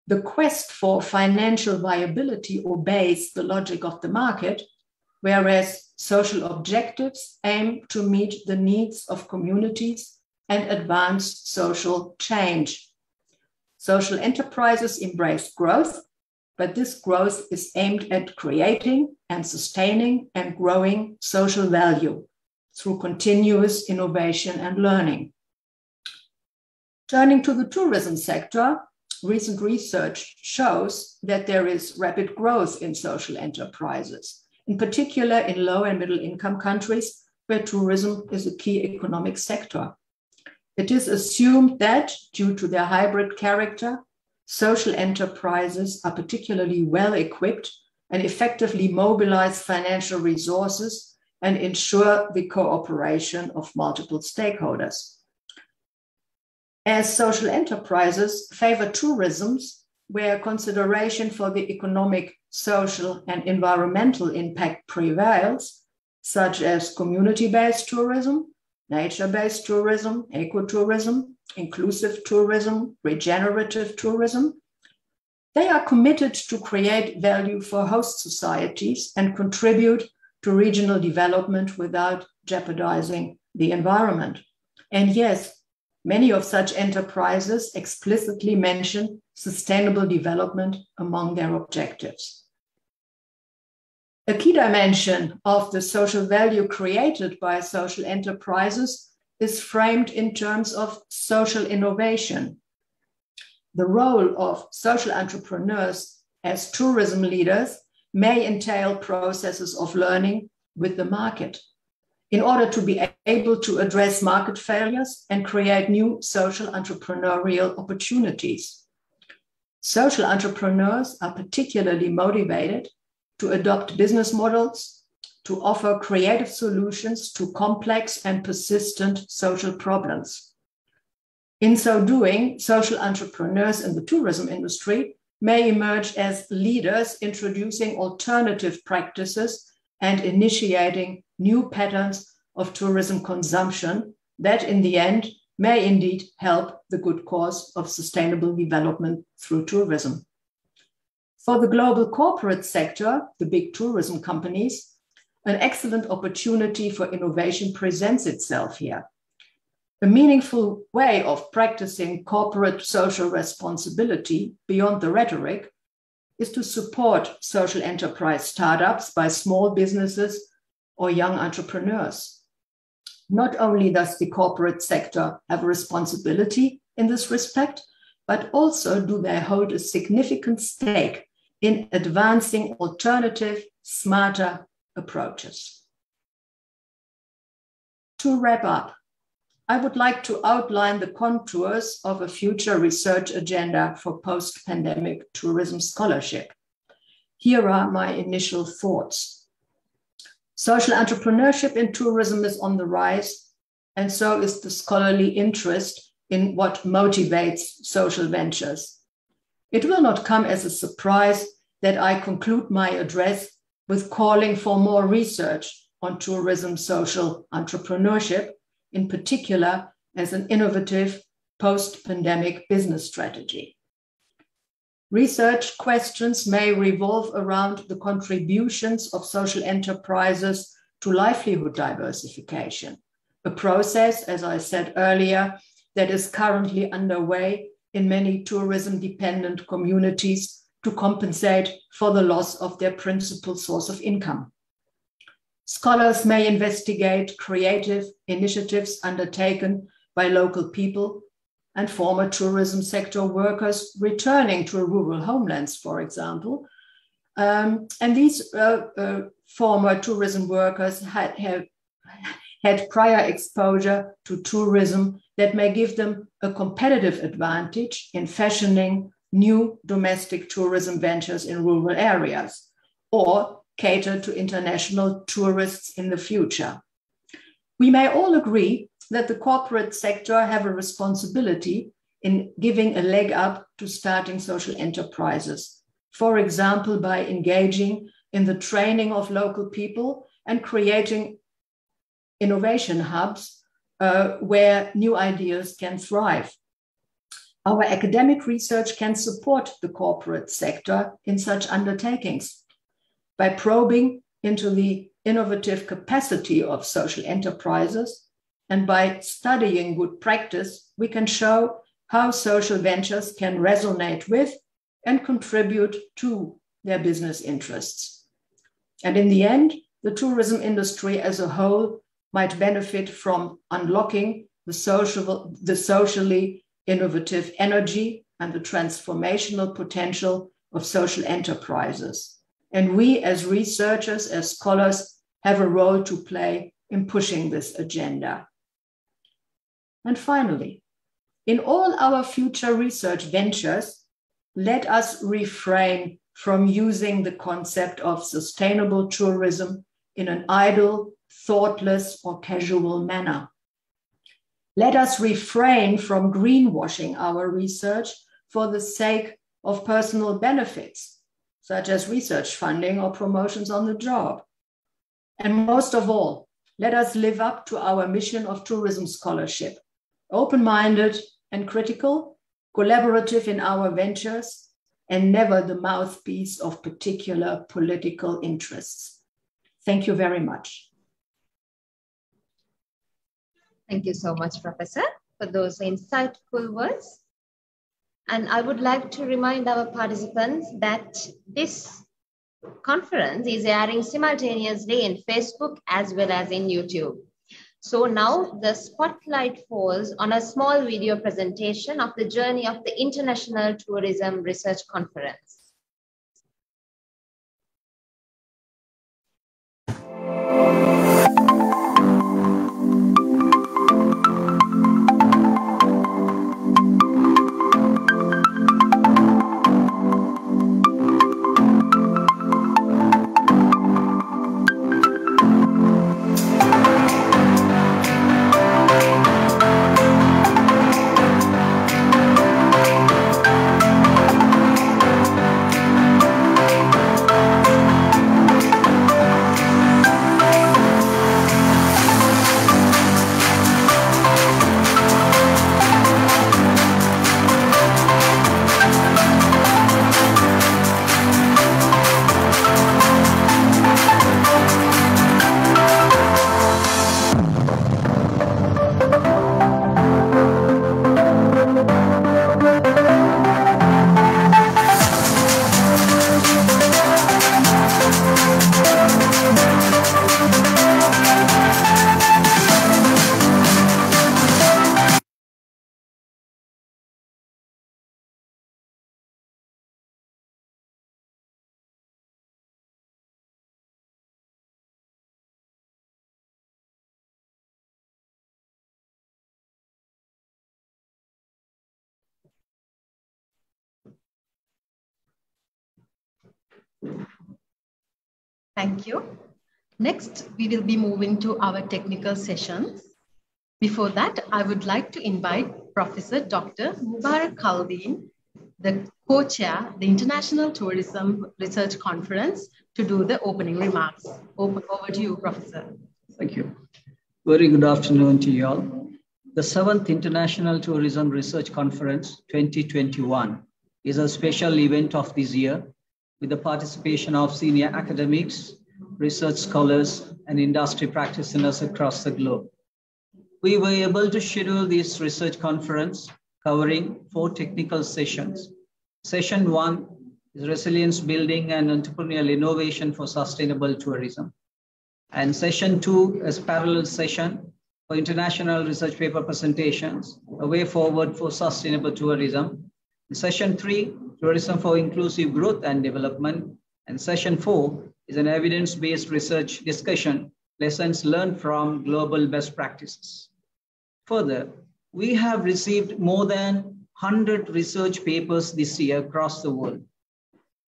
the quest for financial viability obeys the logic of the market, whereas social objectives aim to meet the needs of communities and advance social change. Social enterprises embrace growth, but this growth is aimed at creating and sustaining and growing social value through continuous innovation and learning. Turning to the tourism sector, recent research shows that there is rapid growth in social enterprises, in particular in low and middle income countries where tourism is a key economic sector. It is assumed that, due to their hybrid character, social enterprises are particularly well equipped and effectively mobilize financial resources and ensure the cooperation of multiple stakeholders. As social enterprises favor tourisms where consideration for the economic, social, and environmental impact prevails, such as community-based tourism, nature-based tourism, ecotourism, inclusive tourism, regenerative tourism, they are committed to create value for host societies and contribute to regional development without jeopardizing the environment. And yes, many of such enterprises explicitly mention sustainable development among their objectives. A key dimension of the social value created by social enterprises is framed in terms of social innovation. The role of social entrepreneurs as tourism leaders may entail processes of learning with the market in order to be able to address market failures and create new social entrepreneurial opportunities. Social entrepreneurs are particularly motivated to adopt business models, to offer creative solutions to complex and persistent social problems. In so doing, social entrepreneurs in the tourism industry may emerge as leaders introducing alternative practices and initiating new patterns of tourism consumption that in the end may indeed help the good cause of sustainable development through tourism. For the global corporate sector, the big tourism companies, an excellent opportunity for innovation presents itself here. A meaningful way of practicing corporate social responsibility beyond the rhetoric is to support social enterprise startups by small businesses or young entrepreneurs. Not only does the corporate sector have a responsibility in this respect, but also do they hold a significant stake in advancing alternative, smarter approaches. To wrap up, I would like to outline the contours of a future research agenda for post-pandemic tourism scholarship. Here are my initial thoughts. Social entrepreneurship in tourism is on the rise, and so is the scholarly interest in what motivates social ventures. It will not come as a surprise that I conclude my address with calling for more research on tourism social entrepreneurship, in particular as an innovative post-pandemic business strategy. Research questions may revolve around the contributions of social enterprises to livelihood diversification, a process, as I said earlier, that is currently underway in many tourism-dependent communities to compensate for the loss of their principal source of income. Scholars may investigate creative initiatives undertaken by local people and former tourism sector workers returning to rural homelands, for example. And these former tourism workers had prior exposure to tourism that may give them a competitive advantage in fashioning new domestic tourism ventures in rural areas, or cater to international tourists in the future. We may all agree that the corporate sector have a responsibility in giving a leg up to starting social enterprises, for example, by engaging in the training of local people and creating innovation hubs where new ideas can thrive. Our academic research can support the corporate sector in such undertakings. By probing into the innovative capacity of social enterprises and by studying good practice, we can show how social ventures can resonate with and contribute to their business interests. And in the end, the tourism industry as a whole might benefit from unlocking the socially innovative energy and the transformational potential of social enterprises. And we as researchers, as scholars, have a role to play in pushing this agenda. And finally, in all our future research ventures, let us refrain from using the concept of sustainable tourism in an idle, thoughtless, or casual manner. Let us refrain from greenwashing our research for the sake of personal benefits, such as research funding or promotions on the job. And most of all, let us live up to our mission of tourism scholarship, open-minded and critical, collaborative in our ventures, and never the mouthpiece of particular political interests. Thank you very much. Thank you so much, Professor, for those insightful words. And I would like to remind our participants that this conference is airing simultaneously in Facebook as well as in YouTube. So now the spotlight falls on a small video presentation of the journey of the International Tourism Research Conference. Thank you. Next, we will be moving to our technical sessions. Before that, I would like to invite Professor Dr. Mubarak Khalidin, the co-chair of the International Tourism Research Conference, to do the opening remarks. Over to you, Professor. Thank you. Very good afternoon to you all. The 7th International Tourism Research Conference 2021 is a special event of this year with the participation of senior academics, research scholars, and industry practitioners across the globe. We were able to schedule this research conference covering 4 technical sessions. Session 1 is Resilience Building and Entrepreneurial Innovation for Sustainable Tourism. And Session 2 is parallel session for international research paper presentations, a way forward for sustainable tourism. Session 3, Tourism for Inclusive Growth and Development. And Session 4 is an evidence-based research discussion, lessons learned from global best practices. Further, we have received more than 100 research papers this year across the world.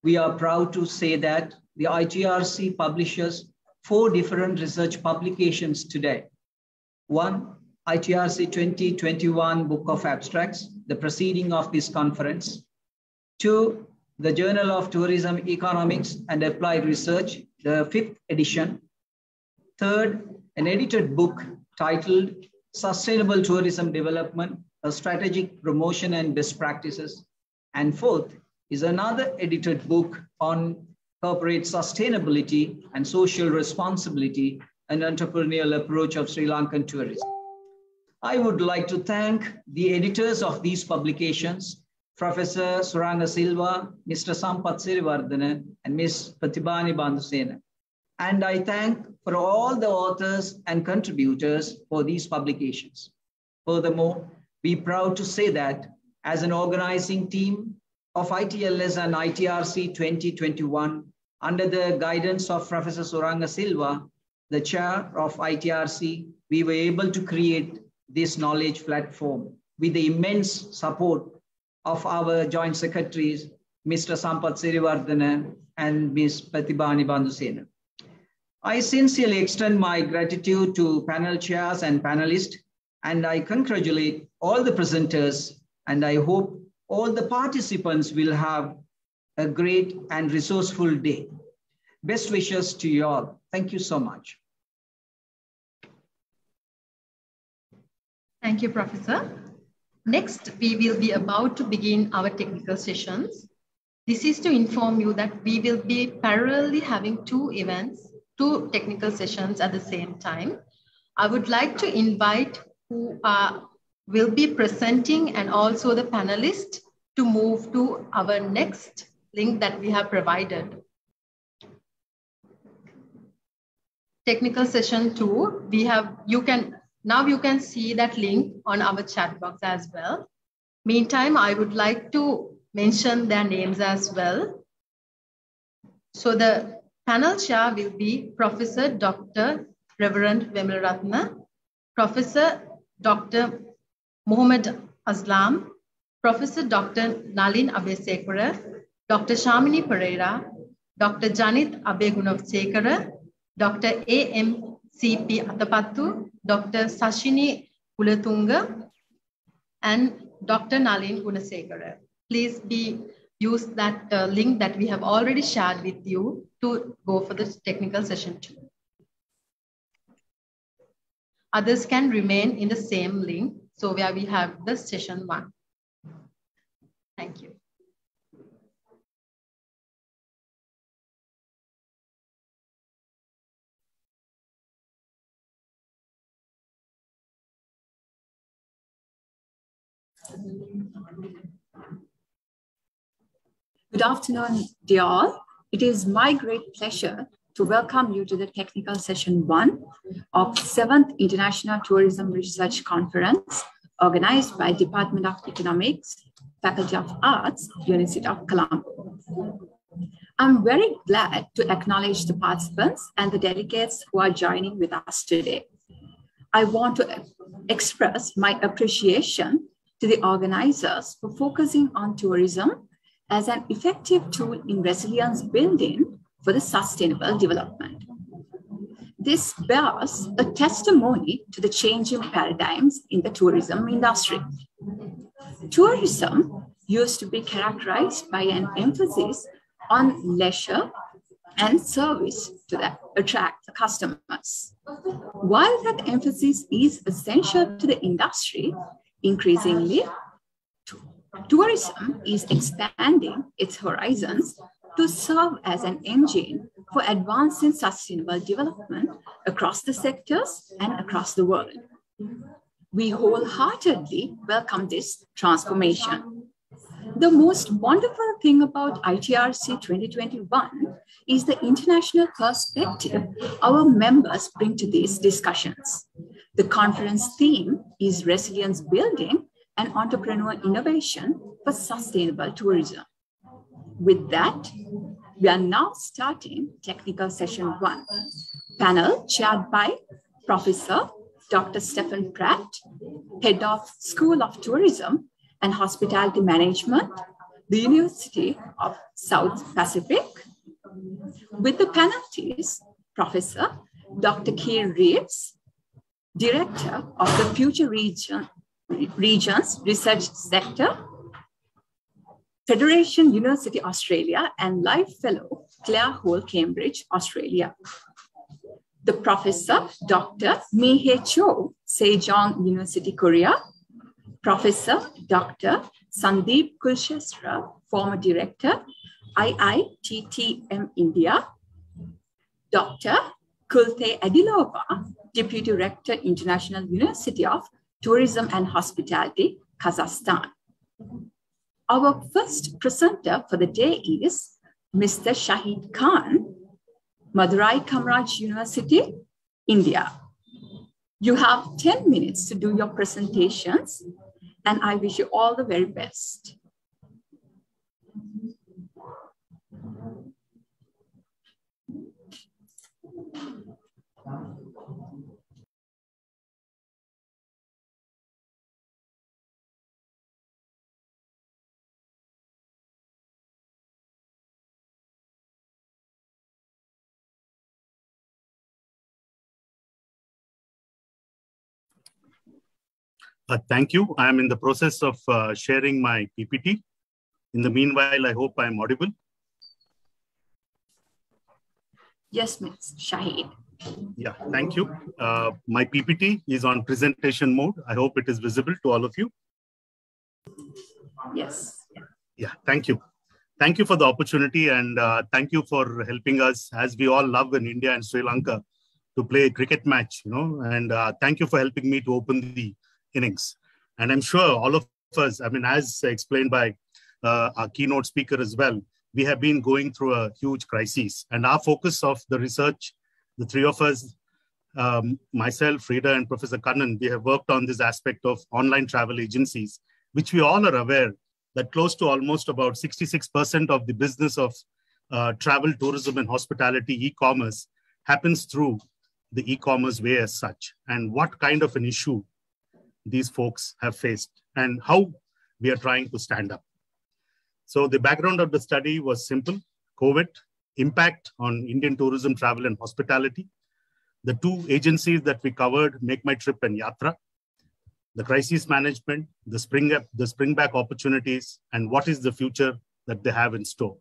We are proud to say that the ITRC publishes 4 different research publications today. 1, ITRC 2021 Book of Abstracts, the proceeding of this conference. 2, the Journal of Tourism Economics and Applied Research, the 5th edition. 3rd, an edited book titled Sustainable Tourism Development, a strategic promotion and best practices. And fourth is another edited book on corporate sustainability and social responsibility and entrepreneurial approach of Sri Lankan tourism. I would like to thank the editors of these publications, Professor Suranga Silva, Mr. Sampath Siriwardana, and Ms. Pratibani Bandusena. And I thank for all the authors and contributors for these publications. Furthermore, we're proud to say that as an organizing team of ITLS and ITRC 2021, under the guidance of Professor Suranga Silva, the chair of ITRC, we were able to create this knowledge platform with the immense support of our joint secretaries, Mr. Sampath Siriwardana and Ms. Pratibani Bandusena. I sincerely extend my gratitude to panel chairs and panelists, and I congratulate all the presenters, and I hope all the participants will have a great and resourceful day. Best wishes to you all. Thank you so much. Thank you, Professor. Next, we will be about to begin our technical sessions. This is to inform you that we will be parallelly having two two technical sessions at the same time. I would like to invite who will be presenting and also the panelists to move to our next link that we have provided. Technical session 2, you can see that link on our chat box as well. Meantime, I would like to mention their names as well. So the panel chair will be Professor Dr. Reverend Vemalaratna, Professor Dr. Muhammad Aslam, Professor Dr. Nalin Abesekara, Dr. Shamini Pereira, Dr. Janith Abegunavsekara, Dr. A.M.C.P. Atapattu, Dr. Sashini Ulatunga, and Dr. Nalin Gunasekara. Please use that link that we have already shared with you to go for the technical session 2. Others can remain in the same link, so where we have the session 1. Thank you. Good afternoon, dear all. It is my great pleasure to welcome you to the technical session 1 of 7th International Tourism Research Conference organized by Department of Economics, Faculty of Arts, University of Colombo. I'm very glad to acknowledge the participants and the delegates who are joining with us today. I want to express my appreciation to the organizers for focusing on tourism as an effective tool in resilience building for the sustainable development. This bears a testimony to the changing paradigms in the tourism industry. Tourism used to be characterized by an emphasis on leisure and service to attract the customers. While that emphasis is essential to the industry, increasingly, tourism is expanding its horizons to serve as an engine for advancing sustainable development across the sectors and across the world. We wholeheartedly welcome this transformation. The most wonderful thing about ITRC 2021 is the international perspective our members bring to these discussions. The conference theme is resilience building and entrepreneurial innovation for sustainable tourism. With that, we are now starting technical session 1, panel chaired by Professor Dr. Stephen Pratt, Head of School of Tourism and Hospitality Management, the University of South Pacific. With the panelists, Professor Dr. Keir Reeves, Director of the Future Regions Research Sector, Federation University Australia, and Life Fellow, Clare Hall, Cambridge, Australia. The Professor Dr. Mi-Hye Cho, Sejong University, Korea, Professor Dr. Sandeep Kuchestra, former director, IITTM India. Dr. Kulte Adilova, Deputy Rector, International University of Tourism and Hospitality, Kazakhstan. Our first presenter for the day is Mr. Shahid Khan, Madurai Kamaraj University, India. You have 10 minutes to do your presentations, and I wish you all the very best. Thank you. I am in the process of sharing my PPT. In the meanwhile, I hope I am audible. Yes, Ms. Shahid. Yeah, thank you. My PPT is on presentation mode. I hope it is visible to all of you. Yes. Yeah, thank you. Thank you for the opportunity, and thank you for helping us, as we all love in India and Sri Lanka, to play a cricket match, and thank you for helping me to open the innings. And I'm sure all of us, I mean, as explained by our keynote speaker as well, we have been going through a huge crisis. And our focus of the research, the three of us, myself, Rita, and Professor Kannan, we have worked on this aspect of online travel agencies, which we all are aware that close to almost about 66% of the business of travel, tourism, and hospitality e-commerce happens through the e-commerce way as such. And what kind of an issue these folks have faced and how we are trying to stand up. So the background of the study was simple: COVID, impact on Indian tourism, travel, and hospitality. The two agencies that we covered, Make My Trip and Yatra, the crisis management, the spring back opportunities, and what is the future that they have in store.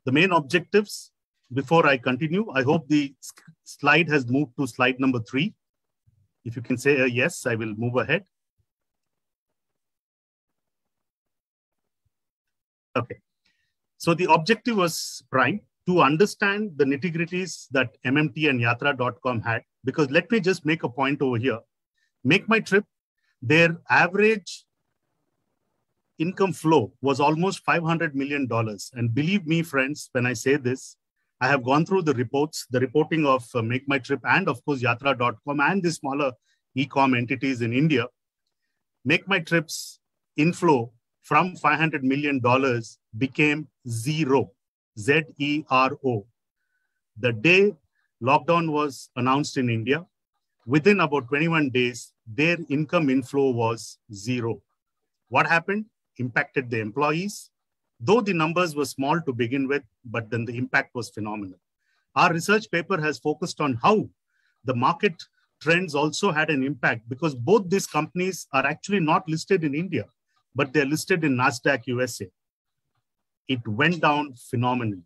The main objectives, before I continue, I hope the slide has moved to slide number 3. If you can say yes, I will move ahead. Okay. So the objective was prime, to understand the nitty-gritties that MMT and Yatra.com had, because let me just make a point over here. Make My Trip, their average income flow was almost $500 million. And believe me, friends, when I say this, I have gone through the reports, the reporting of Make My Trip and of course Yatra.com and the smaller e-com entities in India. Make My Trip's inflow from $500 million became zero, Z-E-R-O. The day lockdown was announced in India, within about 21 days, their income inflow was zero. What happened? Impacted the employees, though the numbers were small to begin with, but then the impact was phenomenal. Our research paper has focused on how the market trends also had an impact, because both these companies are actually not listed in India, but they're listed in NASDAQ USA. It went down phenomenally.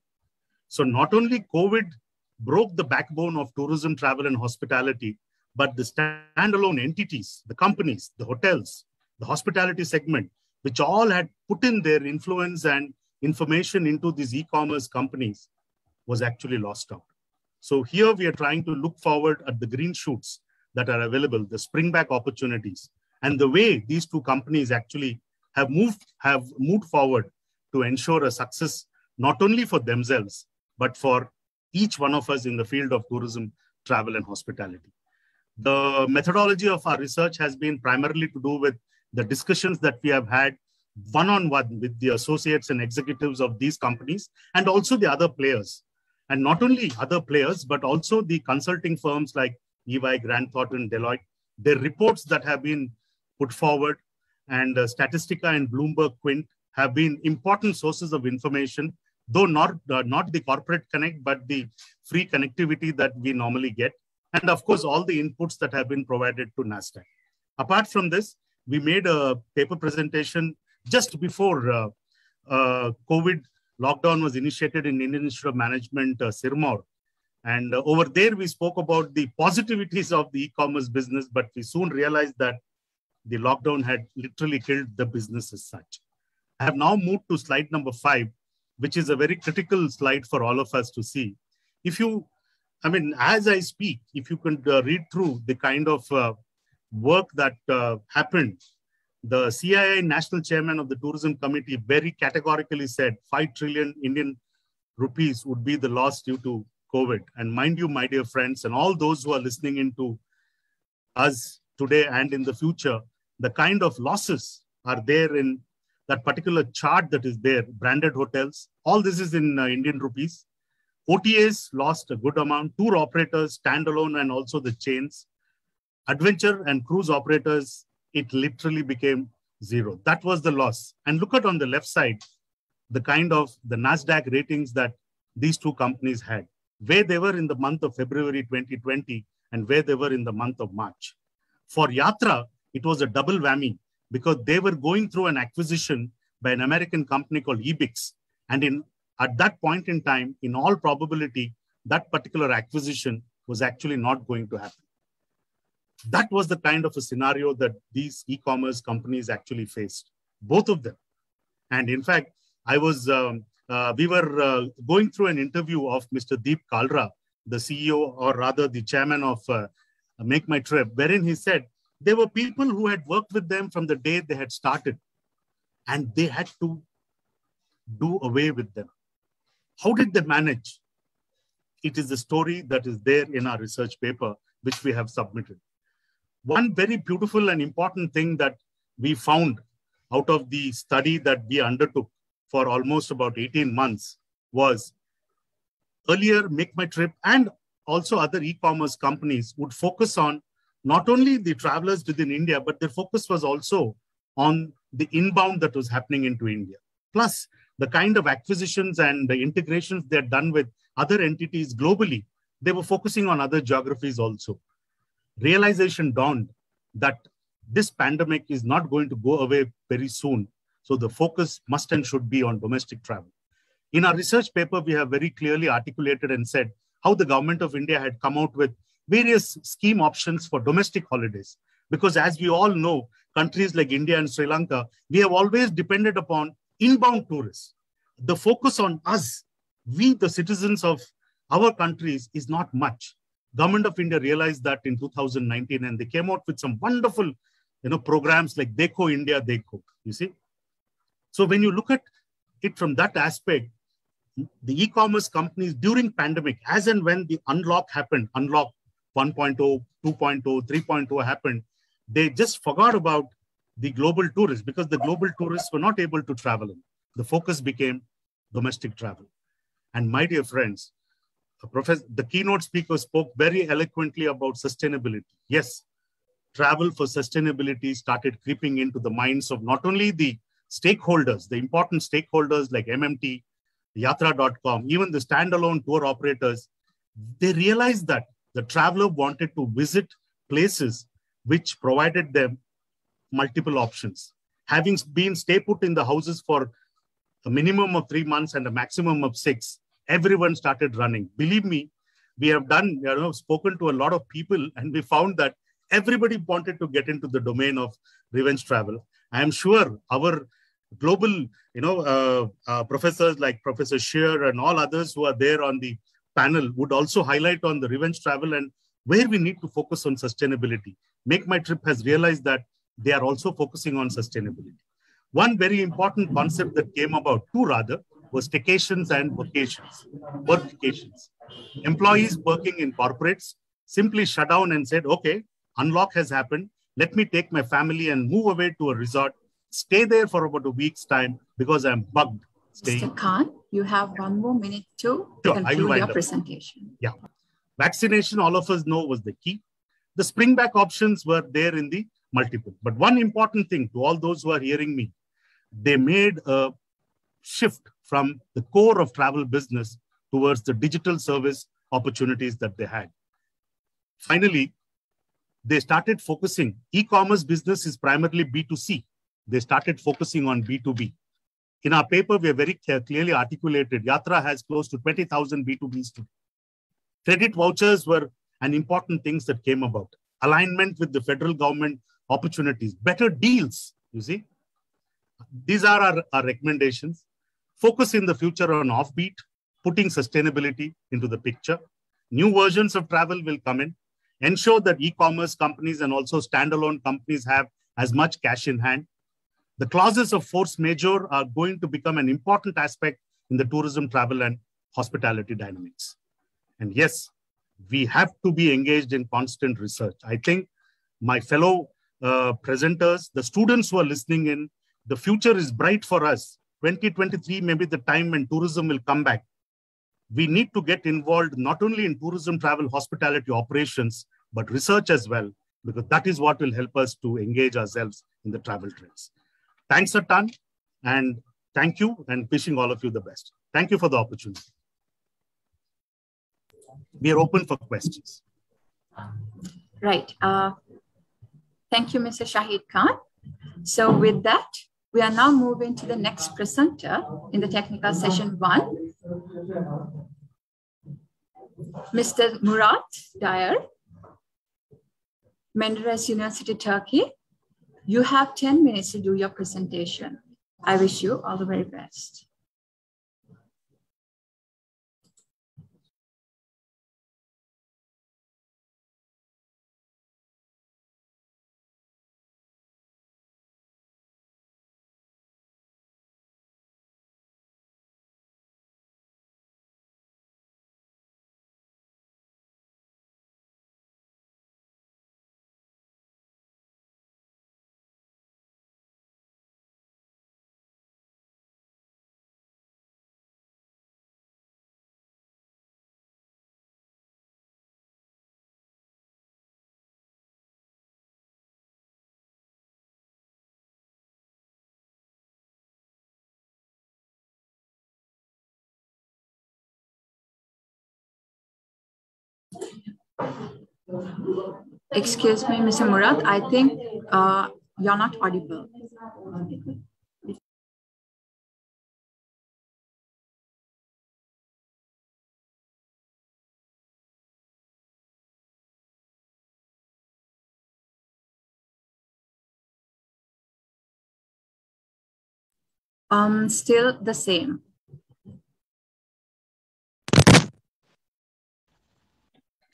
So not only COVID broke the backbone of tourism, travel, and hospitality, but the standalone entities, the companies, the hotels, the hospitality segment, which all had put in their influence and information into these e-commerce companies, was actually lost out. So here we are trying to look forward at the green shoots that are available, the springback opportunities, and the way these two companies actually have moved forward to ensure a success, not only for themselves, but for each one of us in the field of tourism, travel, and hospitality. The methodology of our research has been primarily to do with the discussions that we have had one-on-one with the associates and executives of these companies, and also the other players. And not only other players, but also the consulting firms like EY, Grant Thornton, Deloitte, their reports that have been put forward, and Statistica and Bloomberg Quint have been important sources of information, though not the corporate connect, but the free connectivity that we normally get. And of course, all the inputs that have been provided to NASDAQ. Apart from this, we made a paper presentation just before COVID lockdown was initiated in Indian Institute of Management, Sirmaur. And over there, we spoke about the positivities of the e-commerce business, but we soon realized that the lockdown had literally killed the business as such. I have now moved to slide number 5, which is a very critical slide for all of us to see. As I speak, if you can read through the kind of work that happened, the CII National Chairman of the Tourism Committee very categorically said 5 trillion Indian rupees would be the loss due to COVID. And mind you, my dear friends, and all those who are listening into us today and in the future, the kind of losses are there in that particular chart that is there, branded hotels. All this is in Indian rupees. OTAs lost a good amount, tour operators, standalone, and also the chains. Adventure and cruise operators, it literally became zero. That was the loss. And look at on the left side, the kind of the NASDAQ ratings that these two companies had, where they were in the month of February 2020 and where they were in the month of March. For Yatra, it was a double whammy because they were going through an acquisition by an American company called Ebix. And at that point in time, in all probability, that particular acquisition was actually not going to happen. That was the kind of a scenario that these e-commerce companies actually faced, both of them. And in fact, we were going through an interview of Mr. Deep Kalra, the CEO, or rather the chairman of Make My Trip, wherein he said there were people who had worked with them from the day they had started, and they had to do away with them. How did they manage? It is the story that is there in our research paper, which we have submitted. One very beautiful and important thing that we found out of the study that we undertook for almost about 18 months was earlier Make My Trip and also other e-commerce companies would focus on not only the travelers within India, but their focus was also on the inbound that was happening into India. Plus, the kind of acquisitions and the integrations they're done with other entities globally, they were focusing on other geographies also. Realization dawned that this pandemic is not going to go away very soon. So the focus must and should be on domestic travel. In our research paper, we have very clearly articulated and said how the government of India had come out with various scheme options for domestic holidays. Because as we all know, countries like India and Sri Lanka, we have always depended upon inbound tourists. The focus on us, we the citizens of our countries, is not much. Government of India realized that in 2019, and they came out with some wonderful programs like Dekho India, Dekho, you see. So when you look at it from that aspect, the e-commerce companies during pandemic, as and when the unlock happened, unlock 1.0, 2.0, 3.0 happened, they just forgot about the global tourists because the global tourists were not able to travel in. The focus became domestic travel. And my dear friends, the keynote speaker spoke very eloquently about sustainability. Yes, travel for sustainability started creeping into the minds of not only the stakeholders, the important stakeholders like MMT, Yatra.com, even the standalone tour operators. They realized that the traveler wanted to visit places which provided them multiple options. Having been stay put in the houses for a minimum of 3 months and a maximum of 6, everyone started running. Believe me, we have spoken to a lot of people, and we found that everybody wanted to get into the domain of revenge travel. I am sure our global, professors like Professor Shear and all others who are there on the panel would also highlight on the revenge travel and where we need to focus on sustainability. Make My Trip has realized that they are also focusing on sustainability. One very important concept that came about, two rather, was staycations and vacations, work vacations. Employees working in corporates simply shut down and said, okay, unlock has happened. Let me take my family and move away to a resort, stay there for about a week's time because I'm bugged staying. Mr. Khan, you have 1 more minute to conclude your presentation. Yeah. Vaccination, all of us know, was the key. The spring back options were there in the multiple. But one important thing to all those who are hearing me, they made a shift from the core of travel business towards the digital service opportunities that they had. Finally, they started focusing. E-commerce business is primarily B2C. They started focusing on B2B. In our paper, we are very clearly articulated. Yatra has close to 20,000 B2Bs today. Credit vouchers were an important thing that came about. Alignment with the federal government opportunities, better deals, you see. These are our recommendations. Focus in the future on offbeat, putting sustainability into the picture. New versions of travel will come in. Ensure that e-commerce companies and also standalone companies have as much cash in hand. The clauses of force majeure are going to become an important aspect in the tourism, travel, and hospitality dynamics. And yes, we have to be engaged in constant research. I think my fellow presenters, the students who are listening in, the future is bright for us. 2023 may be the time when tourism will come back. We need to get involved not only in tourism, travel, hospitality operations, but research as well, because that is what will help us to engage ourselves in the travel trends. Thanks a ton, and thank you, and wishing all of you the best. Thank you for the opportunity. We are open for questions. Right. Thank you, Mr. Shahid Khan. So with that, we are now moving to the next presenter in the technical session 1, Mr. Murat Dayar, Menderes University, Turkey. You have 10 minutes to do your presentation. I wish you all the very best. Excuse me, Mr. Murat, I think you're not audible. Still the same.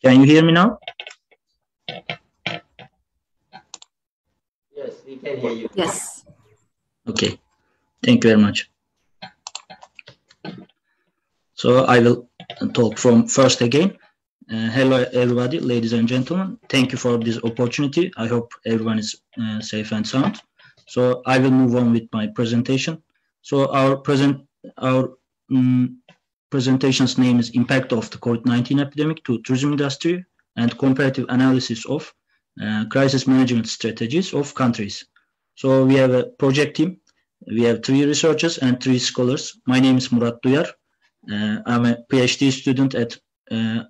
Can you hear me now? Yes, we can hear you. Yes. Okay, thank you very much. So I will talk from first again. Hello, everybody, ladies and gentlemen. Thank you for this opportunity. I hope everyone is safe and sound. So I will move on with my presentation. So our presentation's name is Impact of the COVID-19 Epidemic to Tourism Industry and Comparative Analysis of Crisis Management Strategies of Countries. So we have a project team. We have 3 researchers and 3 scholars. My name is Murat Duyar. I'm a PhD student at Adnan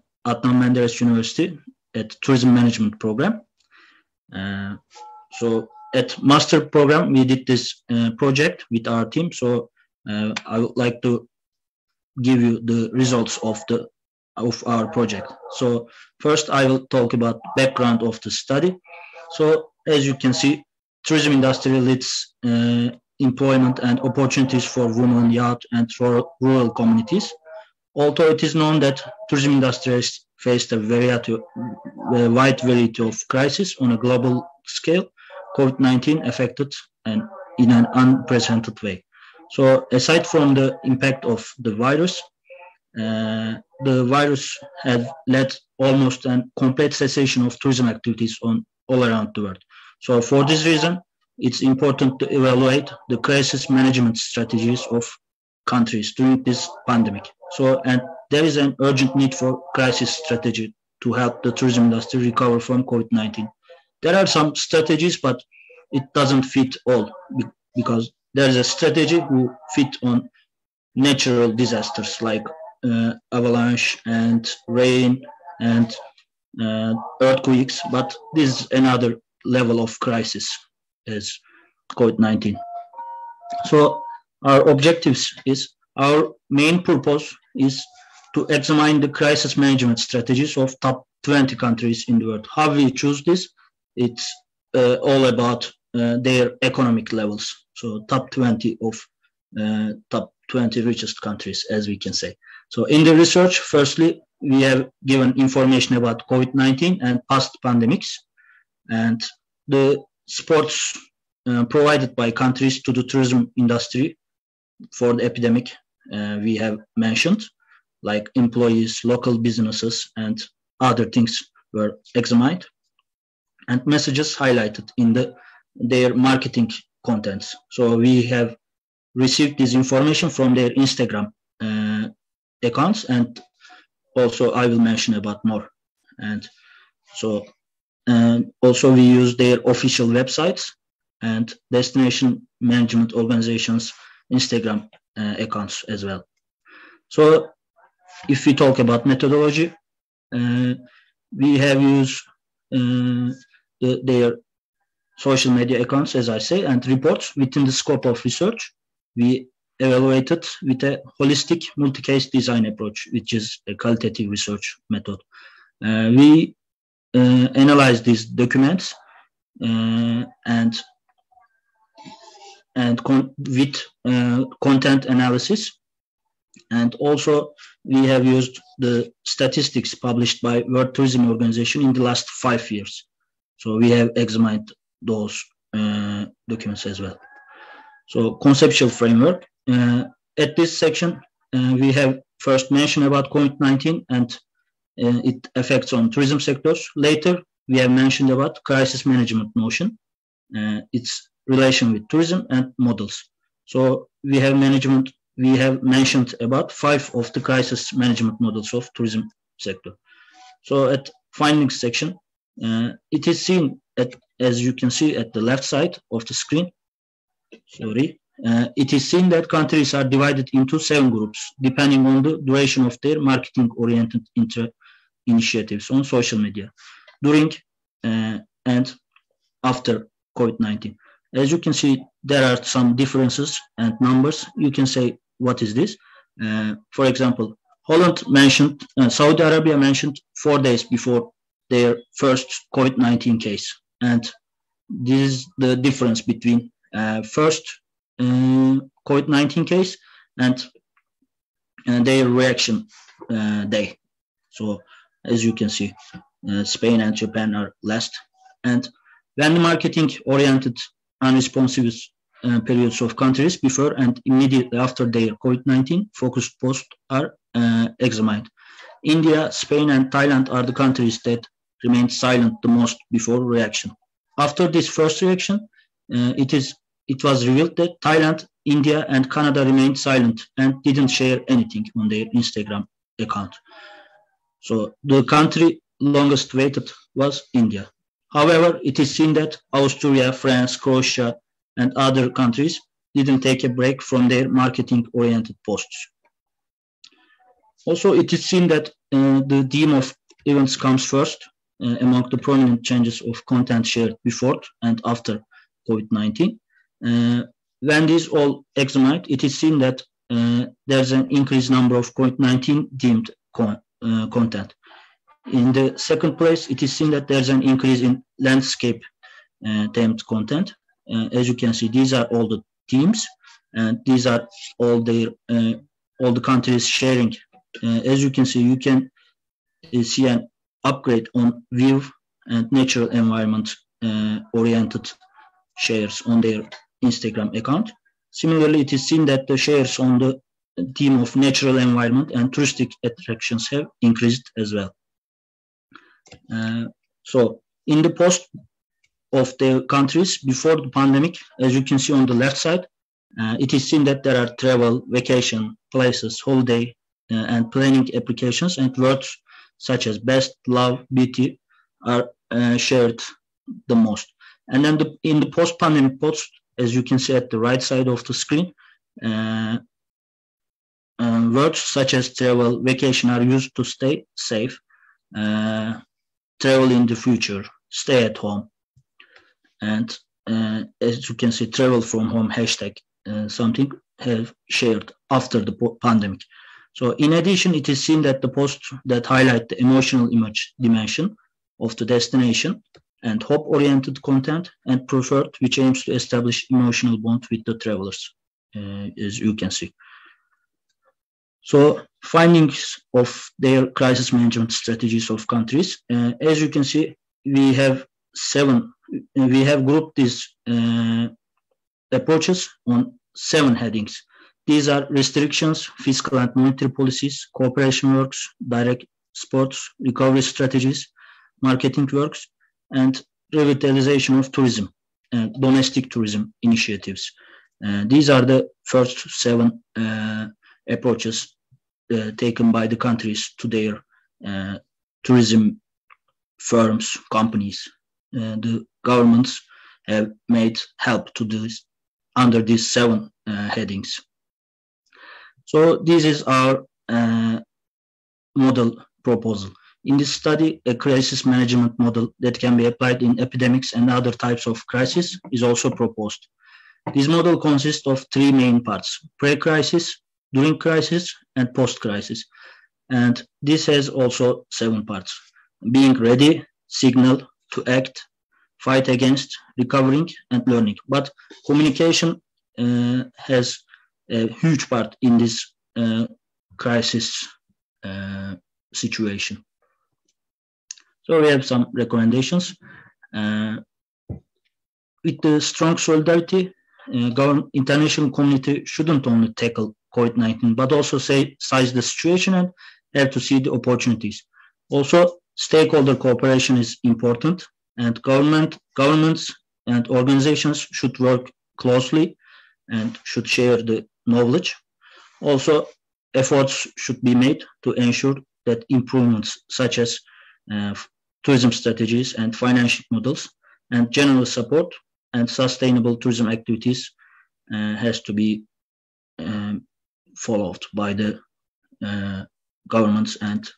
Menderes University at Tourism Management Program. So at Master Program, we did this project with our team. So I would like to give you the results of our project. So first I will talk about background of the study. So as you can see, tourism industry leads employment and opportunities for women, youth, and for rural communities. Although it is known that tourism industry has faced a wide variety of crises on a global scale, COVID-19 affected and in an unprecedented way. So aside from the impact of the virus had led almost a complete cessation of tourism activities all around the world. So for this reason, it's important to evaluate the crisis management strategies of countries during this pandemic. So, and there is an urgent need for crisis strategy to help the tourism industry recover from COVID-19. There are some strategies, but it doesn't fit all because there is a strategy who fit on natural disasters like avalanche and rain and earthquakes, but this is another level of crisis as COVID-19. So our objectives is, our main purpose is to examine the crisis management strategies of top 20 countries in the world. How we choose this? It's all about their economic levels. So top 20 of top 20 richest countries, as we can say. So in the research, firstly, we have given information about COVID-19 and past pandemics, and the supports provided by countries to the tourism industry for the epidemic we have mentioned, like employees, local businesses, and other things were examined, and messages highlighted in their marketing contents. So we have received this information from their Instagram accounts, and also I will mention about more. And so also we use their official websites and destination management organizations Instagram accounts as well. So if we talk about methodology, we have used their social media accounts, as I say, and reports within the scope of research. We evaluated with a holistic multi-case design approach, which is a qualitative research method. We analyzed these documents with content analysis, and also we have used the statistics published by World Tourism Organization in the last 5 years. So we have examined those documents as well. So conceptual framework. At this section, we have first mentioned about COVID-19 and its effects on tourism sectors. Later, we have mentioned about crisis management notion, its relation with tourism and models. So we have mentioned about 5 of the crisis management models of tourism sector. So at findings section, it is seen as you can see at the left side of the screen. It is seen that countries are divided into 7 groups depending on the duration of their marketing-oriented initiatives on social media during and after COVID-19. As you can see, there are some differences and numbers. You can say, what is this? For example, Holland mentioned, Saudi Arabia mentioned 4 days before their first COVID-19 case. And this is the difference between first COVID-19 case and their reaction day. So as you can see, Spain and Japan are last. And when the marketing-oriented unresponsive periods of countries before and immediately after their COVID-19 focused posts are examined. India, Spain, and Thailand are the countries that remained silent the most before reaction. After this first reaction, it was revealed that Thailand, India, and Canada remained silent and didn't share anything on their Instagram account. So the country longest waited was India. However, it is seen that Austria, France, Croatia, and other countries didn't take a break from their marketing-oriented posts. Also, it is seen that the theme of events comes first among the prominent changes of content shared before and after COVID-19. When these all examined, it is seen that there's an increased number of COVID-19 themed content. In the second place, it is seen that there's an increase in landscape themed content. As you can see, these are all the themes, and these are all the countries sharing. As you can see, you can see an upgrade on view and natural environment oriented shares on their Instagram account. Similarly, it is seen that the shares on the theme of natural environment and touristic attractions have increased as well. So in the post of the countries before the pandemic, as you can see on the left side, it is seen that there are travel, vacation, places, holiday, and planning applications, and words such as best, love, beauty are shared the most. And then in the post-pandemic post, as you can see at the right side of the screen, words such as travel, vacation are used to stay safe, travel in the future, stay at home, and as you can see, travel from home hashtag something have shared after the pandemic. So in addition, it is seen that the posts that highlight the emotional image dimension of the destination and hope-oriented content, and preferred, which aims to establish emotional bond with the travelers, as you can see. So findings of their crisis management strategies of countries. As you can see, we have grouped these approaches on 7 headings. These are restrictions, fiscal and monetary policies, cooperation works, direct sports, recovery strategies, marketing works, and revitalization of tourism, domestic tourism initiatives. These are the first 7 approaches taken by the countries to their tourism firms, companies. The governments have made help to this under these 7 headings. So this is our model proposal. In this study, a crisis management model that can be applied in epidemics and other types of crisis is also proposed. This model consists of 3 main parts: pre-crisis, during crisis, and post-crisis. And this has also 7 parts: being ready, signal, to act, fight against, recovering, and learning. But communication has a huge part in this crisis situation. So we have some recommendations. With the strong solidarity, international community shouldn't only tackle COVID-19, but also size the situation and have to see the opportunities. Also, stakeholder cooperation is important, and governments and organizations should work closely and should share the knowledge. Also, efforts should be made to ensure that improvements such as tourism strategies and financial models and general support and sustainable tourism activities has to be followed by the governments and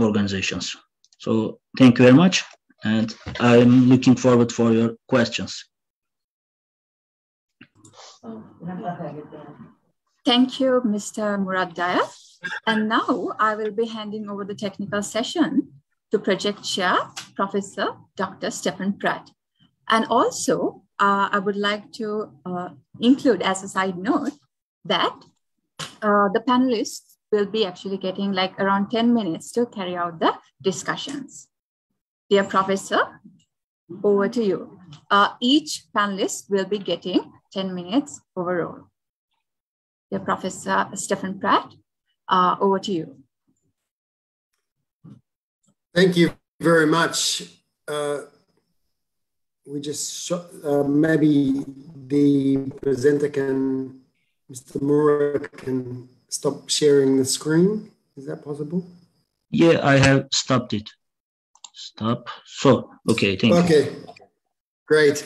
organizations. So thank you very much, and I'm looking forward for your questions. Thank you, Mr. Murad Daya. And now I will be handing over the technical session to Project Chair, Professor Dr. Stephen Pratt. And also, I would like to include as a side note that the panelists will be actually getting like around 10 minutes to carry out the discussions. Dear Professor, over to you. Each panelist will be getting 10 minutes overall. Dear Professor Stephen Pratt, over to you. Thank you very much. We just maybe the presenter can, Mr. Murad can stop sharing the screen. Is that possible? Yeah, I have stopped it. Stop. So, okay, thank you. Okay, great.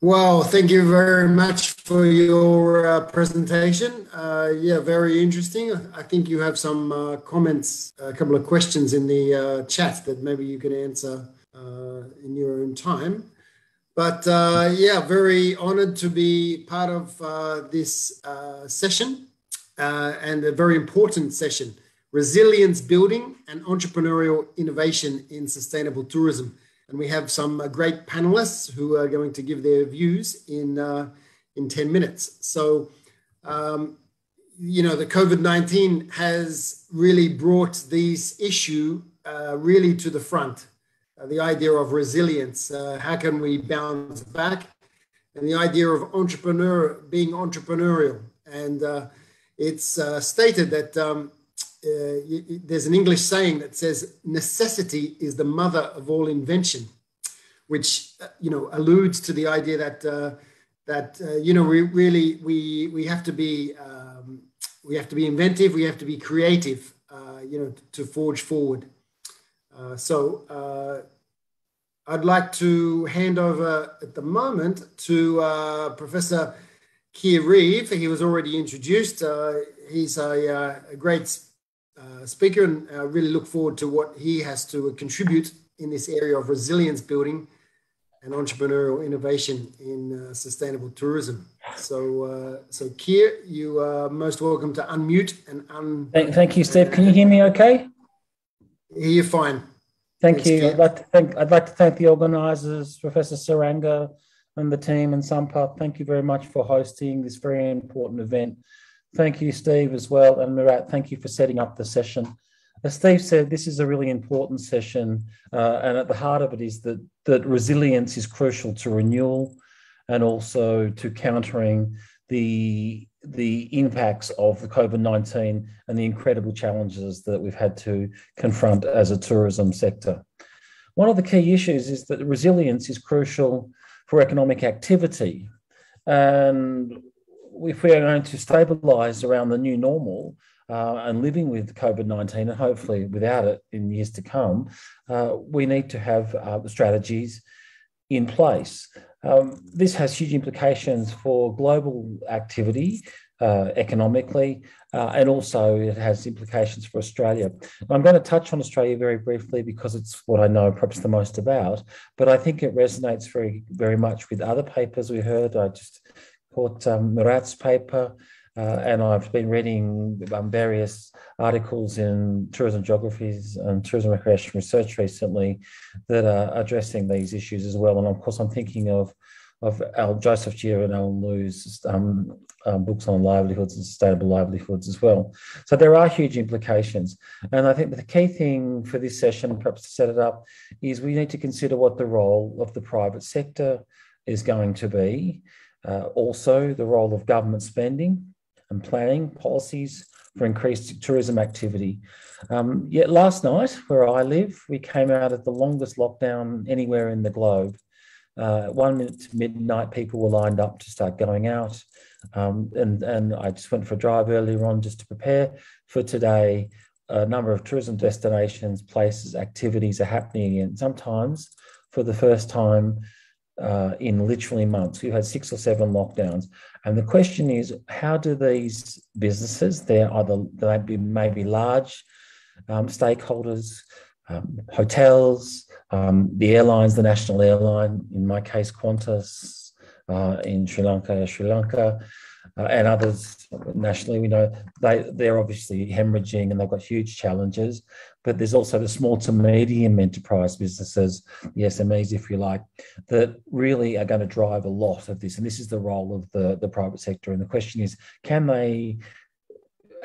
Well, thank you very much for your presentation. Yeah, very interesting. I think you have some comments, a couple of questions in the chat that maybe you can answer in your own time. But yeah, very honored to be part of this session and a very important session, Resilience Building and Entrepreneurial Innovation in Sustainable Tourism. And we have some great panelists who are going to give their views in 10 minutes. So, you know, the COVID-19 has really brought this issue really to the front. The idea of resilience, how can we bounce back? And the idea of being entrepreneurial. And it's stated that there's an English saying that says necessity is the mother of all invention, which you know alludes to the idea that you know we have to be inventive, we have to be creative, you know, to forge forward. So I'd like to hand over at the moment to Professor Keir Reeve. He was already introduced. He's a great speaker, and I really look forward to what he has to contribute in this area of resilience building and entrepreneurial innovation in sustainable tourism. So, so Keir, you are most welcome to unmute and Thank you, Steve. Can you hear me okay? Hear you fine. Thank you. I'd like to thank the organisers, Professor Saranga and the team, and Sampath. Thank you very much for hosting this very important event. Thank you, Steve, as well, and Murat, thank you for setting up the session. As Steve said, this is a really important session, and at the heart of it is that resilience is crucial to renewal and also to countering the impacts of the COVID-19 and the incredible challenges that we've had to confront as a tourism sector. One of the key issues is that resilience is crucial for economic activity. And if we are going to stabilise around the new normal and living with COVID-19 and hopefully without it in years to come, we need to have strategies in place. This has huge implications for global activity economically, and also it has implications for Australia. I'm going to touch on Australia very briefly because it's what I know perhaps the most about, but I think it resonates very, very much with other papers we heard. I just caught Murat's paper, and I've been reading various articles in tourism geographies and tourism recreation research recently that are addressing these issues as well. And of course, I'm thinking of Joseph Gier and Alan Liu's books on livelihoods and sustainable livelihoods as well. So there are huge implications. And I think the key thing for this session, perhaps to set it up, is we need to consider what the role of the private sector is going to be. Also, the role of government spending and planning policies for increased tourism activity. Yet last night, where I live, we came out of the longest lockdown anywhere in the globe. 1 minute to midnight, people were lined up to start going out. And I just went for a drive earlier on just to prepare for today. A number of tourism destinations, places, activities are happening, and sometimes for the first time in literally months. We've had 6 or 7 lockdowns. And the question is, how do these businesses, they may be large stakeholders, hotels, the airlines, the national airline, in my case, Qantas, in Sri Lanka, and others nationally, we know they're obviously hemorrhaging and they've got huge challenges. But there's also the small to medium enterprise businesses, the SMEs, if you like, that really are going to drive a lot of this. And this is the role of the private sector. And the question is, can they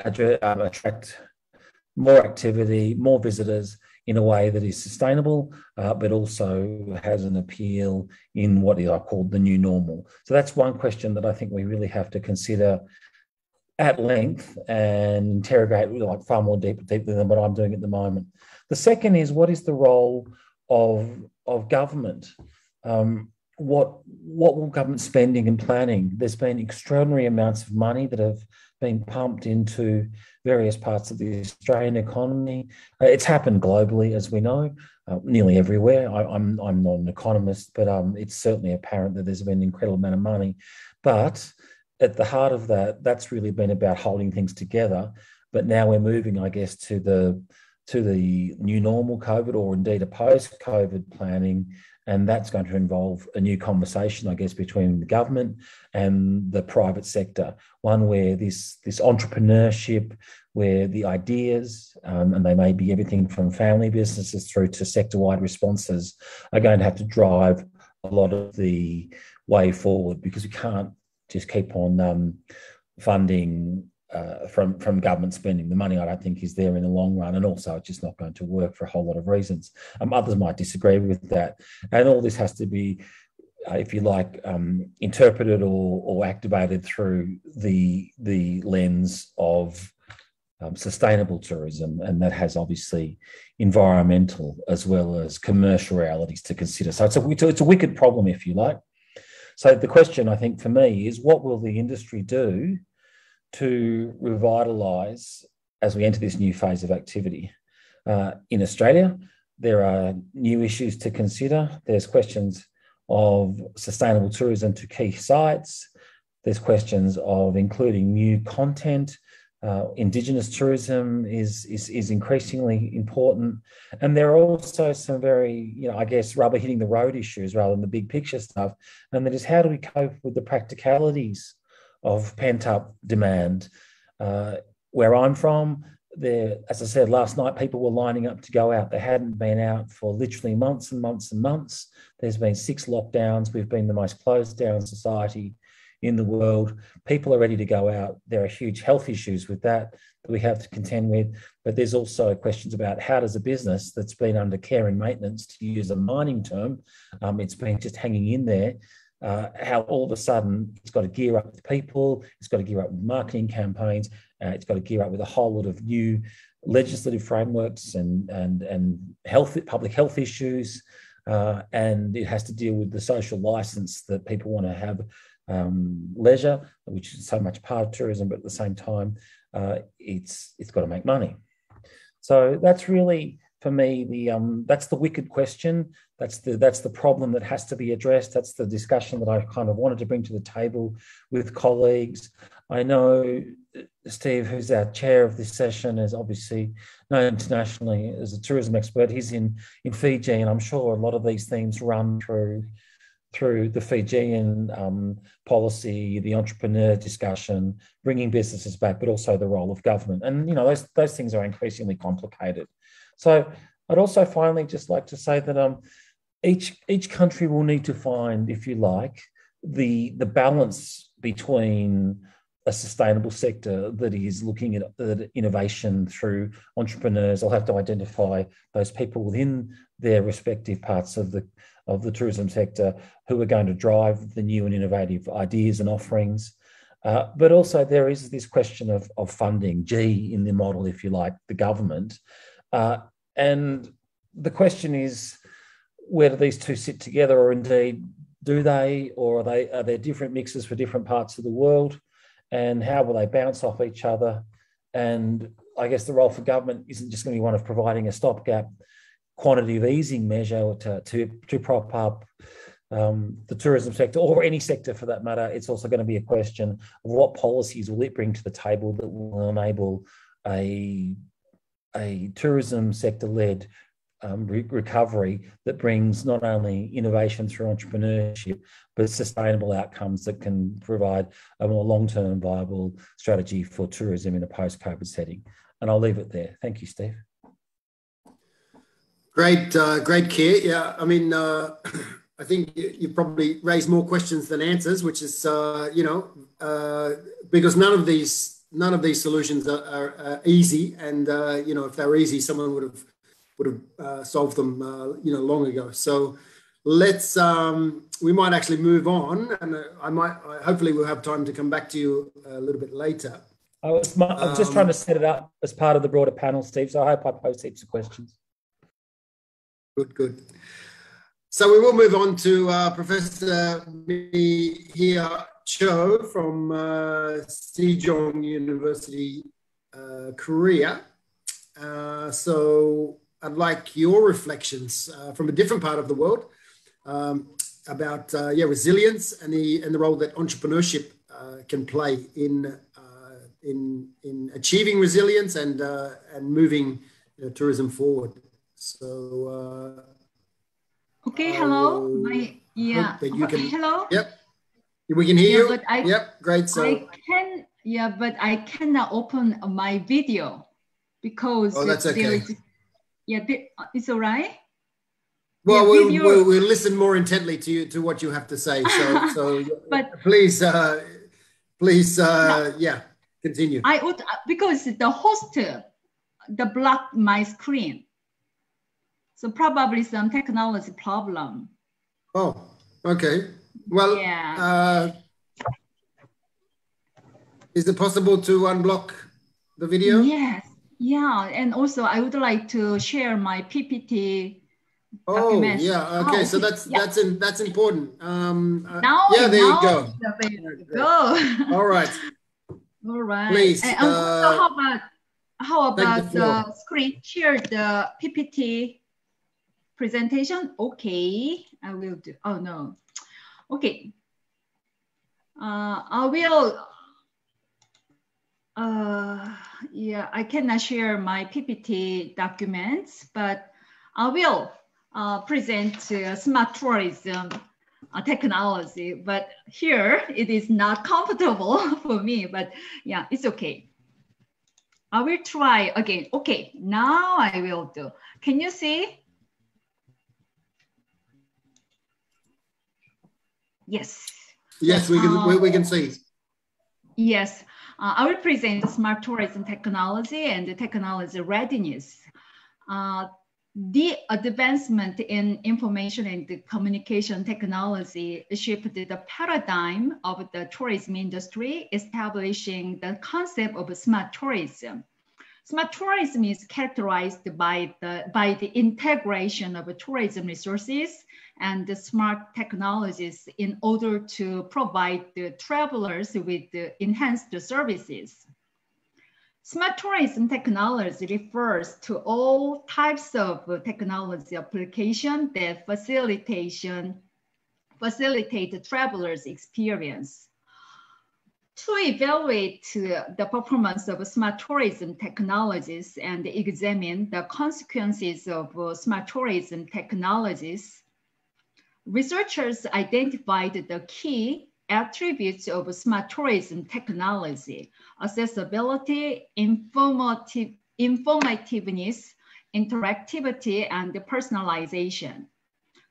attract more activity, more visitors in a way that is sustainable, but also has an appeal in what I call the new normal? So that's one question that I think we really have to consider at length and interrogate like far more deeply than what I'm doing at the moment. The second is, what is the role of government? What will government spending and planning? There's been extraordinary amounts of money that have been pumped into various parts of the Australian economy. It's happened globally, as we know, nearly everywhere. I'm not an economist, but it's certainly apparent that there's been an incredible amount of money. But at the heart of that, that's really been about holding things together. But now we're moving, I guess, to the new normal COVID, or indeed a post-COVID planning. And that's going to involve a new conversation, I guess, between the government and the private sector, one where this entrepreneurship, where the ideas, and they may be everything from family businesses through to sector-wide responses, are going to have to drive a lot of the way forward, because we can't just keep on funding from government spending. The money, I don't think, is there in the long run, and also it's just not going to work for a whole lot of reasons. Others might disagree with that, and all this has to be, if you like, interpreted or activated through the lens of sustainable tourism, and that has obviously environmental as well as commercial realities to consider. So it's a wicked problem, if you like. So the question, I think, for me is, what will the industry do to revitalise as we enter this new phase of activity? In Australia, there are new issues to consider. There's questions of sustainable tourism to key sites. There's questions of including new content. Indigenous tourism is increasingly important. And there are also some very, I guess, rubber hitting the road issues rather than the big picture stuff. And that is, how do we cope with the practicalities of pent-up demand? Where I'm from, there, as I said last night, people were lining up to go out. They hadn't been out for literally months and months and months. There's been 6 lockdowns. We've been the most closed down society in the world. People are ready to go out. There are huge health issues with that we have to contend with, but there's also questions about how does a business that's been under care and maintenance, to use a mining term, it's been just hanging in there, how all of a sudden it's got to gear up with people, it's got to gear up with marketing campaigns, it's got to gear up with a whole lot of new legislative frameworks and public health issues, and it has to deal with the social license that people want to have leisure, which is so much part of tourism, but at the same time, it's got to make money. So that's really, for me, that's the wicked question. That's the problem that has to be addressed. That's the discussion that I kind of wanted to bring to the table with colleagues. I know Steve, who's our chair of this session, is obviously known internationally as a tourism expert. He's in Fiji, and I'm sure a lot of these themes run through the Fijian policy, the entrepreneur discussion, bringing businesses back, but also the role of government. And, you know, those things are increasingly complicated. So I'd also finally just like to say that each country will need to find, if you like, the balance between a sustainable sector that is looking at innovation through entrepreneurs. I'll have to identify those people within their respective parts of the tourism sector who are going to drive the new and innovative ideas and offerings. But also there is this question of funding, G in the model, if you like, the government. And the question is, where do these two sit together, or indeed do they, or are there different mixes for different parts of the world? And how will they bounce off each other? And I guess the role for government isn't just going to be one of providing a stopgap quantitative easing measure to prop up the tourism sector, or any sector for that matter. It's also going to be a question of what policies will it bring to the table that will enable a tourism sector-led recovery that brings not only innovation through entrepreneurship, but sustainable outcomes that can provide a more long-term viable strategy for tourism in a post-COVID setting. And I'll leave it there. Thank you, Steve. Great, great, Keir. Yeah, I mean, I think you probably raised more questions than answers, which is, because none of these solutions are easy, and if they were easy, someone would have solved them, long ago. So let's we might actually move on, and hopefully we'll have time to come back to you a little bit later. I was just trying to set it up as part of the broader panel, Steve. So I hope I posed heaps of questions. Good. So we will move on to Professor Mihir Cho from Sejong University, Korea. So I'd like your reflections from a different part of the world about resilience and the role that entrepreneurship can play in achieving resilience and moving tourism forward. So okay, hello. Hello. Yep, we can hear you. Yep, great. So but I cannot open my video because that's okay. It's all right. Well, we'll listen more intently to what you have to say. So but please, continue. I would, because the host blocked my screen. So probably some technology problem. Oh, okay. Well, is it possible to unblock the video? Yes. Yeah. And also I would like to share my PPT documents. Okay. So that's important. Now, there you go. All right. All right. Please. And also, how about the screen share the PPT presentation? Okay, I will do. Oh no. Okay. I will. I cannot share my PPT documents, but I will present smart tourism technology. But here it is not comfortable for me. But yeah, it's okay. I will try again. Okay, now I will do. Can you see? Yes. Yes, we can see. Yes, I will present the smart tourism technology and the technology readiness. The advancement in information and the communication technology shaped the paradigm of the tourism industry, establishing the concept of smart tourism. Smart tourism is characterized by the integration of tourism resources and the smart technologies in order to provide the travelers with the enhanced services. Smart tourism technology refers to all types of technology application that facilitate the traveler's experience. To evaluate the performance of smart tourism technologies and examine the consequences of smart tourism technologies, researchers identified the key attributes of smart tourism technology: accessibility, informativeness, interactivity, and personalization.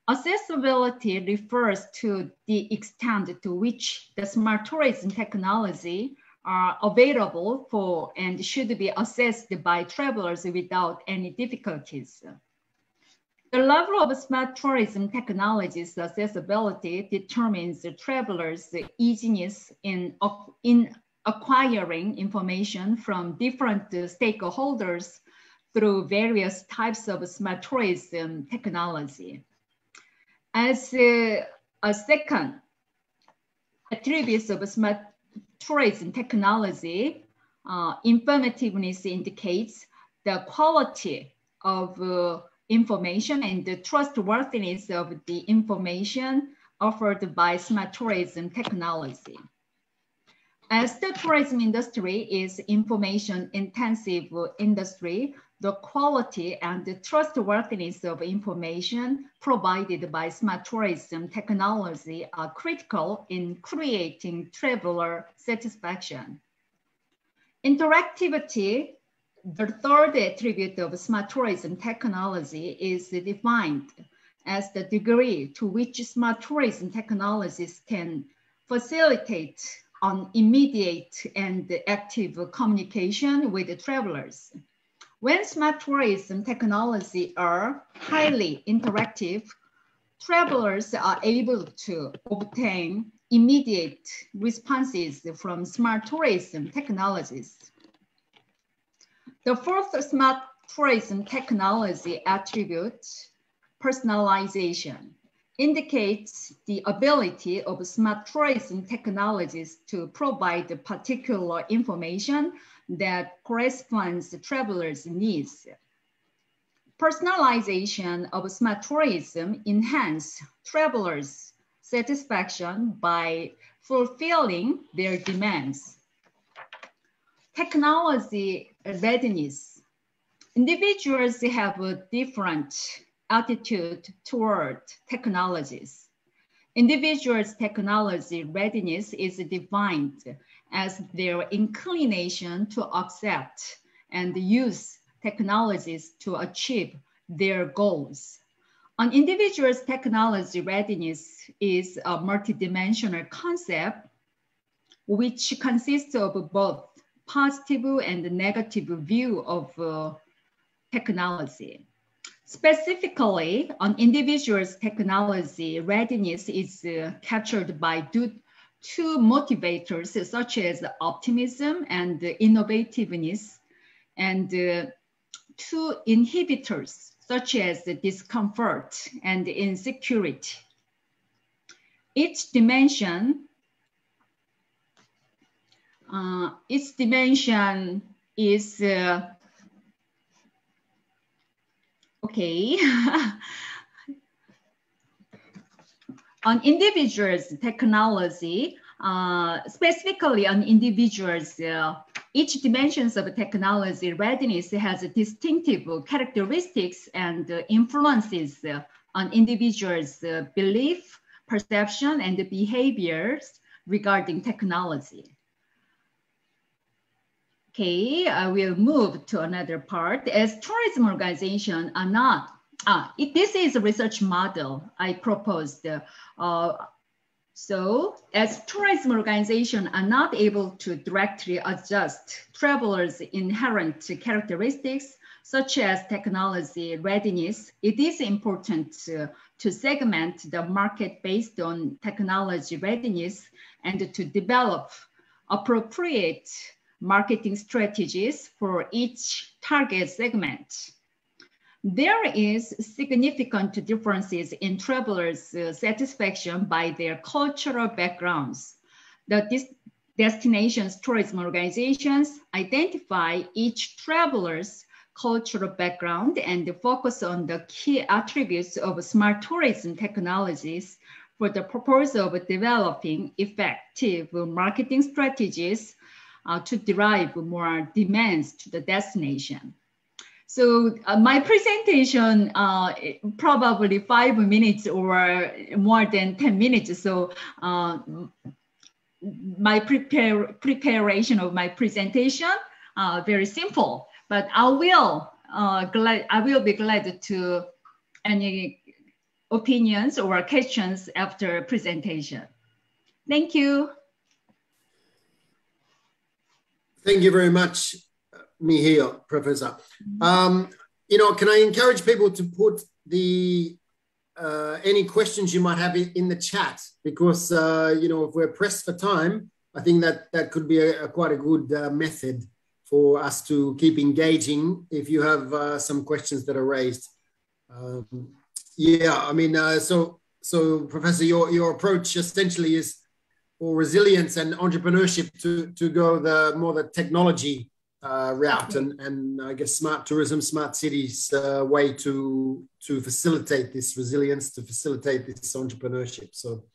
Accessibility refers to the extent to which the smart tourism technology are available for and should be accessed by travelers without any difficulties. The level of smart tourism technology's accessibility determines the traveler's easiness in acquiring information from different stakeholders through various types of smart tourism technology. As a second attribute of smart tourism technology, informativeness indicates the quality of information and the trustworthiness of the information offered by smart tourism technology. As the tourism industry is information-intensive industry, the quality and the trustworthiness of information provided by smart tourism technology are critical in creating traveler satisfaction. Interactivity, the third attribute of smart tourism technology, is defined as the degree to which smart tourism technologies can facilitate an immediate and active communication with the travelers. When smart tourism technology are highly interactive, travelers are able to obtain immediate responses from smart tourism technologies. The fourth smart tourism technology attribute, personalization, indicates the ability of smart tourism technologies to provide particular information that corresponds to travelers' needs. Personalization of smart tourism enhances travelers' satisfaction by fulfilling their demands. Technology readiness. Individuals have a different attitude toward technologies. Individuals' technology readiness is defined as their inclination to accept and use technologies to achieve their goals. An individual's technology readiness is a multidimensional concept which consists of both positive and negative view of technology. Specifically, an individual's technology readiness is captured by two motivators such as optimism and innovativeness, and two inhibitors such as discomfort and insecurity. Each dimension is okay. On individuals' technology, specifically on individuals, each dimensions of technology readiness has distinctive characteristics and influences on individuals' belief, perception, and behaviors regarding technology. Okay, I will move to another part. As tourism organizations are not, this is a research model I proposed. So as tourism organizations are not able to directly adjust travelers' inherent characteristics, such as technology readiness, it is important to segment the market based on technology readiness and to develop appropriate marketing strategies for each target segment. There is significant differences in travelers' satisfaction by their cultural backgrounds. The destinations tourism organizations identify each traveler's cultural background and focus on the key attributes of smart tourism technologies for the purpose of developing effective marketing strategies to derive more demands to the destination. So my presentation, probably 5 minutes or more than 10 minutes. So my preparation of my presentation, very simple, but I will be glad to any opinions or questions after presentation. Thank you. Thank you very much, Michiel, Professor. You know, can I encourage people to put the any questions you might have in the chat, because you know, if we're pressed for time, I think that could be quite a good method for us to keep engaging if you have some questions that are raised. Yeah, I mean, so Professor, your approach essentially is for resilience and entrepreneurship to go the technology route, and I guess smart tourism, smart cities way to facilitate this resilience, to facilitate this entrepreneurship. So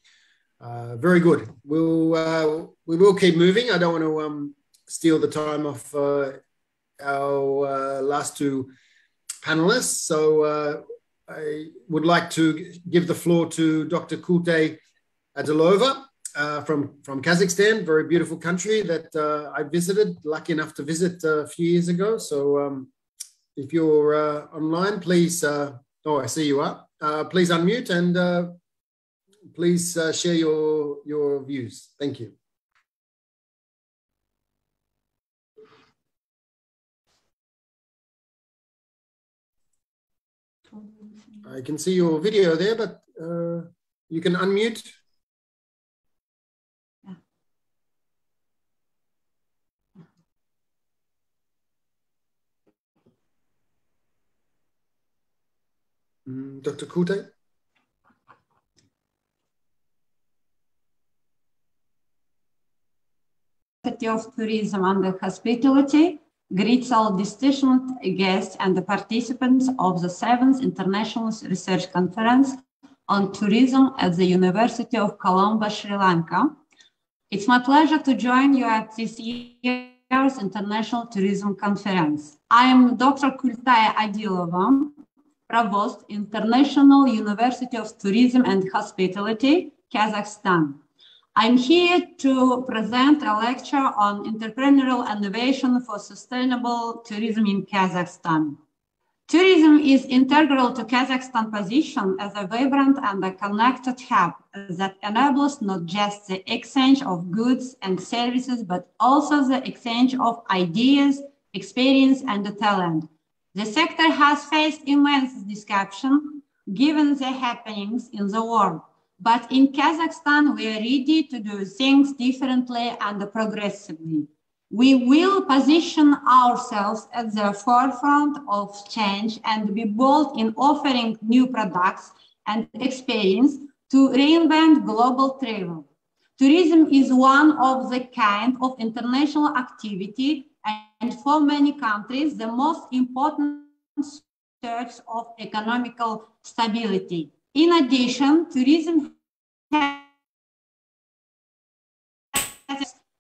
very good. We will keep moving. I don't want to steal the time of our last two panelists. So I would like to give the floor to Dr. Kulte Adilova from Kazakhstan, very beautiful country that I visited, lucky enough to visit a few years ago. So if you're online, please, oh, I see you are. Please unmute and please share your views. Thank you. I can see your video there, but you can unmute. Dr. Kulte? University of Tourism and Hospitality greets all distinguished guests and the participants of the 7th International Research Conference on Tourism at the University of Colombo, Sri Lanka. It's my pleasure to join you at this year's International Tourism Conference. I am Dr. Kulte Adilova, Provost, International University of Tourism and Hospitality, Kazakhstan. I'm here to present a lecture on entrepreneurial innovation for sustainable tourism in Kazakhstan. Tourism is integral to Kazakhstan's position as a vibrant and a connected hub that enables not just the exchange of goods and services, but also the exchange of ideas, experience, and talent. The sector has faced immense disruption given the happenings in the world. But in Kazakhstan, we are ready to do things differently and progressively. We will position ourselves at the forefront of change and be bold in offering new products and experience to reinvent global travel. Tourism is one of the kind of international activity, and for many countries, the most important source of economical stability. In addition, tourism has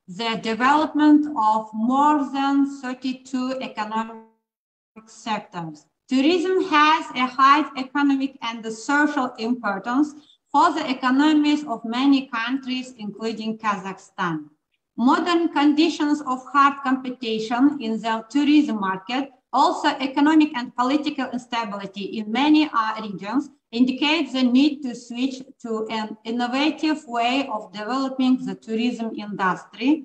the development of more than 32 economic sectors. Tourism has a high economic and social importance for the economies of many countries, including Kazakhstan. modern conditions of hard competition in the tourism market, also economic and political instability in many regions, indicates the need to switch to an innovative way of developing the tourism industry.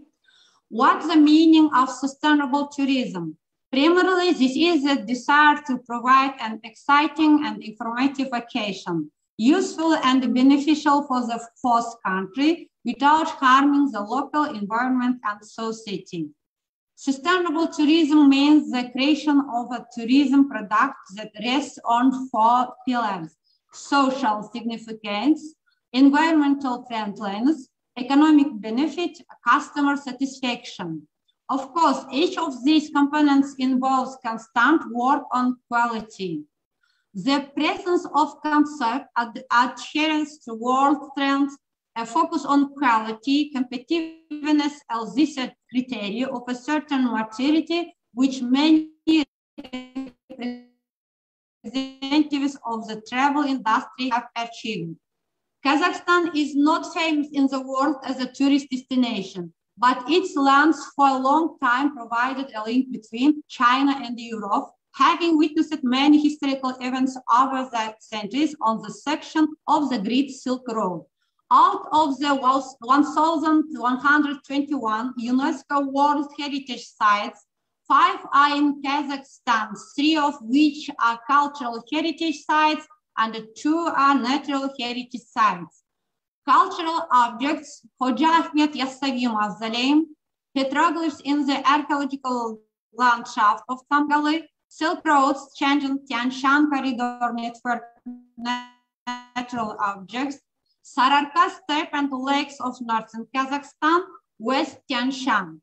What's the meaning of sustainable tourism? Primarily, this is a desire to provide an exciting and informative vacation, useful and beneficial for the host country without harming the local environment and society. Sustainable tourism means the creation of a tourism product that rests on 4 pillars: social significance, environmental friendliness, economic benefit, customer satisfaction. Of course, each of these components involves constant work on quality. The presence of concept adherence to world trends, a focus on quality, competitiveness as this criteria of a certain maturity, which many representatives of the travel industry have achieved. Kazakhstan is not famous in the world as a tourist destination, but its lands for a long time provided a link between China and Europe, having witnessed many historical events over the centuries on the section of the Great Silk Road. Out of the 1,121 UNESCO World Heritage Sites, 5 are in Kazakhstan, 3 of which are cultural heritage sites and 2 are natural heritage sites. Cultural objects, Hoja Ahmet Yassavi Mausoleum, petroglyphs in the archaeological landscape of Tamgali, Silk Roads, Shenzhen, Tianshan Corridor Network, natural objects, Sararka Steppe and lakes of northern Kazakhstan, West Tianshan.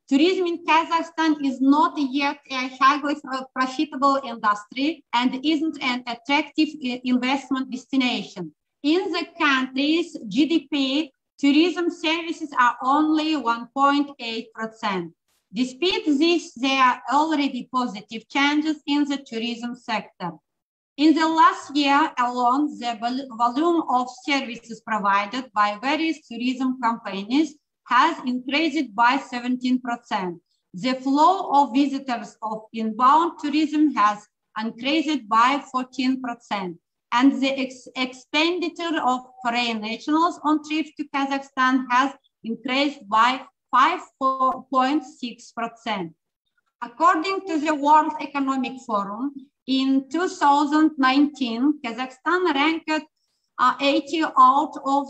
Tourism in Kazakhstan is not yet a highly profitable industry and isn't an attractive investment destination. In the country's GDP, tourism services are only 1.8%. Despite this, there are already positive changes in the tourism sector. In the last year alone, the volume of services provided by various tourism companies has increased by 17%. The flow of visitors of inbound tourism has increased by 14%. And the expenditure of foreign nationals on trips to Kazakhstan has increased by 5.6%. According to the World Economic Forum, in 2019, Kazakhstan ranked 80 out of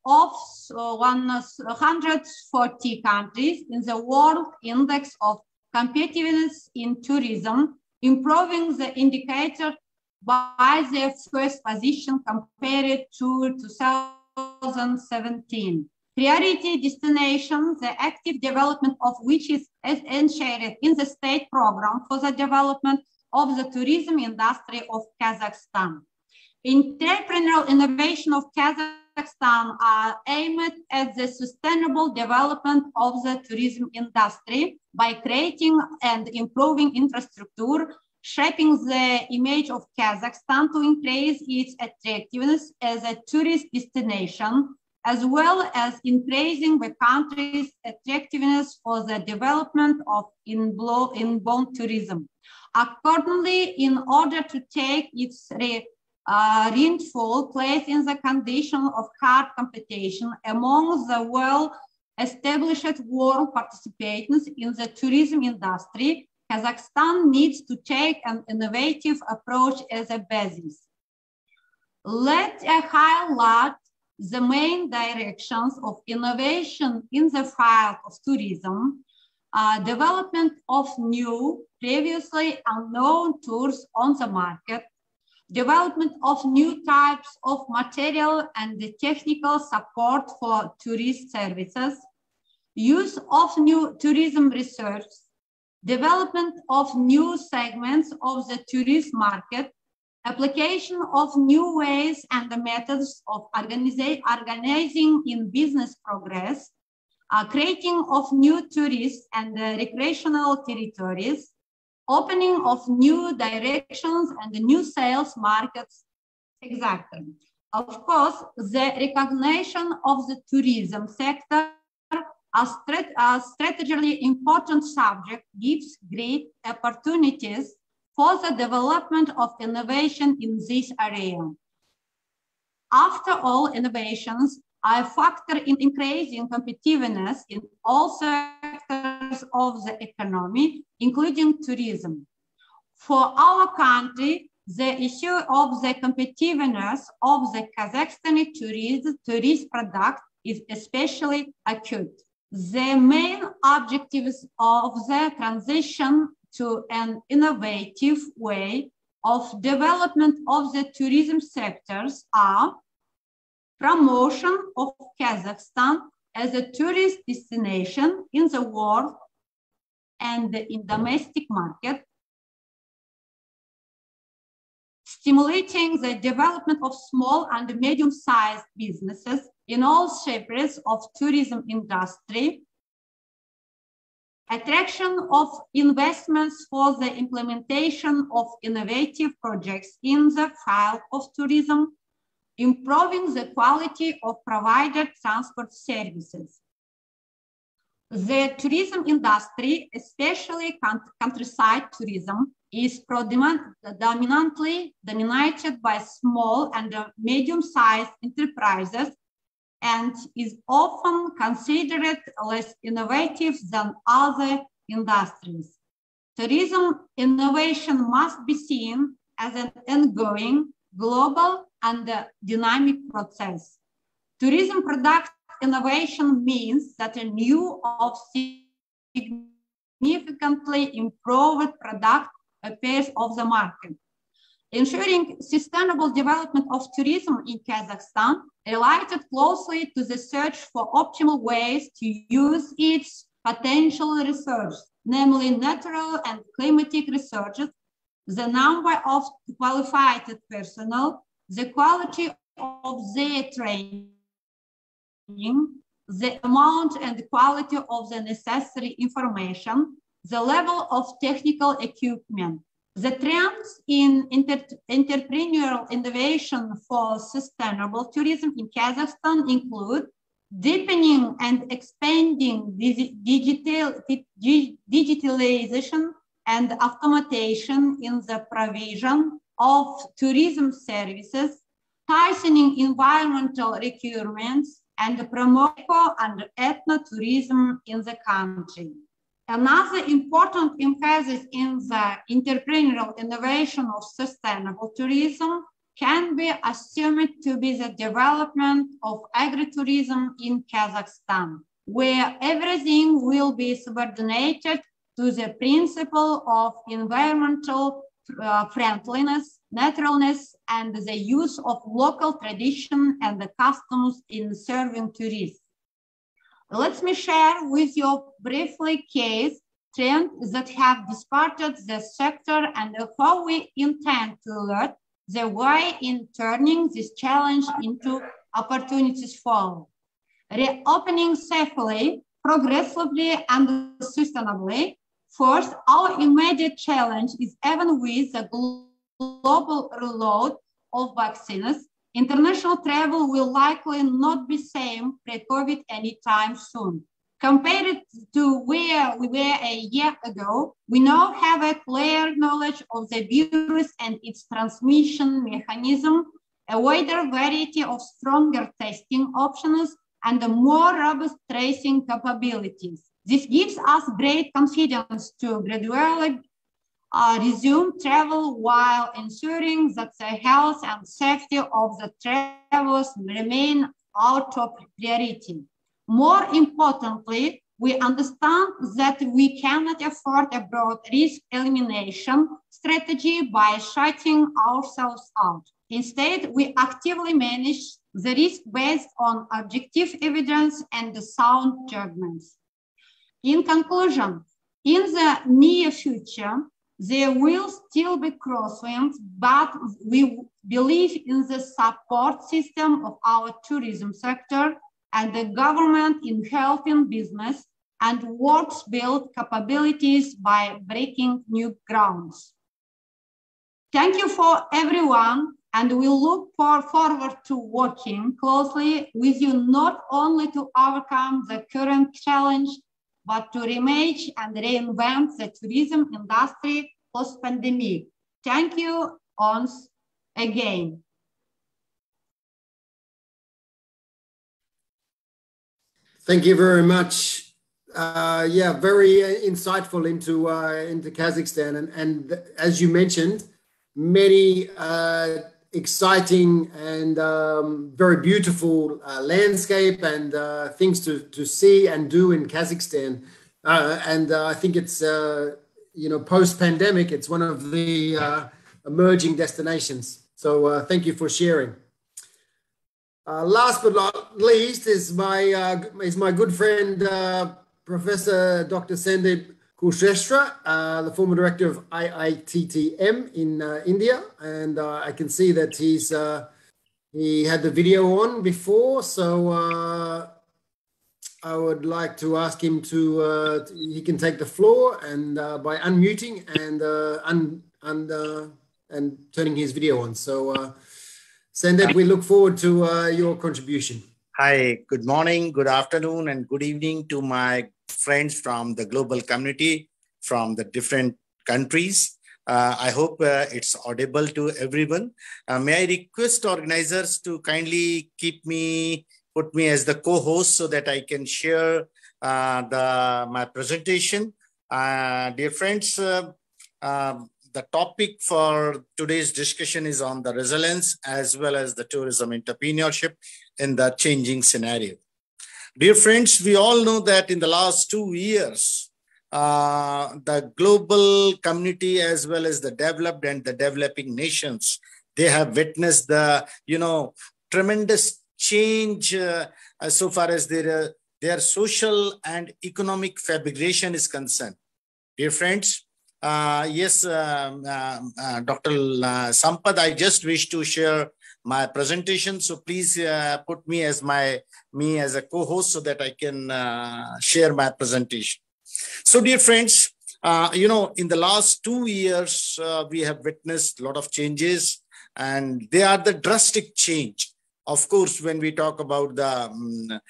140 countries in the World Index of Competitiveness in Tourism, improving the indicator by the first position compared to 2017. Priority destination, the active development of which is enshrined in the state program for the development of the tourism industry of Kazakhstan. Entrepreneurial innovation of Kazakhstan are aimed at the sustainable development of the tourism industry by creating and improving infrastructure, shaping the image of Kazakhstan to increase its attractiveness as a tourist destination, as well as increasing the country's attractiveness for the development of inbound tourism. Accordingly, in order to take its rightful place in the condition of hard competition among the well-established world participants in the tourism industry, Kazakhstan needs to take an innovative approach as a basis. Let's highlight the main directions of innovation in the field of tourism: development of new, previously unknown tours on the market, development of new types of material and the technical support for tourist services, use of new tourism research, development of new segments of the tourist market, application of new ways and the methods of organizing in business progress, creating of new tourist and recreational territories, opening of new directions and new sales markets. Exactly. Of course, the recognition of the tourism sector a strategically important subject gives great opportunities for the development of innovation in this area. After all, innovations are a factor in increasing competitiveness in all sectors of the economy, including tourism. For our country, the issue of the competitiveness of the Kazakhstani tourist product is especially acute. The main objectives of the transition to an innovative way of development of the tourism sectors are promotion of Kazakhstan as a tourist destination in the world and in domestic market, stimulating the development of small and medium-sized businesses in all shapes of tourism industry, attraction of investments for the implementation of innovative projects in the field of tourism, improving the quality of provided transport services. The tourism industry, especially countryside tourism, is dominantly dominated by small and medium-sized enterprises and is often considered less innovative than other industries. Tourism innovation must be seen as an ongoing, global, and dynamic process. Tourism product innovation means that a new or significantly improved product appears off the market. Ensuring sustainable development of tourism in Kazakhstan related closely to the search for optimal ways to use its potential resources, namely natural and climatic resources, the number of qualified personnel, the quality of their training, the amount and quality of the necessary information, the level of technical equipment. The trends in entrepreneurial innovation for sustainable tourism in Kazakhstan include deepening and expanding digitalization and automation in the provision of tourism services, tightening environmental requirements, and promote eco and ethno-tourism in the country. Another important emphasis in the entrepreneurial innovation of sustainable tourism can be assumed to be the development of agritourism in Kazakhstan, where everything will be subordinated to the principle of environmental friendliness, naturalness, and the use of local tradition and the customs in serving tourists. Let me share with you briefly case trends that have distorted the sector and how we intend to lead the way in turning this challenge into opportunities for all. Reopening safely, progressively, and sustainably. First, our immediate challenge is even with the global rollout of vaccines, international travel will likely not be the same pre-COVID anytime soon. Compared to where we were a year ago, we now have a clear knowledge of the virus and its transmission mechanism, a wider variety of stronger testing options, and a more robust tracing capabilities. This gives us great confidence to gradually resume travel while ensuring that the health and safety of the travelers remain our top priority. More importantly, we understand that we cannot afford a broad risk elimination strategy by shutting ourselves out. Instead, we actively manage the risk based on objective evidence and sound judgments. In conclusion, in the near future, there will still be crosswinds, but we believe in the support system of our tourism sector and the government in helping business and works build capabilities by breaking new grounds. Thank you for everyone, and we look forward to working closely with you not only to overcome the current challenge, but to reimagine and reinvent the tourism industry post-pandemic. Thank you once again. Thank you very much. Yeah, very insightful into Kazakhstan, and as you mentioned, many exciting and very beautiful landscape and things to see and do in Kazakhstan. And I think it's post-pandemic, it's one of the emerging destinations. So thank you for sharing. Last but not least is my good friend, Professor Dr. Sandeep Kuchestra, the former director of ITTM in India. And I can see that he had the video on before. So I would like to ask him to, he can take the floor and by unmuting and turning his video on. So Sandeep, we look forward to your contribution. Hi, good morning, good afternoon, and good evening to my friends from the global community, from the different countries. I hope it's audible to everyone. May I request organizers to kindly put me as the co-host so that I can share my presentation. Dear friends, the topic for today's discussion is on the resilience as well as the tourism entrepreneurship in the changing scenario. Dear friends, we all know that in the last 2 years, the global community as well as the developed and the developing nations, they have witnessed the tremendous change so far as their social and economic fabrication is concerned. Dear friends, yes, Dr. Sampad, I just wish to share my presentation. So please put me as a co-host so that I can share my presentation. So dear friends, in the last 2 years, we have witnessed a lot of changes, and they are the drastic change. Of course, when we talk about the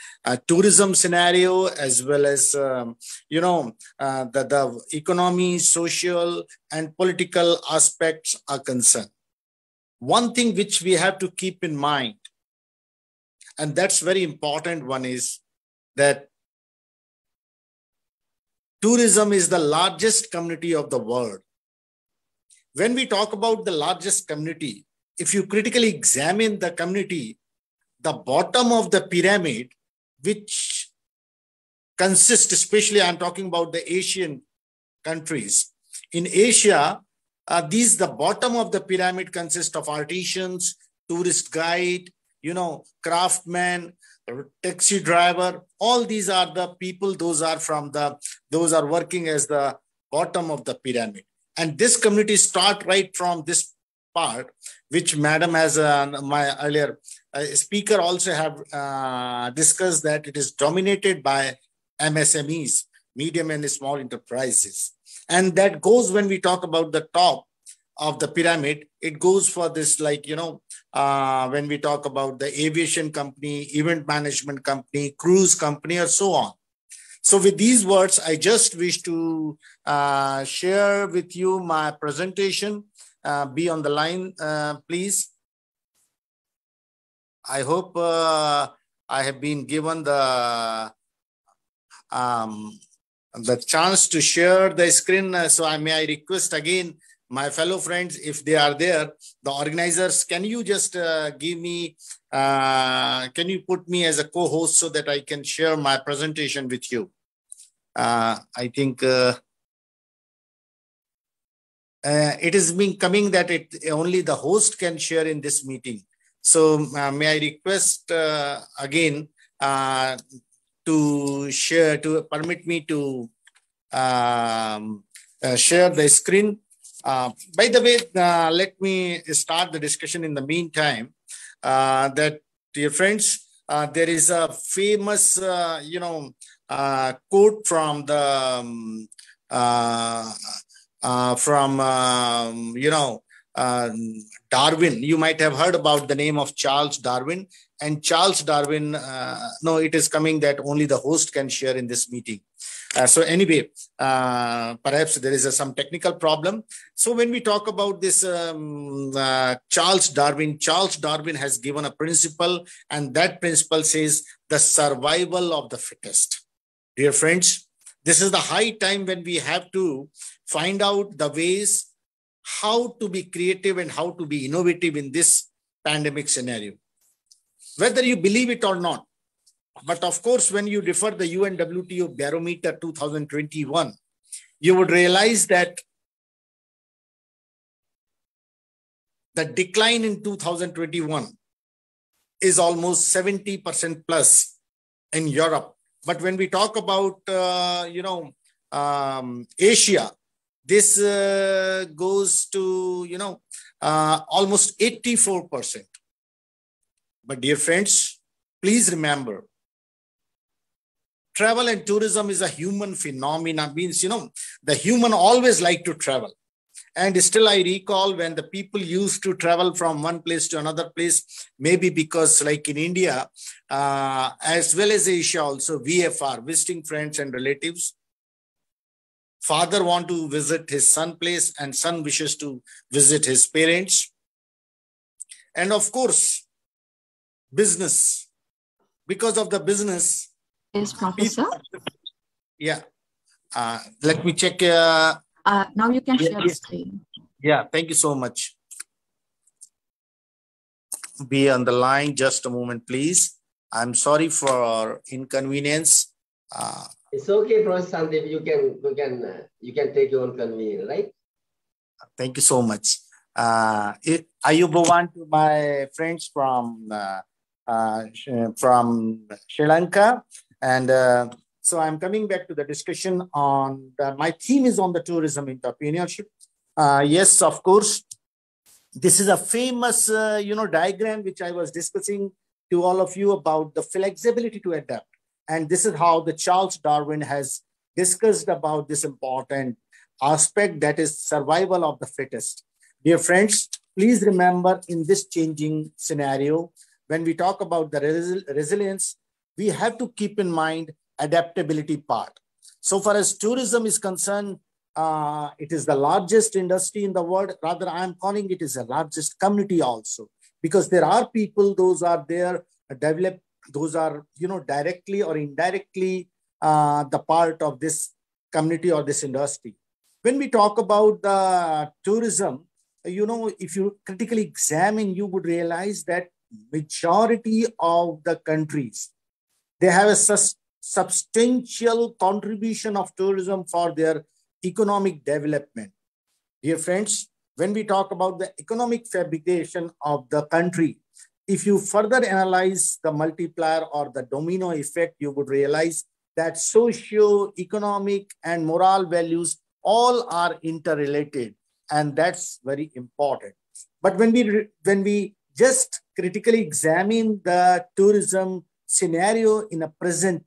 tourism scenario, as well as, the economy, social, and political aspects are concerned. One thing which we have to keep in mind, and that's very important one, is that tourism is the largest community of the world. When we talk about the largest community, if you critically examine the community, the bottom of the pyramid, which consists, especially I'm talking about the Asian countries. In Asia, the bottom of the pyramid consists of artisans, tourist guide, craftsmen, taxi driver. All these are the people, those are working as the bottom of the pyramid. And this community start right from this part, which Madam has my earlier speaker also have discussed, that it is dominated by MSMEs, medium and small enterprises. And that goes, when we talk about the top of the pyramid, it goes for this, when we talk about the aviation company, event management company, cruise company, or so on. So with these words, I just wish to share with you my presentation. Be on the line, please. I hope I have been given the chance to share the screen. So may I request again, my fellow friends, if they are there, the organizers, can you just give me, can you put me as a co-host so that I can share my presentation with you? I think it is been coming that only the host can share in this meeting. So may I request again to permit me to share the screen. By the way, let me start the discussion in the meantime. That, dear friends, there is a famous, quote from the Darwin. You might have heard about the name of Charles Darwin. And Charles Darwin, no, it is coming that only the host can share in this meeting. So anyway, perhaps there is some technical problem. So when we talk about this Charles Darwin has given a principle, and that principle says the survival of the fittest. Dear friends, this is the high time when we have to find out the ways how to be creative and how to be innovative in this pandemic scenario. Whether you believe it or not, but of course, when you refer the UNWTO Barometer 2021, you would realize that the decline in 2021 is almost 70% plus in Europe. But when we talk about, Asia, this goes to, almost 84%. But dear friends, please remember, travel and tourism is a human phenomenon. Means, the human always like to travel. And still I recall when the people used to travel from one place to another place, maybe because like in India, as well as Asia also, VFR, visiting friends and relatives. Father wants to visit his son place and son wishes to visit his parents. And of course, business. Because of the business. Yes, Professor. Yeah. Let me check. Now you can share the screen. Yeah, thank you so much. Be on the line just a moment, please. I'm sorry for inconvenience. It's okay, Professor Sandeep. You can take your own convenience, right? Thank you so much. Ayubowan to my friends from Sri Lanka. And so I'm coming back to the discussion on, my theme is on the tourism entrepreneurship. Yes, of course, this is a famous, diagram which I was discussing to all of you about the flexibility to adapt. And this is how the Charles Darwin has discussed about this important aspect, that is survival of the fittest. Dear friends, please remember in this changing scenario, when we talk about the resilience, we have to keep in mind adaptability part. So far as tourism is concerned, it is the largest industry in the world. Rather, I'm calling it is the largest community also, because there are people, those are there, developed, those are, directly or indirectly the part of this community or this industry. When we talk about the tourism, if you critically examine, you would realize that majority of the countries, they have a substantial contribution of tourism for their economic development. Dear friends, when we talk about the economic fabrication of the country, if you further analyze the multiplier or the domino effect, you would realize that socio-economic and moral values all are interrelated, and that's very important. But when we just critically examine the tourism scenario in a present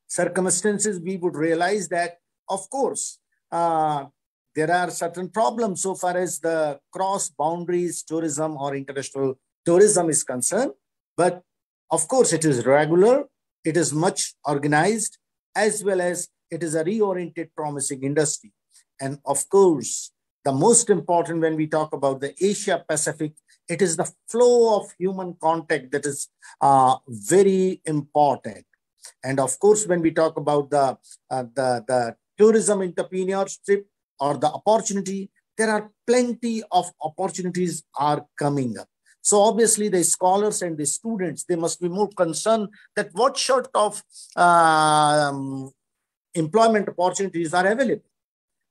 circumstances, we would realize that, of course, there are certain problems so far as the cross-boundaries tourism or international tourism is concerned. But of course, it is regular, it is much organized, as well as it is a reoriented, promising industry. And of course, the most important when we talk about the Asia Pacific, it is the flow of human contact that is very important. And of course, when we talk about the tourism entrepreneurship or the opportunity, there are plenty of opportunities are coming up. So obviously the scholars and the students, they must be more concerned that what sort of employment opportunities are available.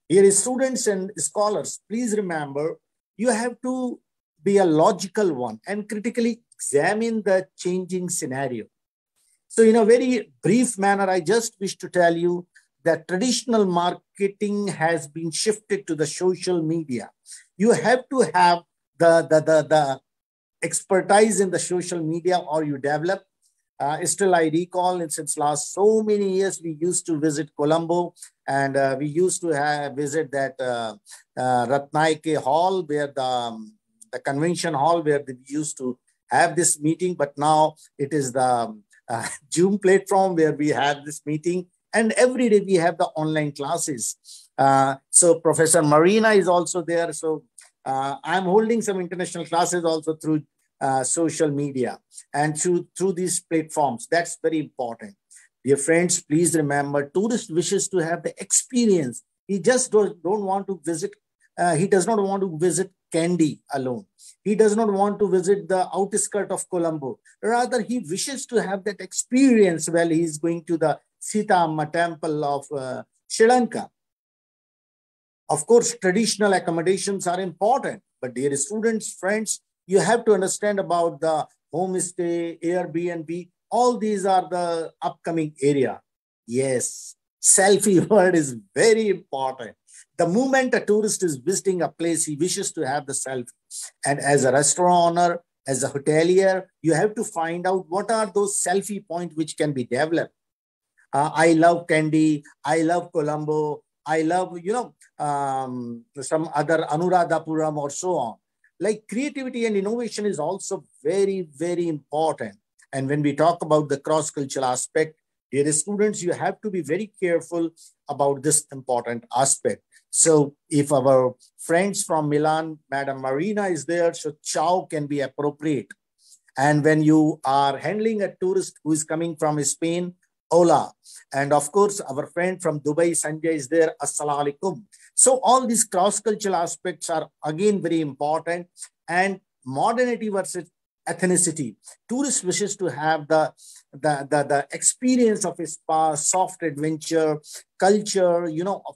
Here is students and scholars, please remember, you have to be a logical one and critically examine the changing scenario. So in a very brief manner, I just wish to tell you that traditional marketing has been shifted to the social media. You have to have the expertise in the social media, or you develop. Still, I recall since last so many years, we used to visit Colombo, and we used to visit that Ratnaike Hall, where the convention hall where we used to have this meeting. But now it is the Zoom platform where we have this meeting, and every day we have the online classes. So Professor Marina is also there. So I'm holding some international classes also through social media and through these platforms. That's very important. Dear friends, please remember, tourist wishes to have the experience. He just don't want to visit. He does not want to visit Kandy alone. He does not want to visit the outskirt of Colombo. Rather, he wishes to have that experience while he is going to the Sita Amma temple of Sri Lanka. Of course, traditional accommodations are important, but dear students, friends, you have to understand about the homestay, Airbnb. All these are the upcoming area. Yes, selfie word is very important. The moment a tourist is visiting a place, he wishes to have the selfie. And as a restaurant owner, as a hotelier, you have to find out what are those selfie points which can be developed. I love Kandy. I love Colombo. I love, some other Anuradhapuram or so on. Like creativity and innovation is also very, very important. And when we talk about the cross-cultural aspect, dear students, you have to be very careful about this important aspect. So if our friends from Milan, Madam Marina is there, so ciao can be appropriate. And when you are handling a tourist who is coming from Spain, hola. And of course, our friend from Dubai, Sanjay, is there, assalamu alaikum. So all these cross-cultural aspects are again very important. And modernity versus ethnicity. Tourist wishes to have the experience of a spa, soft adventure, culture,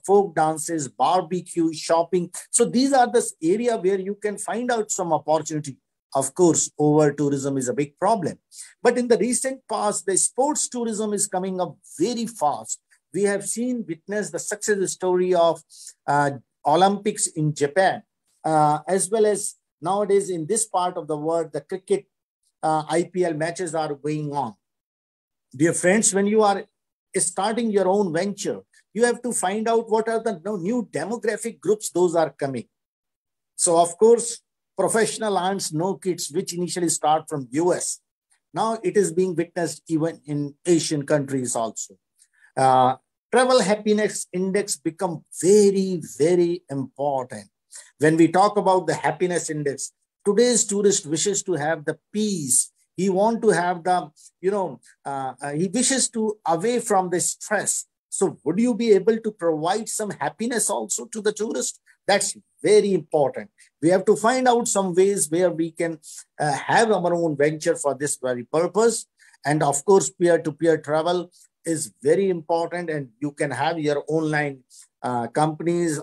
folk dances, barbecue, shopping. So these are the area where you can find out some opportunity. Of course, over tourism is a big problem. But in the recent past, the sports tourism is coming up very fast. We have witnessed the success story of Olympics in Japan, as well as nowadays in this part of the world, the cricket IPL matches are going on. Dear friends, when you are starting your own venture, you have to find out what are the new demographic groups those are coming. So of course, professional aunts, no kids, which initially start from US. Now it is being witnessed even in Asian countries also. Travel happiness index become very, very important. When we talk about the happiness index, today's tourist wishes to have the peace. He wants to have the, he wishes to away from the stress. So would you be able to provide some happiness also to the tourist? That's very important. We have to find out some ways where we can have our own venture for this very purpose. And of course, peer-to-peer travel is very important, and you can have your online companies.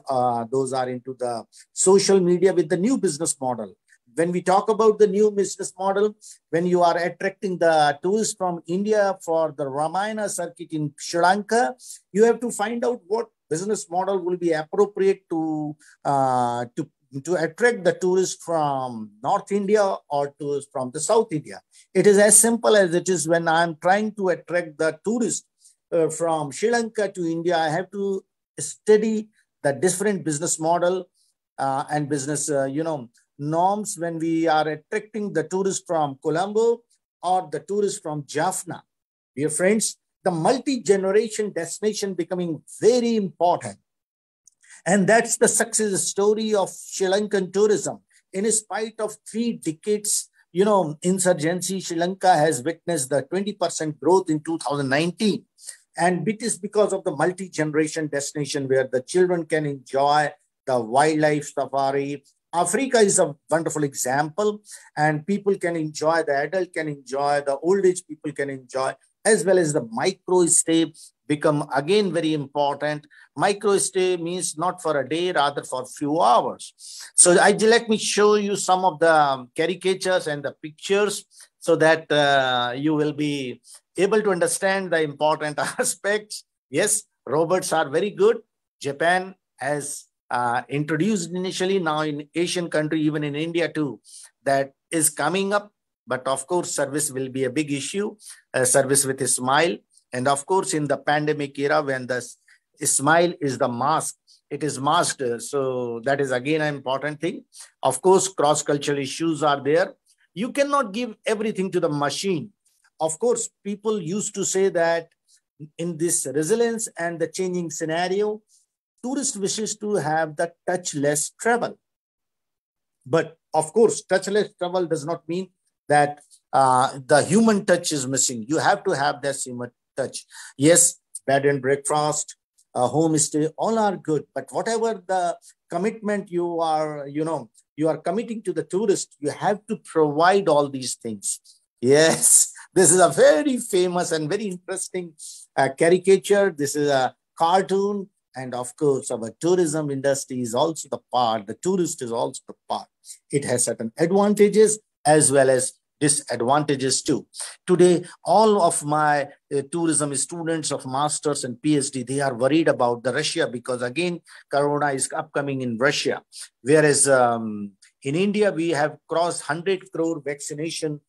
Those are into the social media with the new business model. When we talk about the new business model, when you are attracting the tourists from India for the Ramayana circuit in Sri Lanka, you have to find out what business model will be appropriate to attract the tourists from North India or tourists from the South India. It is as simple as it is when I'm trying to attract the tourists from Sri Lanka to India. I have to study the different business model and business, norms when we are attracting the tourists from Colombo or the tourists from Jaffna. Dear friends, the multi-generation destination becoming very important. And that's the success story of Sri Lankan tourism. In spite of 3 decades, insurgency, Sri Lanka has witnessed the 20% growth in 2019. And it is because of the multi-generation destination where the children can enjoy the wildlife safari. Africa is a wonderful example, and people can enjoy, the adult can enjoy, the old age people can enjoy, as well as the micro stay become again very important. Micro stay means not for a day, rather for few hours. So let me show you some of the caricatures and the pictures so that you will be able to understand the important aspects. Yes, robots are very good. Japan has introduced initially, now in Asian country, even in India too, that is coming up. but of course, service will be a big issue, service with a smile. And of course, in the pandemic era, when the smile is the mask, it is masked. So that is again an important thing. Of course, cross-cultural issues are there. You cannot give everything to the machine. Of course, people used to say that in this resilience and the changing scenario, tourist wishes to have the touchless travel. But of course, touchless travel does not mean that the human touch is missing. You have to have that human touch. Yes, bed and breakfast, homestay, all are good. But whatever the commitment you are committing to the tourist, you have to provide all these things. Yes, this is a very famous and very interesting caricature. This is a cartoon. And of course, our tourism industry is also the part. The tourist is also the part. It has certain advantages as well as disadvantages too. Today, all of my tourism students of masters and PhD, they are worried about the Russia because again, Corona is upcoming in Russia. Whereas in India, we have crossed 100 crore vaccination.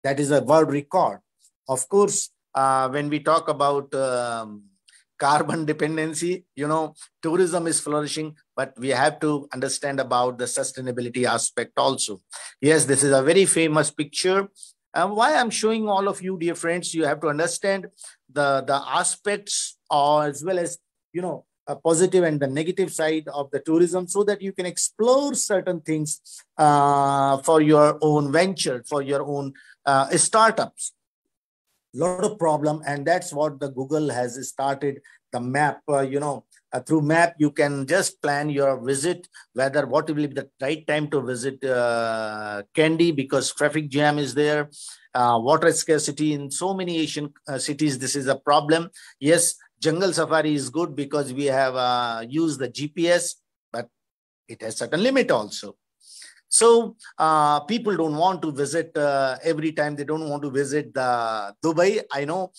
That is a world record. Of course, when we talk about carbon dependency, tourism is flourishing, but we have to understand about the sustainability aspect also. Yes, this is a very famous picture. Why I'm showing all of you, dear friends, you have to understand the aspects as well as, a positive and the negative side of the tourism so that you can explore certain things for your own venture, for your own startups. Lot of problem, and that's what the Google has started. The map, through map you can just plan your visit, whether what will be the right time to visit Kandy because traffic jam is there, water scarcity in so many Asian cities. This is a problem. Yes, jungle safari is good because we have used the GPS, but it has certain limit also. So people don't want to visit every time. They don't want to visit the Dubai. I know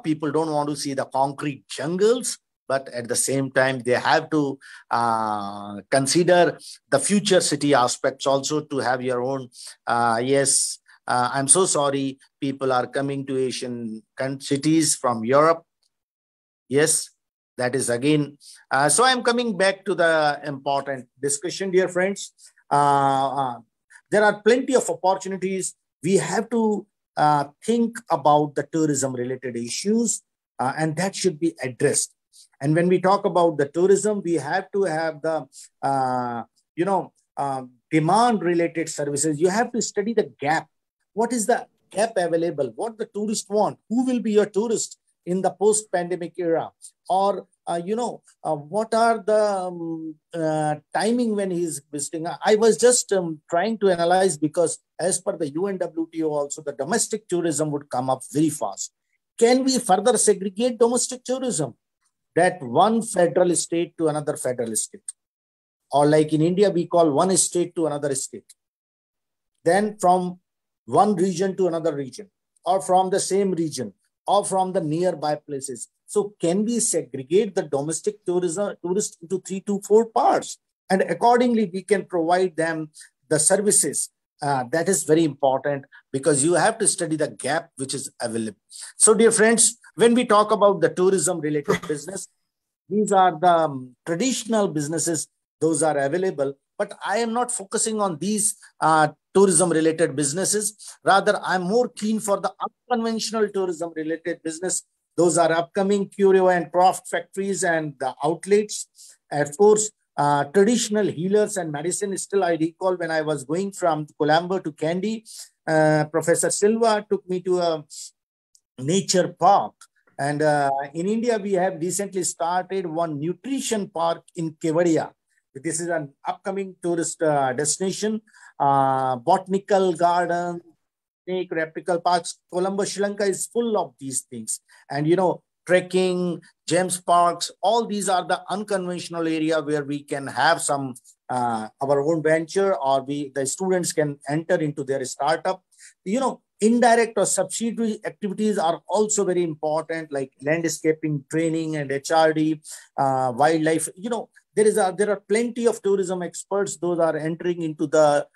people don't want to see the concrete jungles, but at the same time, they have to consider the future city aspects also to have your own. Yes, I'm so sorry. People are coming to Asian cities from Europe. Yes, that is again. So I'm coming back to the important discussion, dear friends. There are plenty of opportunities. We have to think about the tourism related issues and that should be addressed. And when we talk about the tourism, we have to have the, demand related services. You have to study the gap. What is the gap available? What the tourist want? Who will be your tourist in the post-pandemic era? Or what are the timing when he's visiting? I was just trying to analyze because as per the UNWTO also, the domestic tourism would come up very fast. Can we further segregate domestic tourism? That one federal state to another federal state. Or like in India, we call one state to another state. Then from one region to another region, or from the same region, or from the nearby places. So can we segregate the domestic tourist into 3 to 4 parts? And accordingly, we can provide them the services. That is very important because you have to study the gap which is available. So dear friends, when we talk about the tourism related business, these are the traditional businesses, those are available. But I am not focusing on these tourism related businesses. Rather, I'm more keen for the unconventional tourism related business. Those are upcoming curio and craft factories and the outlets. Of course, traditional healers and medicine. Still, I recall when I was going from Colombo to Kandy, Professor Silva took me to a nature park. And in India, we have recently started one nutrition park in Kevadia. This is an upcoming tourist destination, botanical garden, snake reptile parks. Colombo, Sri Lanka is full of these things. And, trekking, gems parks, all these are the unconventional area where we can have some our own venture or the students can enter into their startup. Indirect or subsidiary activities are also very important, like landscaping, training and HRD, wildlife. There are plenty of tourism experts. Those are entering into the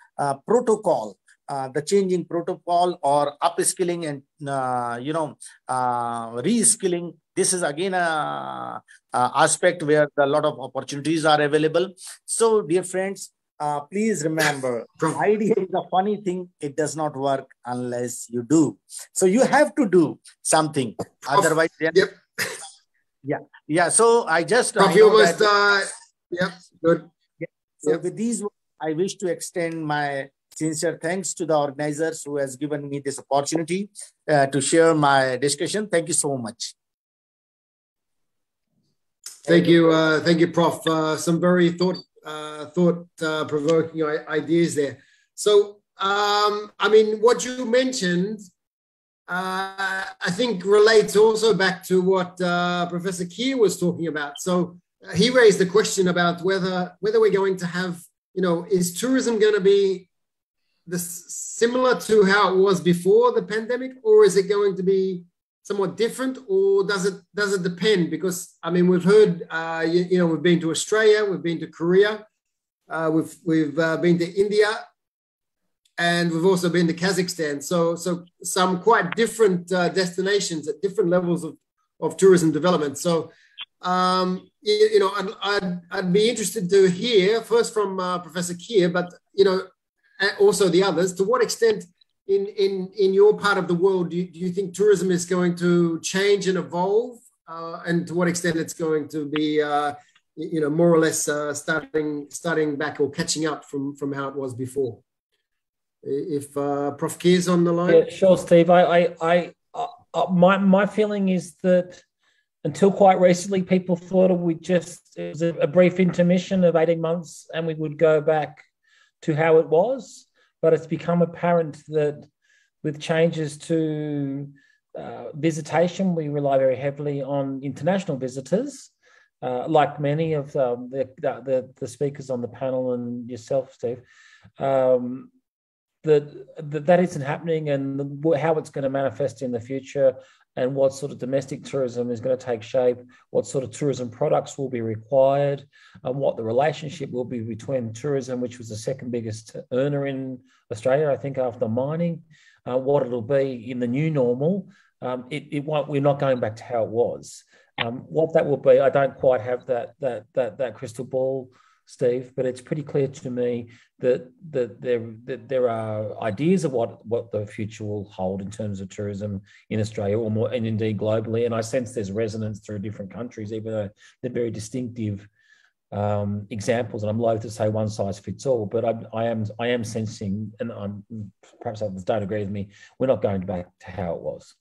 protocol the changing protocol or upskilling and reskilling. This is again a aspect where a lot of opportunities are available. So, dear friends, please remember, idea is a funny thing. It does not work unless you do. So you have to do something. Otherwise, yep. Yeah. So I just yeah, good. So with these, I wish to extend my sincere thanks to the organizers who has given me this opportunity to share my discussion. Thank you so much. Thank you, Prof. Some very thought-provoking ideas there. So, I mean, what you mentioned, I think relates also back to what Professor Keir was talking about. So he raised the question about whether we're going to have, is tourism going to be similar to how it was before the pandemic, or is it going to be somewhat different, or does it depend? Because I mean, we've heard, we've been to Australia, we've been to Korea, we've been to India, and we've also been to Kazakhstan. So some quite different destinations at different levels of tourism development. So I'd be interested to hear first from Professor Keir, but also the others. To what extent in your part of the world do you think tourism is going to change and evolve, and to what extent it's going to be more or less starting back or catching up from how it was before? If Prof. Keir's on the line. Yeah, sure, Steve. My feeling is that until quite recently, people thought it was a brief intermission of 18 months and we would go back to how it was. But it's become apparent that with changes to visitation, we rely very heavily on international visitors, like many of the speakers on the panel and yourself, Steve. That isn't happening, and how it's going to manifest in the future, and what sort of domestic tourism is going to take shape, what sort of tourism products will be required, and what the relationship will be between tourism, which was the second biggest earner in Australia, I think, after mining, what it'll be in the new normal. We're not going back to how it was. What that will be, I don't quite have that crystal ball, Steve, but it's pretty clear to me that there are ideas of what the future will hold in terms of tourism in Australia, or more, and indeed globally. And I sense there's resonance through different countries, even though they're very distinctive examples. And I'm loath to say one size fits all, but I am sensing, and perhaps others don't agree with me, we're not going back to how it was.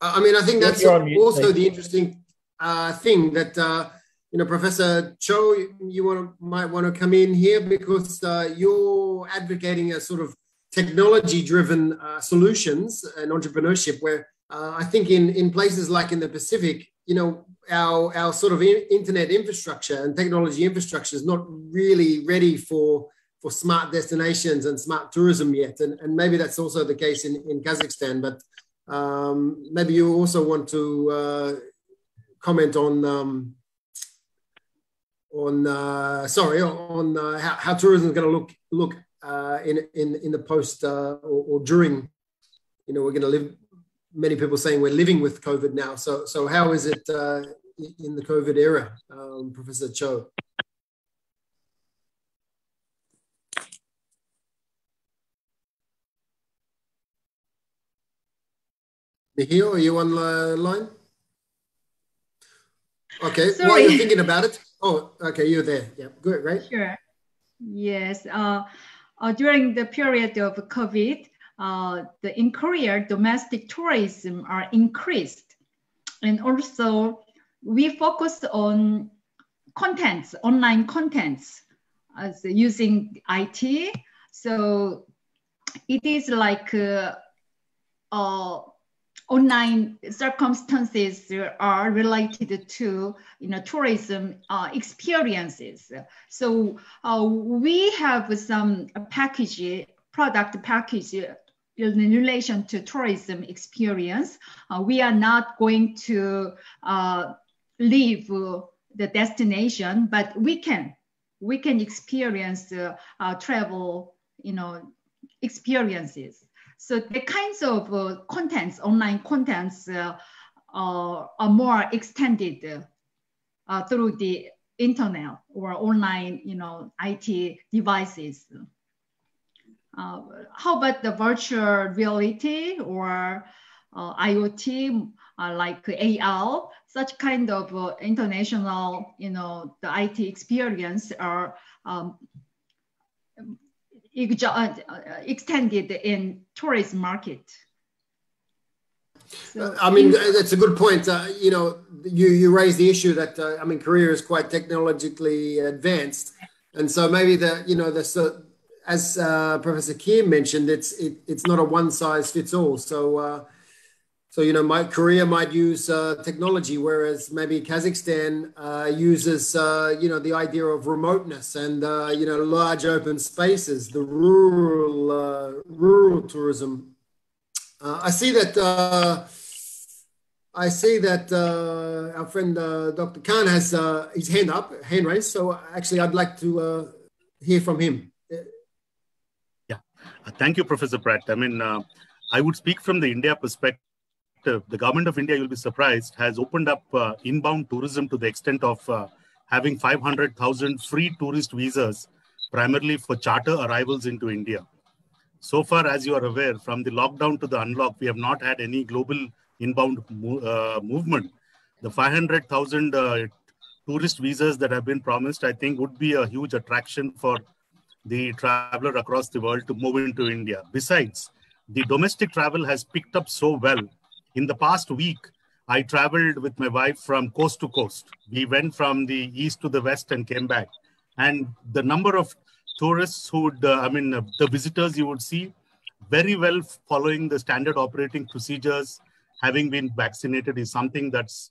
I mean, I think that's also the interesting thing that, Professor Cho, might want to come in here, because you're advocating a sort of technology-driven solutions and entrepreneurship, where I think in places like in the Pacific, our sort of internet infrastructure and technology infrastructure is not really ready for smart destinations and smart tourism yet. And maybe that's also the case in Kazakhstan, but maybe you also want to comment on how tourism is going to look in the post or during. We're going to live. Many people saying we're living with COVID now. So how is it in the COVID era, Professor Cho? Nihil, are you on the line? Okay, Sorry. While you're thinking about it. Oh, okay, you're there. Yeah, good, right? Sure. Yes. During the period of COVID, in Korea, domestic tourism are increased. And also, we focus on contents, online contents, as using IT. So it is like online circumstances are related to tourism experiences. So we have some product package in relation to tourism experience. We are not going to leave the destination, but we can we can experience travel, experiences. So the kinds of contents, online contents, are more extended through the internet or online, IT devices. How about the virtual reality or IoT, like AR? Such kind of international, the IT experience are extended in tourist market. So, I mean, that's a good point. You raised the issue that Korea is quite technologically advanced, and so maybe as Professor Kim mentioned, it's not a one size fits all. So Korea might use technology, whereas maybe Kazakhstan uses the idea of remoteness and large open spaces, the rural tourism. I see that our friend Dr. Khan has his hand raised. So actually, I'd like to hear from him. Yeah, thank you, Professor Pratt. I would speak from the India perspective. The government of India, you'll be surprised, has opened up inbound tourism to the extent of having 500,000 free tourist visas, primarily for charter arrivals into India. So far, as you are aware, from the lockdown to the unlock, we have not had any global inbound movement. The 500,000 tourist visas that have been promised, I think, would be a huge attraction for the traveler across the world to move into India. Besides, the domestic travel has picked up so well. In the past week, I traveled with my wife from coast to coast. We went from the east to the west and came back. And the number of tourists who would, the visitors you would see very well following the standard operating procedures, having been vaccinated, is something that's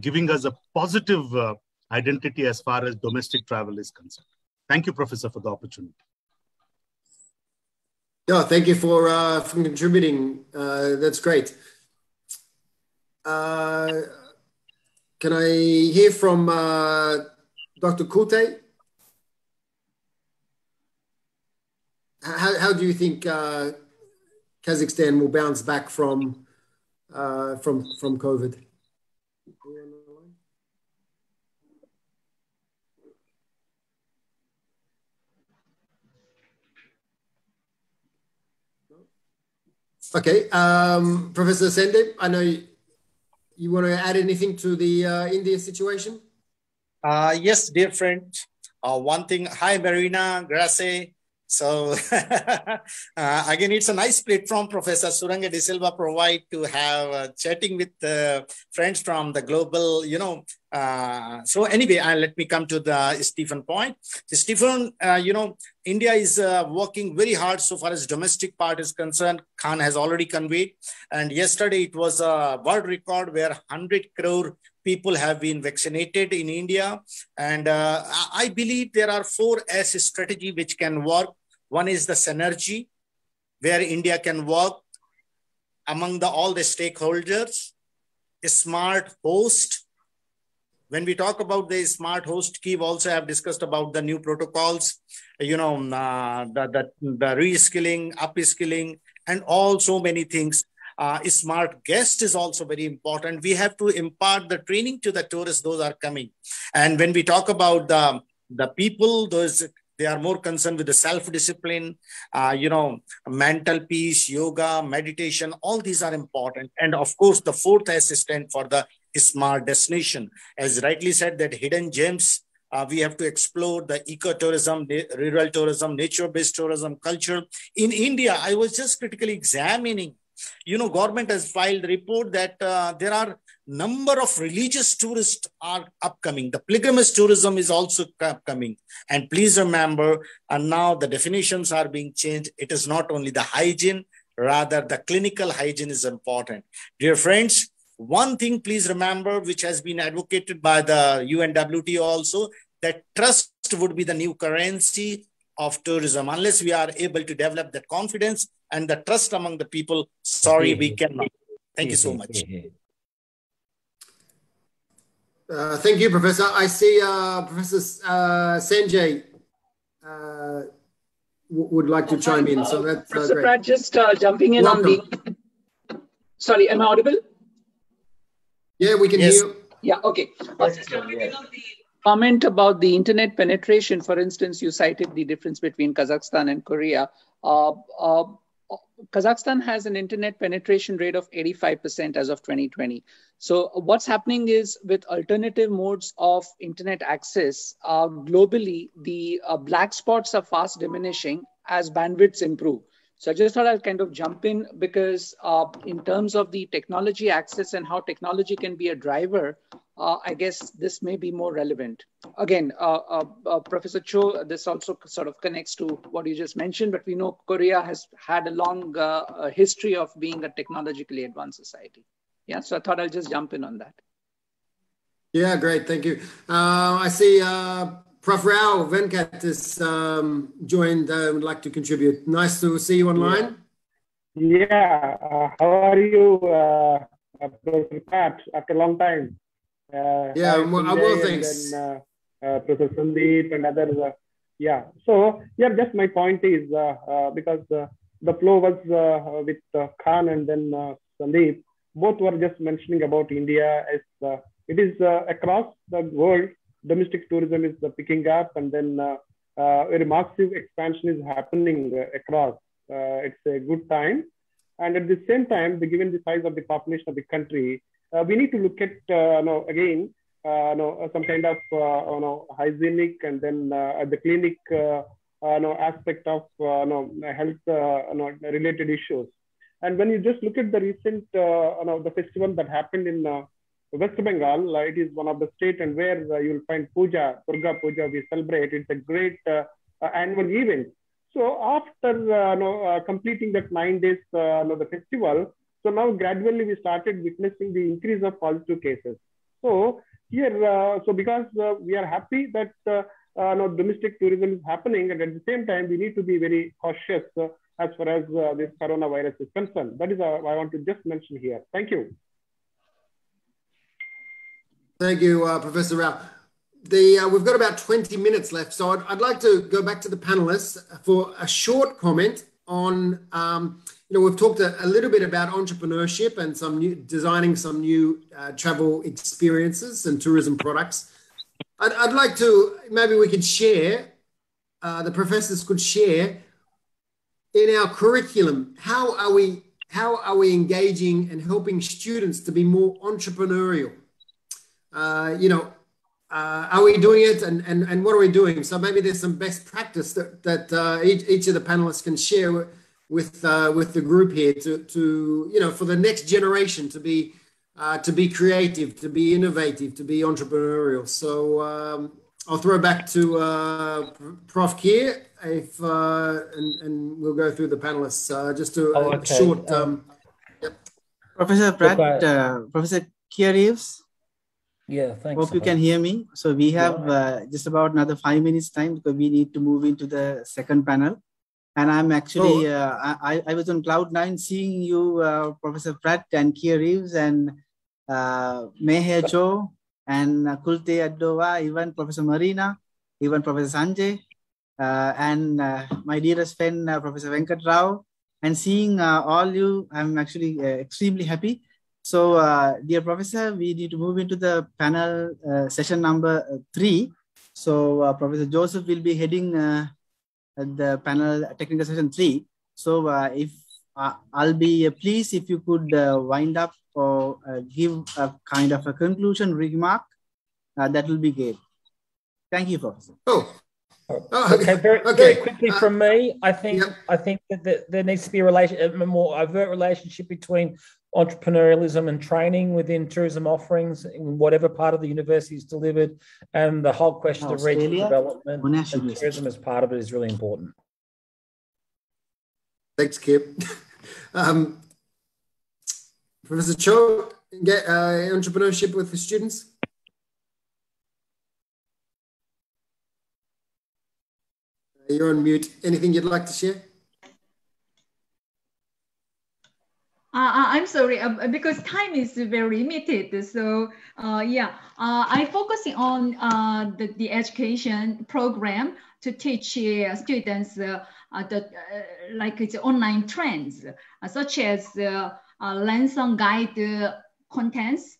giving us a positive identity as far as domestic travel is concerned. Thank you, Professor, for the opportunity. Yeah, thank you for contributing. That's great. Can I hear from Dr. Kute? How do you think Kazakhstan will bounce back from COVID? Okay, Professor Sandeep, I know you want to add anything to the India situation? Yes, dear friend. One thing, hi Marina, Grace. So again, it's a nice platform Professor Suranga De Silva provide to have chatting with friends from the global, so anyway, let me come to the Stephen point. Stephen, India is working very hard so far as domestic part is concerned. Khan has already conveyed. And yesterday it was a world record where 100 crore people have been vaccinated in India. And I believe there are 4S strategy which can work. One is the synergy, where India can work among all the stakeholders. A smart host. When we talk about the smart host, Kev also have discussed about the new protocols, the reskilling, upskilling, and all so many things. A smart guest is also very important. We have to impart the training to the tourists, those are coming. And when we talk about the people, they are more concerned with the self-discipline, mental peace, yoga, meditation, all these are important. And of course, the 4th assistant for the smart destination. As rightly said, that hidden gems, we have to explore the ecotourism, rural tourism, nature-based tourism, culture. In India, I was just critically examining, government has filed a report that there are number of religious tourists are upcoming. The pilgrimage tourism is also upcoming. And please remember, and now the definitions are being changed. It is not only the hygiene, rather the clinical hygiene is important. Dear friends, one thing please remember, which has been advocated by the UNWTO also, that trust would be the new currency of tourism. Unless we are able to develop that confidence and the trust among the people, sorry, we cannot. Thank you so much. Thank you, Professor. I see Professor Sanjay would like to chime in. So that's Professor great. Pratt, just jumping in Welcome. on the... Sorry, am I audible? Yeah, we can hear you. Yeah, okay. Just jumping in on the comment about the internet penetration. For instance, you cited the difference between Kazakhstan and Korea. Kazakhstan has an internet penetration rate of 85% as of 2020. So what's happening is with alternative modes of internet access, globally, the black spots are fast diminishing as bandwidths improve. So I just thought I'll kind of jump in because in terms of the technology access and how technology can be a driver, I guess this may be more relevant. Again, Professor Cho, this also sort of connects to what you just mentioned, but we know Korea has had a long history of being a technologically advanced society. Yeah, so I thought I'll just jump in on that. Yeah, great, thank you. I see Prof. Rao Venkat has joined, would like to contribute. Nice to see you online. Yeah, how are you, Professor Pat, after a long time? Yeah, I'm well, thanks. And then, Professor Sandeep and others. Yeah, so yeah, just my point is because the flow was with Khan and then Sandeep, both were just mentioning about India as it is across the world. Domestic tourism is picking up, and then very massive expansion is happening across. It's a good time, and at the same time, given the size of the population of the country, we need to look at again some kind of hygienic and then the clinic aspect of health related issues. And when you just look at the recent the festival that happened in West Bengal, it is one of the states and where you'll find Puja, Durga Puja, we celebrate. It's a great annual event. So after completing that 9 days, the festival, so now gradually we started witnessing the increase of positive cases. So here, so because we are happy that domestic tourism is happening, and at the same time we need to be very cautious as far as this coronavirus is concerned. That is I want to just mention here. Thank you. Thank you, Professor Rao. We've got about 20 minutes left, so I'd like to go back to the panelists for a short comment on, we've talked a little bit about entrepreneurship and designing some new travel experiences and tourism products. I'd like to, maybe we could share, the professors could share in our curriculum, how are we engaging and helping students to be more entrepreneurial? Are we doing it, and what are we doing? So maybe there's some best practice that each of the panelists can share with the group here to for the next generation to be creative, to be innovative, to be entrepreneurial. So I'll throw back to Prof. Kier and we'll go through the panelists just to short. Yep. Professor Pratt, Professor Kier. Yeah, thanks. Hope you can hear me. So we have just about another 5 minutes time because we need to move into the second panel. And I'm actually, I was on cloud 9 seeing you, Professor Pratt and Kier Reeves and Meher Cho and Kulte Adova, even Professor Marina, even Professor Sanjay, and my dearest friend, Professor Venkat Rao. And seeing all you, I'm actually extremely happy. So, dear Professor, we need to move into the panel session number 3. So, Professor Joseph will be heading the panel technical session 3. So, if I'll be pleased if you could wind up or give a kind of a conclusion remark, that will be great. Thank you, Professor. Okay, very quickly from me, I think that there needs to be a more overt relationship between entrepreneurialism and training within tourism offerings in whatever part of the university is delivered, and the whole question of regional development and tourism as part of it is really important. Thanks, Kip. Professor Cho, entrepreneurship with the students. You're on mute. Anything you'd like to share? I I'm sorry, because time is very limited. So I'm focusing on the education program to teach students like it's online trends, such as lesson guide contents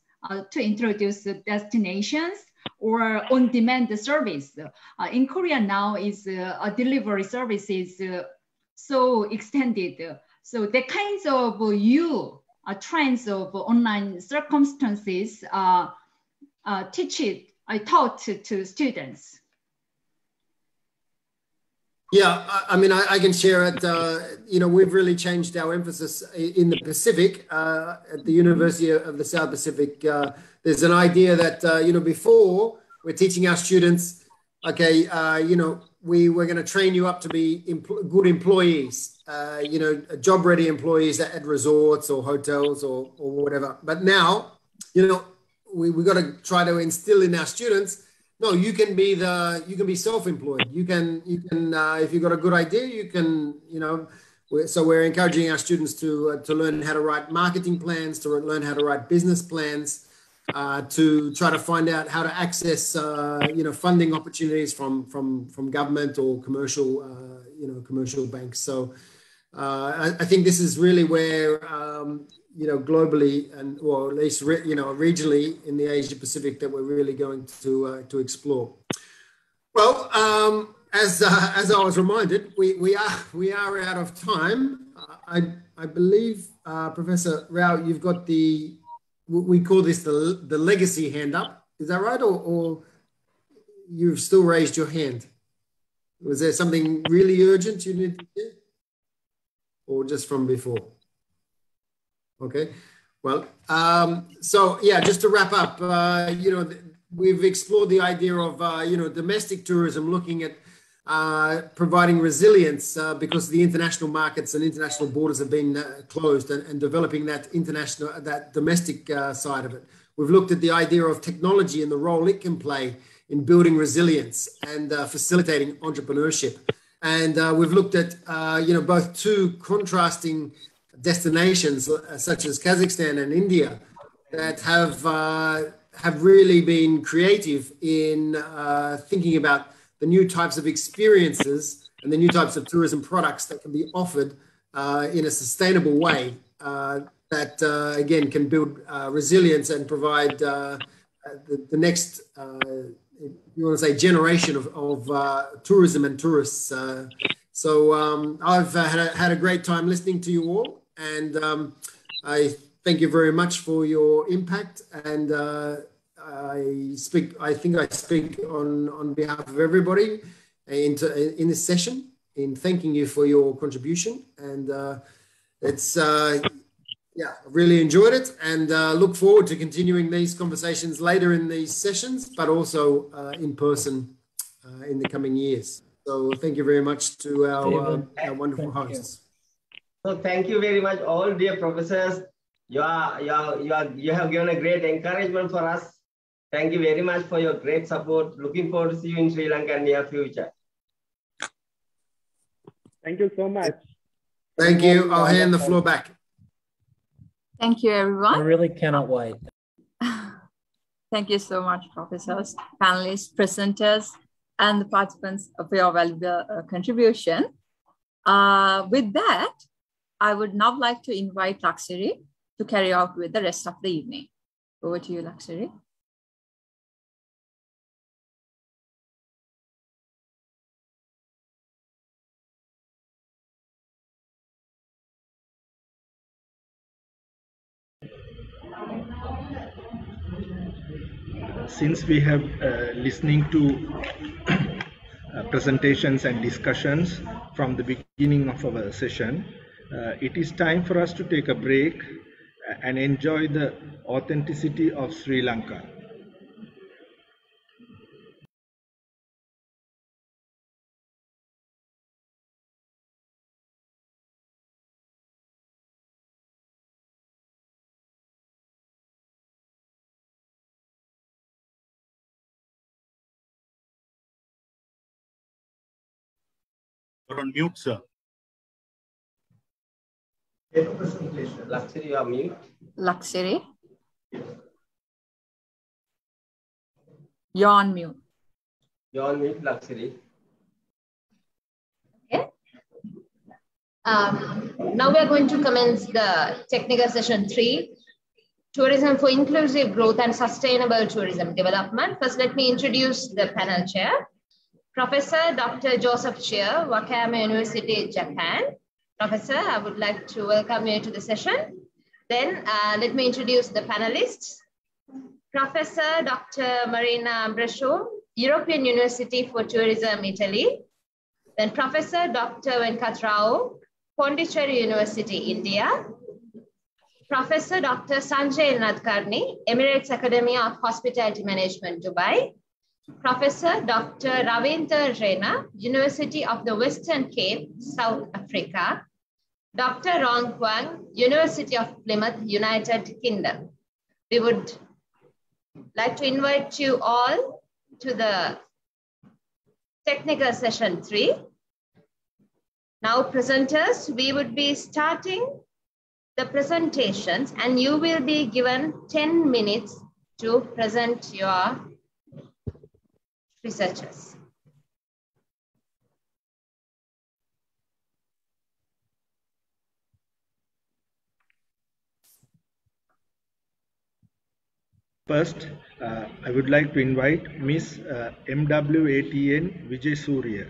to introduce destinations or on-demand service. In Korea now is a delivery service is so extended. So the kinds of trends of online circumstances I taught to students. Yeah, I mean, I can share it. You know, we've really changed our emphasis in the Pacific, at the University of the South Pacific. There's an idea that, you know, before we're teaching our students, okay, you know, we're going to train you up to be good employees, you know, job-ready employees at resorts or hotels or whatever. But now, you know, we've got to try to instill in our students, no, you can be self-employed. You can if you've got a good idea, you can, you know. So we're encouraging our students to learn how to write marketing plans, to learn how to write business plans, to try to find out how to access, you know, funding opportunities from government or commercial, you know, commercial banks. So I think this is really where, you know, globally and, or at least, you know, regionally in the Asia Pacific that we're really going to explore. Well, as I was reminded, we are out of time. I believe, Professor Rao, you've got we call this the legacy hand up. Is that right? Or you've still raised your hand? Was there something really urgent you need to do? Or just from before? Okay. Well, so yeah, just to wrap up, you know, we've explored the idea of, you know, domestic tourism, looking at providing resilience because the international markets and international borders have been closed, and developing that domestic side of it. We've looked at the idea of technology and the role it can play in building resilience and facilitating entrepreneurship. And we've looked at, you know, both two contrasting destinations such as Kazakhstan and India that have really been creative in thinking about the new types of experiences and the new types of tourism products that can be offered in a sustainable way that, again, can build resilience and provide the next, you want to say, generation of tourism and tourists. So I've had a great time listening to you all, and I thank you very much for your impact. And I think I speak on behalf of everybody in this session in thanking you for your contribution. And it's yeah, I really enjoyed it, and look forward to continuing these conversations later in these sessions, but also in person in the coming years. So thank you very much to our wonderful hosts. So thank you very much, all dear professors. You have given a great encouragement for us. Thank you very much for your great support. Looking forward to see you in Sri Lanka in the near future. Thank you so much. Thank you. I'll hand the floor back. Thank you, everyone. I really cannot wait. Thank you so much, professors, panelists, presenters, and the participants for your valuable contribution. With that, I would now like to invite Lakshari to carry out with the rest of the evening. Over to you, Lakshari. Since we have listening to presentations and discussions from the beginning of our session, it is time for us to take a break and enjoy the authenticity of Sri Lanka. You're on mute, sir. Luxury, you are mute. Luxury. You're on mute. You're on mute, Luxury. Okay. Now we are going to commence the technical session 3, Tourism for Inclusive Growth and Sustainable Tourism Development. First, let me introduce the panel chair. Professor Dr. Joseph Chia, Wakayama University, Japan. Professor, I would like to welcome you to the session. Then let me introduce the panelists. Professor Dr. Marina Brescio, European University for Tourism, Italy. Then Professor Dr. Venkat Rao, Pondicherry University, India. Professor Dr. Sanjay Nadkarni, Emirates Academy of Hospitality Management, Dubai. Professor Dr. Ravinder Rena, University of the Western Cape, South Africa. Dr. Rong Kwang, University of Plymouth, United Kingdom. We would like to invite you all to the technical session 3. Now, presenters, we would be starting the presentations and you will be given 10 minutes to present your researchers. First, I would like to invite Ms. MWATN Vijay Surya,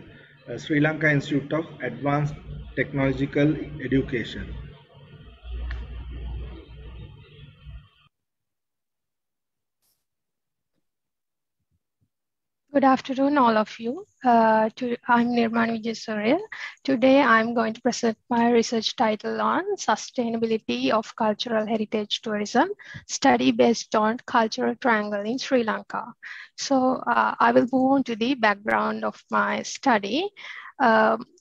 Sri Lanka Institute of Advanced Technological Education. Good afternoon, all of you. I'm Nirmani Vijay. Today, I'm going to present my research title on Sustainability of Cultural Heritage Tourism, study based on Cultural Triangle in Sri Lanka. So I will move on to the background of my study.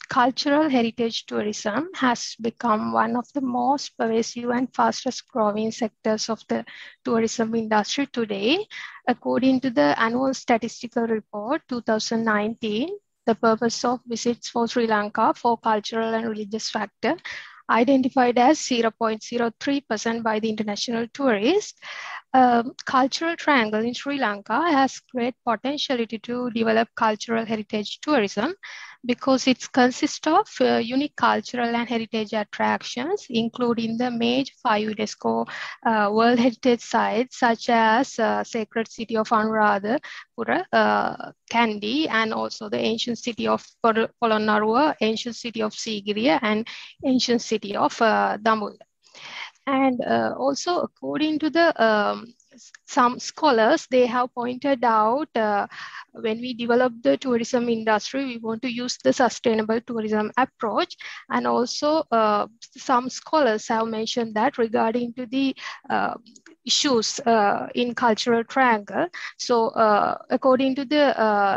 Cultural heritage tourism has become one of the most pervasive and fastest growing sectors of the tourism industry today. According to the annual statistical report 2019, the purpose of visits for Sri Lanka for cultural and religious factor identified as 0.03% by the international tourists. Cultural Triangle in Sri Lanka has great potentiality to develop cultural heritage tourism because it consists of unique cultural and heritage attractions, including the major 5 UNESCO World Heritage Sites such as Sacred City of Anuradhapura, Kandy, and also the ancient city of Polonnaruwa, ancient city of Sigiriya, and ancient city of Dambulla. And also, according to the some scholars, they have pointed out when we develop the tourism industry, we want to use the sustainable tourism approach. And also, some scholars have mentioned that regarding to the issues in Cultural Triangle. So according to the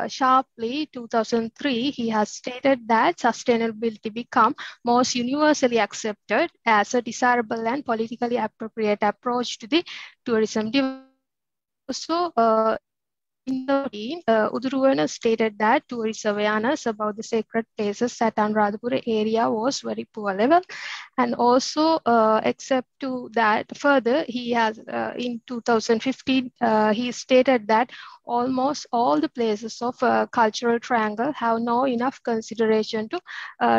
Sharpley 2003, he has stated that sustainability become most universally accepted as a desirable and politically appropriate approach to the tourism development. So in the Uduruvana stated that tourist awareness about the sacred places at Anuradhapura area was very poor level. And also, except to that, further, he has, in 2015, he stated that almost all the places of Cultural Triangle have no enough consideration to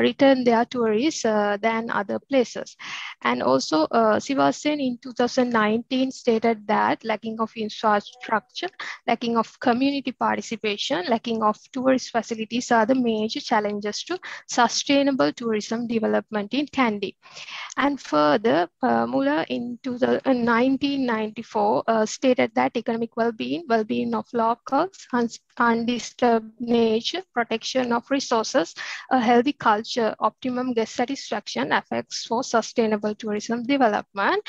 return their tourists than other places. And also, Sivasen in 2019 stated that lacking of infrastructure, lacking of community participation, lacking of tourist facilities are the major challenges to sustainable tourism development in Kandy. And further, Muller in 1994 stated that economic well-being of locals, undisturbed nature, protection of resources, a healthy culture, optimum guest satisfaction affects for sustainable tourism development.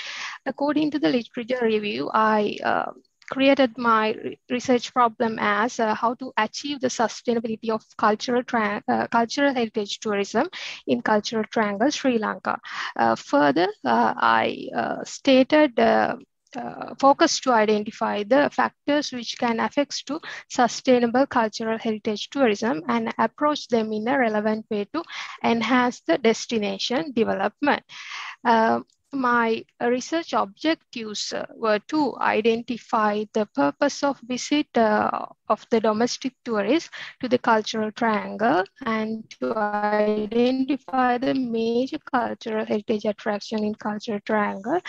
According to the literature review, I created my research problem as how to achieve the sustainability of cultural heritage tourism in Cultural Triangle, Sri Lanka. Further, I stated focus to identify the factors which can affect to sustainable cultural heritage tourism and approach them in a relevant way to enhance the destination development. My research objectives were to identify the purpose of visit of the domestic tourists to the cultural triangle and to identify the major cultural heritage attraction in cultural triangle,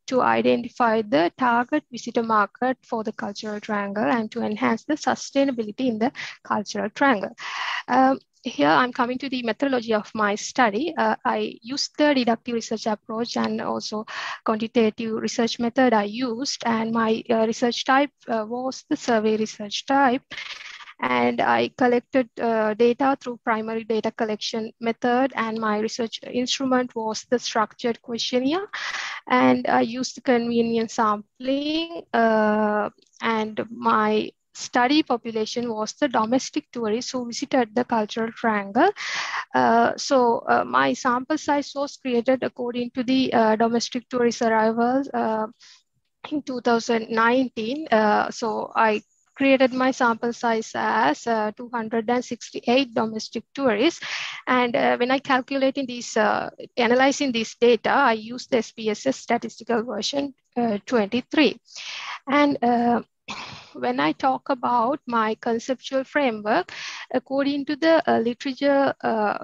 to identify the target visitor market for the cultural triangle, and to enhance the sustainability in the cultural triangle. Here I'm coming to the methodology of my study. I used the deductive research approach and also quantitative research method I used, and my research type was the survey research type. And I collected data through primary data collection method, and my research instrument was the structured questionnaire. And I used convenience sampling, and my study population was the domestic tourists who visited the cultural triangle. My sample size was created according to the domestic tourist arrivals in 2019. So I created my sample size as 268 domestic tourists. And when I calculating these, analyzing this data, I used the SPSS statistical version 23. And when I talk about my conceptual framework, according to the literature,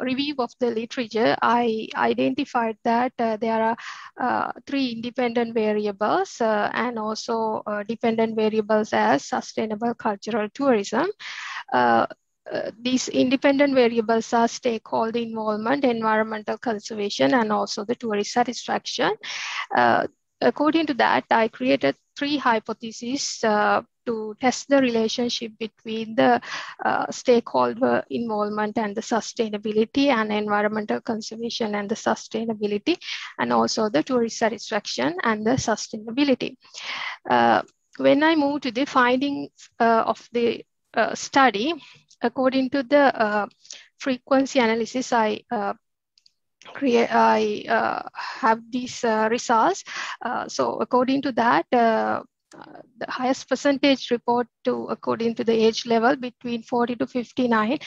review of the literature, I identified that there are 3 independent variables and also dependent variables as sustainable cultural tourism. These independent variables are stakeholder involvement, environmental conservation, and also the tourist satisfaction. According to that, I created 3 hypotheses to test the relationship between the stakeholder involvement and the sustainability, and environmental conservation and the sustainability, and also the tourist satisfaction and the sustainability. When I move to the findings of the study, according to the frequency analysis, I have these results. So according to that, the highest percentage report to, according to the age level between 40 to 59,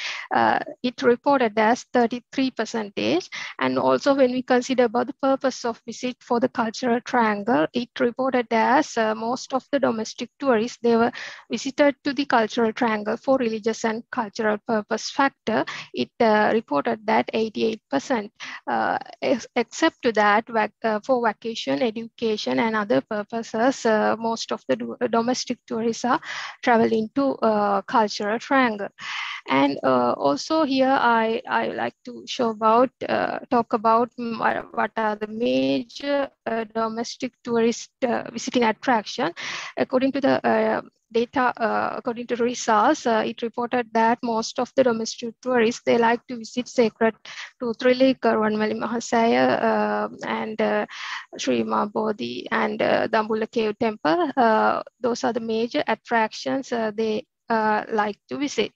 it reported as 33%. And also when we consider about the purpose of visit for the cultural triangle, it reported as most of the domestic tourists, they were visited to the cultural triangle for religious and cultural purpose factor. It reported that 88%, except to that for vacation, education, and other purposes, most of the domestic tourists are traveling to cultural triangle. And also here I like to show about, talk about what are the major domestic tourist visiting attraction. According to the data, according to results, it reported that most of the domestic tourists, they like to visit sacred to Trilli, Karuanmali Mahasaya, and Sri Bodhi and Dambulla Cave Temple. Those are the major attractions they like to visit.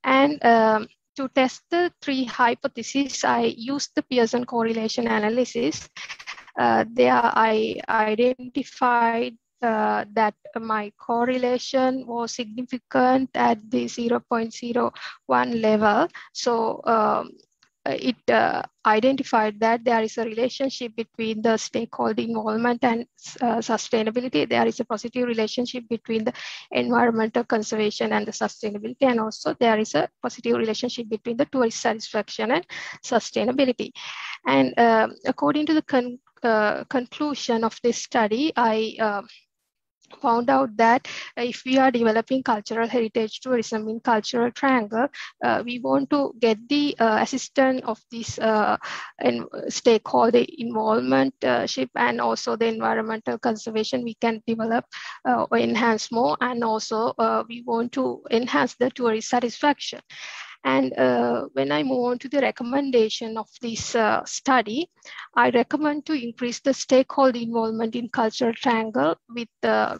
And to test the 3 hypotheses, I used the Pearson correlation analysis. There I identified that my correlation was significant at the 0.01 level. So it identified that there is a relationship between the stakeholder involvement and sustainability. There is a positive relationship between the environmental conservation and the sustainability, and also there is a positive relationship between the tourist satisfaction and sustainability. And according to the conclusion of this study, I found out that if we are developing cultural heritage tourism in cultural triangle, we want to get the assistance of this stakeholder involvement and also the environmental conservation we can develop or enhance more, and also we want to enhance the tourist satisfaction. And when I move on to the recommendation of this study, I recommend to increase the stakeholder involvement in cultural triangle with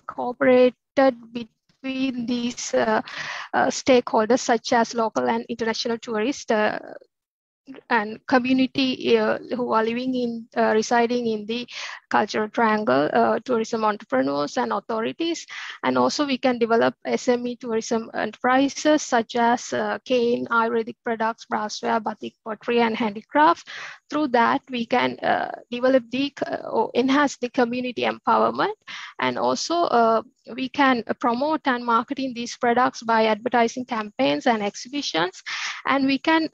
cooperated between these stakeholders such as local and international tourists and community who are living in, residing in the cultural triangle, tourism entrepreneurs and authorities. And also we can develop SME tourism enterprises such as cane, Ayurvedic products, brassware, batik, pottery, and handicraft. Through that, we can develop the, or enhance the community empowerment. And also we can promote and marketing these products by advertising campaigns and exhibitions. And we can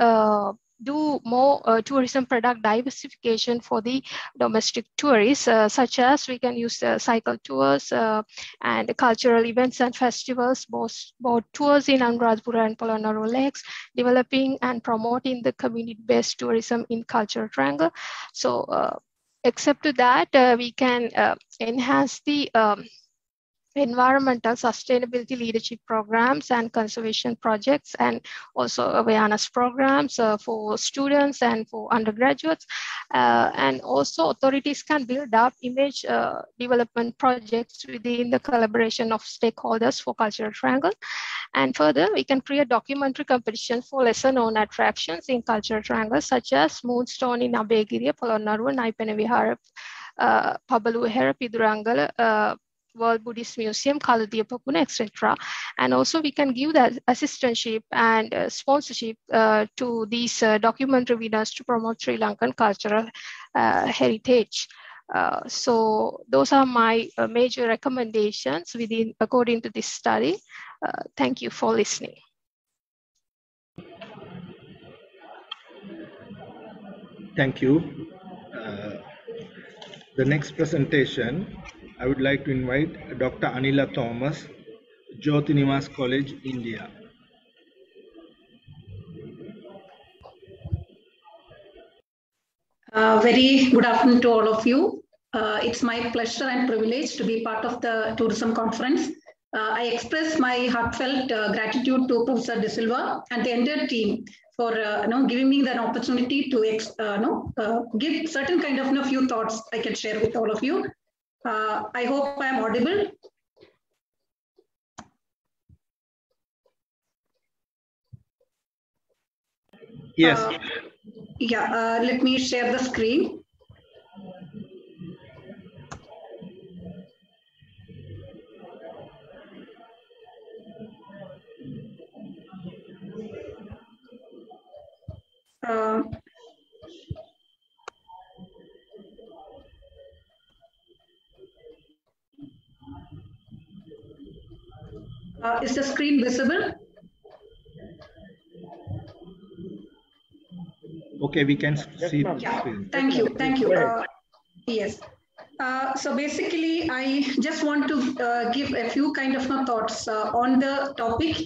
do more tourism product diversification for the domestic tourists, such as we can use cycle tours and cultural events and festivals, both tours in Anuradhapura and Polonnaruwa lakes, developing and promoting the community-based tourism in cultural triangle. So except to that, we can enhance the environmental sustainability leadership programs and conservation projects, and also awareness programs for students and for undergraduates. And also authorities can build up image development projects within the collaboration of stakeholders for cultural triangle. And further, we can create documentary competition for lesser known attractions in cultural triangle, such as Moonstone in Abegiriya, Polonnaruwa, Naipena Vihara, Pabaluhera, Pidurangala, World Buddhist Museum, Kaladiya Papuna, etc. And also we can give the assistantship and sponsorship to these documentary winners to promote Sri Lankan cultural heritage. So those are my major recommendations according to this study. Thank you for listening. Thank you. The next presentation, I would like to invite Dr. Anila Thomas, Jyoti Niwas College, India. Very good afternoon to all of you. It's my pleasure and privilege to be part of the tourism conference. I express my heartfelt gratitude to Professor De Silva and the entire team for giving me the opportunity to give certain kind of few thoughts I can share with all of you. I hope I am audible. Yes. Let me share the screen. Is the screen visible? Okay, we can see the screen. Thank you. Thank you. Yes. So basically, I just want to give a few kind of thoughts on the topic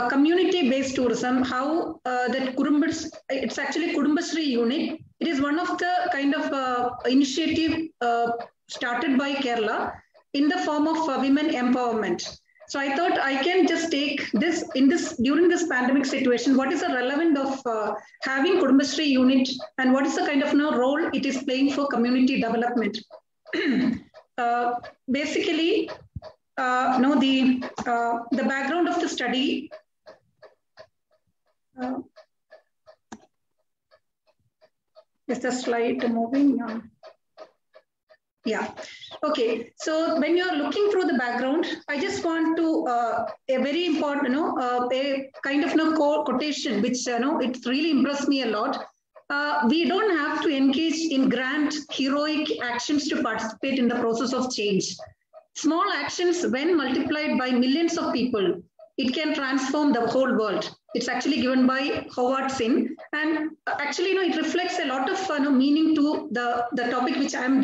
community-based tourism. How that it's actually Kudumbashree unit. It is one of the kind of initiative started by Kerala in the form of women empowerment. So I thought I can just take this during this pandemic situation. What is the relevance of having Kudumbashree unit, and what is the kind of role it is playing for community development? Basically, the background of the study. Is the slide moving? Yeah. Okay. So when you're looking through the background, I just want to a very important, a kind of quotation which it really impressed me a lot. We don't have to engage in grand heroic actions to participate in the process of change. Small actions, when multiplied by millions of people, it can transform the whole world. It's actually given by Howard Zinn, and actually, it reflects a lot of meaning to the topic which I'm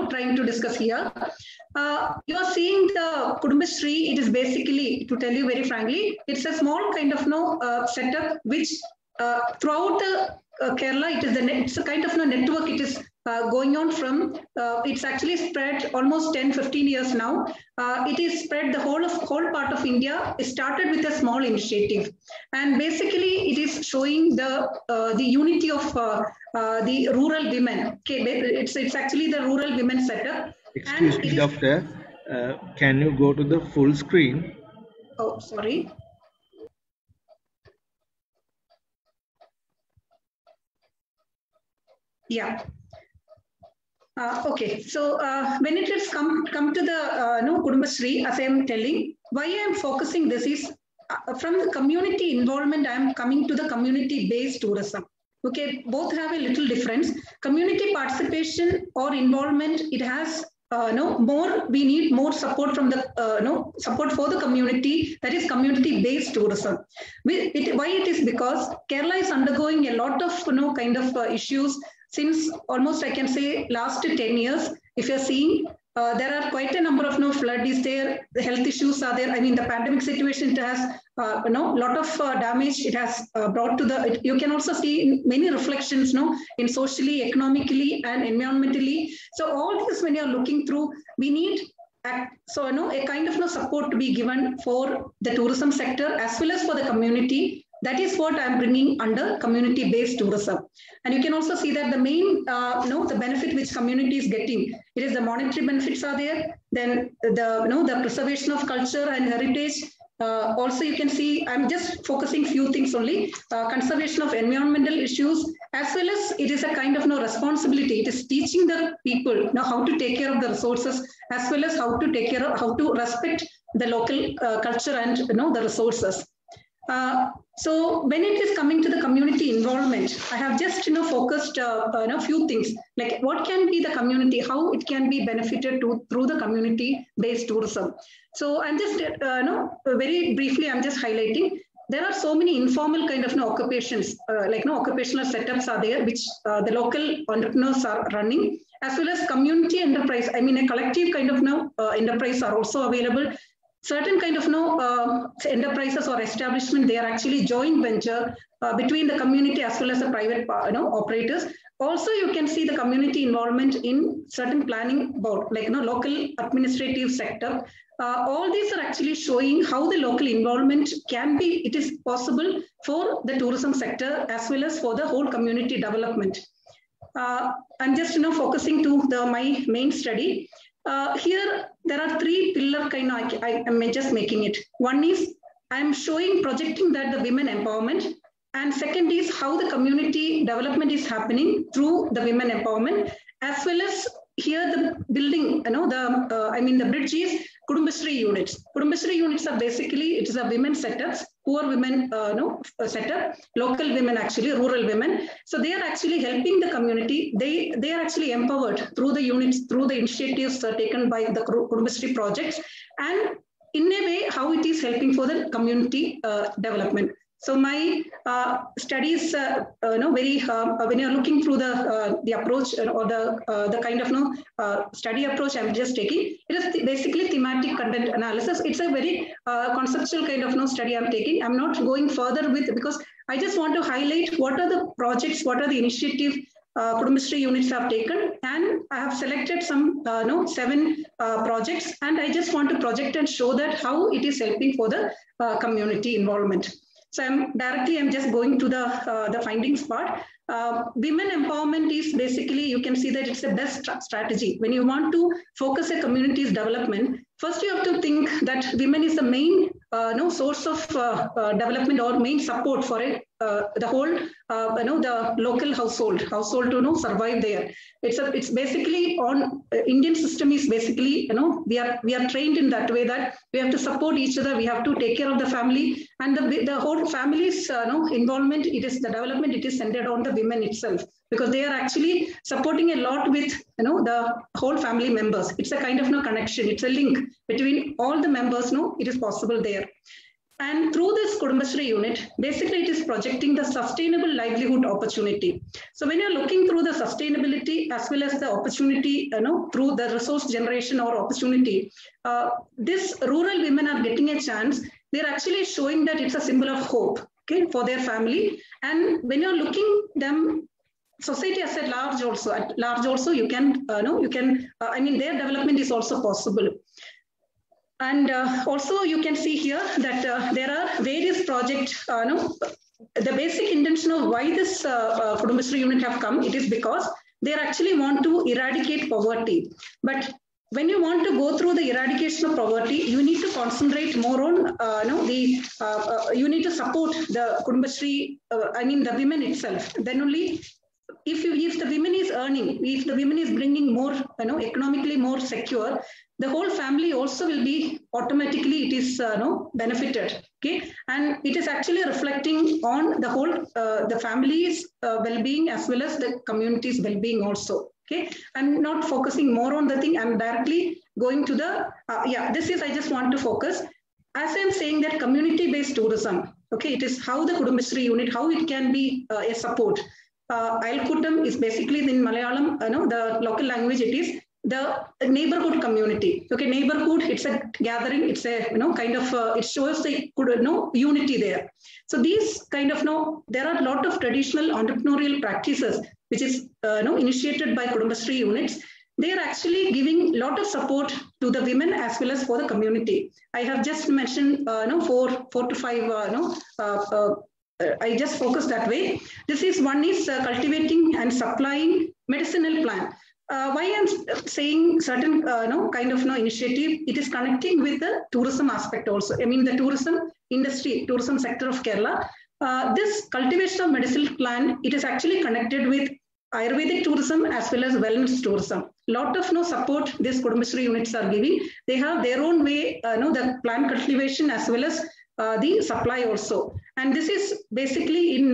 trying to discuss here. You are seeing the Kudumbashree. It is basically, to tell you very frankly, it's a small kind of setup which throughout the Kerala, it's a kind of network. It is going on from, it's actually spread almost 10-15 years now. It is spread the whole part of India. It started with a small initiative, and basically it is showing the unity of the rural women. Okay, it's actually the rural women setup. Excuse me, doctor. Can you go to the full screen? Oh, sorry. Yeah. Okay, so when it has come to the Kudumbashree, as I am telling, why I am focusing this is from the community involvement, I am coming to the community-based tourism. Okay, both have a little difference. Community participation or involvement, it has we need more support from the support for the community, that is community-based tourism. Why it is because Kerala is undergoing a lot of kind of issues since almost I can say last 10 years. If you're seeing, there are quite a number of flood is there, the health issues are there. I mean, the pandemic situation, it has lot of damage it has brought to the, you can also see many reflections in socially, economically and environmentally. So all this when you're looking through, we need a kind of support to be given for the tourism sector as well as for the community. That is what I'm bringing under community-based tourism. And you can also see that the main, the benefit which community is getting, it is the monetary benefits are there, then the preservation of culture and heritage. Also, you can see, I'm just focusing few things only, conservation of environmental issues, as well as it is a kind of responsibility. It is teaching the people how to take care of the resources, as well as how to take care of, how to respect the local culture and the resources. So when it is coming to the community involvement, I have just focused few things like what can be the community, how it can be benefited through the community-based tourism. So I'm just very briefly I'm just highlighting. There are so many informal kind of occupations occupational setups are there which the local entrepreneurs are running, as well as community enterprise. I mean a collective kind of enterprise are also available. Certain kind of enterprises or establishment, they are actually joint venture between the community as well as the private operators. Also, you can see the community involvement in certain planning about local administrative sector. All these are actually showing how the local involvement can be, it is possible for the tourism sector as well as for the whole community development. I'm just focusing to my main study. Here, there are three pillar kind of, I am just making it. One is, I'm showing, projecting that the women empowerment. And second is how the community development is happening through the women empowerment, as well as here the building, the bridge is Kudumbashree units. Kudumbashree units are basically, it is a women setups, poor women setup, local women actually, rural women. So they are actually helping the community. They are actually empowered through the units, through the initiatives taken by the Kudumbashree projects, and in a way how it is helping for the community development. So my studies, very when you're looking through the approach or the kind of study approach I'm just taking, it is basically thematic content analysis. It's a very conceptual kind of study I'm taking. I'm not going further with, because I just want to highlight what are the projects, what are the initiative Kudumbashree units have taken, and I have selected some 7 projects, and I just want to project and show that how it is helping for the community involvement. So I'm just going to the findings part. Women empowerment is basically, you can see that it's the best strategy. When you want to focus a community's development, first you have to think that women is the main source of development or main support for it. The whole, the local household to survive there. It's basically on Indian system is basically, we are trained in that way that we have to support each other. We have to take care of the family, and the whole family's involvement. It is the development. It is centered on the women itself, because they are actually supporting a lot with the whole family members. It's a kind of connection. It's a link between all the members. It is possible there. And through this Kudumbashree unit, basically it is projecting the sustainable livelihood opportunity. So when you're looking through the sustainability as well as the opportunity, through the resource generation or opportunity, this rural women are getting a chance. They're actually showing that it's a symbol of hope, okay, for their family. And when you're looking them, society as at large also, you can, I mean, their development is also possible. And also you can see here that there are various projects. The basic intention of why this Kudumbashree unit have come, it is because they actually want to eradicate poverty. But when you want to go through the eradication of poverty, you need to concentrate more on, you need to support the Kudumbashree, the women itself. Then only if the women is earning, if the women is bringing more, economically more secure, the whole family also will be automatically, it is benefited. Okay, and it is actually reflecting on the whole the family's well-being as well as the community's well-being also. Okay, I'm not focusing more on the thing. I'm directly going to the this is, I just want to focus. As I'm saying that community-based tourism, okay, it is how the Kudumbashree unit, how it can be a support. Ayalkootam is basically in Malayalam, the local language, it is the neighborhood community. Okay, neighborhood, it's a gathering, it's a, kind of, it shows the unity there. So these kind of, there are a lot of traditional entrepreneurial practices, which is, initiated by Kudumbashree units. They are actually giving a lot of support to the women as well as for the community. I have just mentioned, 4 to 5, I just focus that way. This is one is cultivating and supplying medicinal plant. Why I'm saying certain kind of initiative, it is connecting with the tourism aspect also. I mean the tourism industry, tourism sector of Kerala. This cultivation of medicinal plant, it is actually connected with Ayurvedic tourism as well as wellness tourism. Lot of support these Kudumbashree units are giving. They have their own way, the plant cultivation as well as the supply also. And this is basically in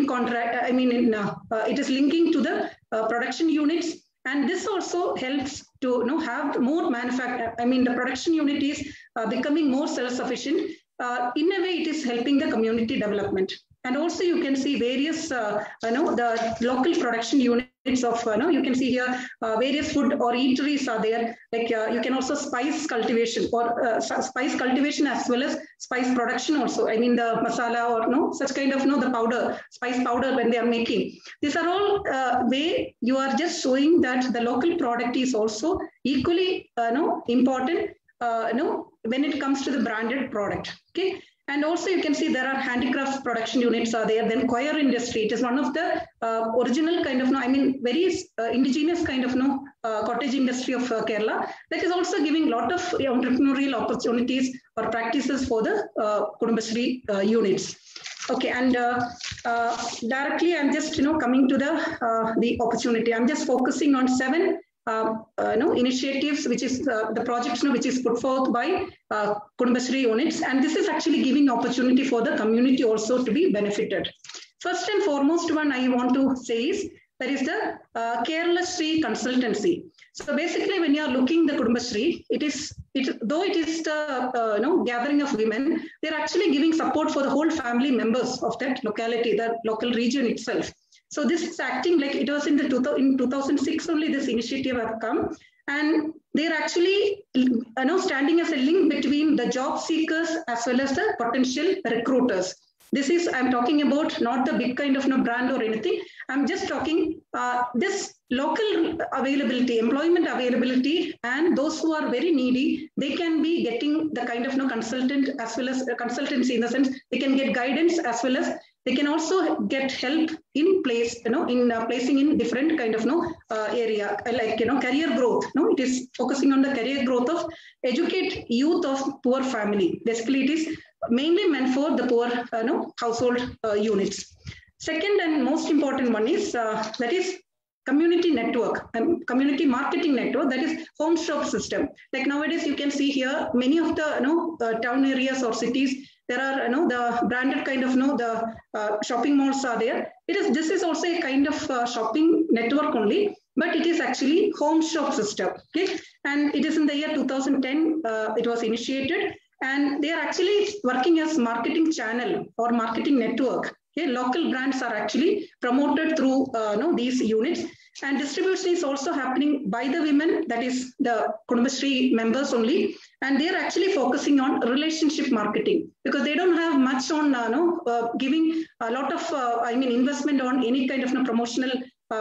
contract. I mean, it is linking to the production units, and this also helps to have more manufacture. I mean, the production unit is becoming more self-sufficient. In a way, it is helping the community development. And also you can see various, the local production units of, you can see here various food or eateries are there. Like you can also spice cultivation or spice cultivation as well as spice production also. I mean the masala or such kind of the powder, spice powder when they are making. These are all way you are just showing that the local product is also equally important when it comes to the branded product. Okay. And also you can see there are handicraft production units are there. Then coir industry, it is one of the original kind of, very indigenous kind of cottage industry of Kerala. That is also giving a lot of entrepreneurial opportunities or practices for the Kudumbashree units. Okay, and directly I'm just coming to the opportunity. I'm just focusing on 7 initiatives, which is the projects which is put forth by Kudumbashree units, and this is actually giving opportunity for the community also to be benefited. First and foremost one I want to say is that is the Kerala Sri consultancy. So basically, when you are looking the Kudumbashree, though it is the gathering of women, they are actually giving support for the whole family members of that locality, the local region itself. So this is acting like it was in 2006 only this initiative have come, and they're actually standing as a link between the job seekers as well as the potential recruiters. This is, I'm talking about not the big kind of brand or anything. I'm just talking this local availability, employment availability, and those who are very needy, they can be getting the kind of consultant as well as consultancy, in the sense they can get guidance as well as they can also get help in place, in placing in different kind of area, like career growth. It is focusing on the career growth of educate youth of poor family. Basically, it is mainly meant for the poor household units. Second and most important one is that is community network and community marketing network, that is home shop system. Like nowadays you can see here many of the town areas or cities, there are the branded kind of the shopping malls are there. This is also a kind of shopping network only, but it is actually home shop system. Okay, and it is in the year 2010 it was initiated, and they are actually working as marketing channel or marketing network. Okay, local brands are actually promoted through these units, and distribution is also happening by the women, that is the Kudumbashree members only, and they are actually focusing on relationship marketing because they don't have much on giving a lot of investment on any kind of promotional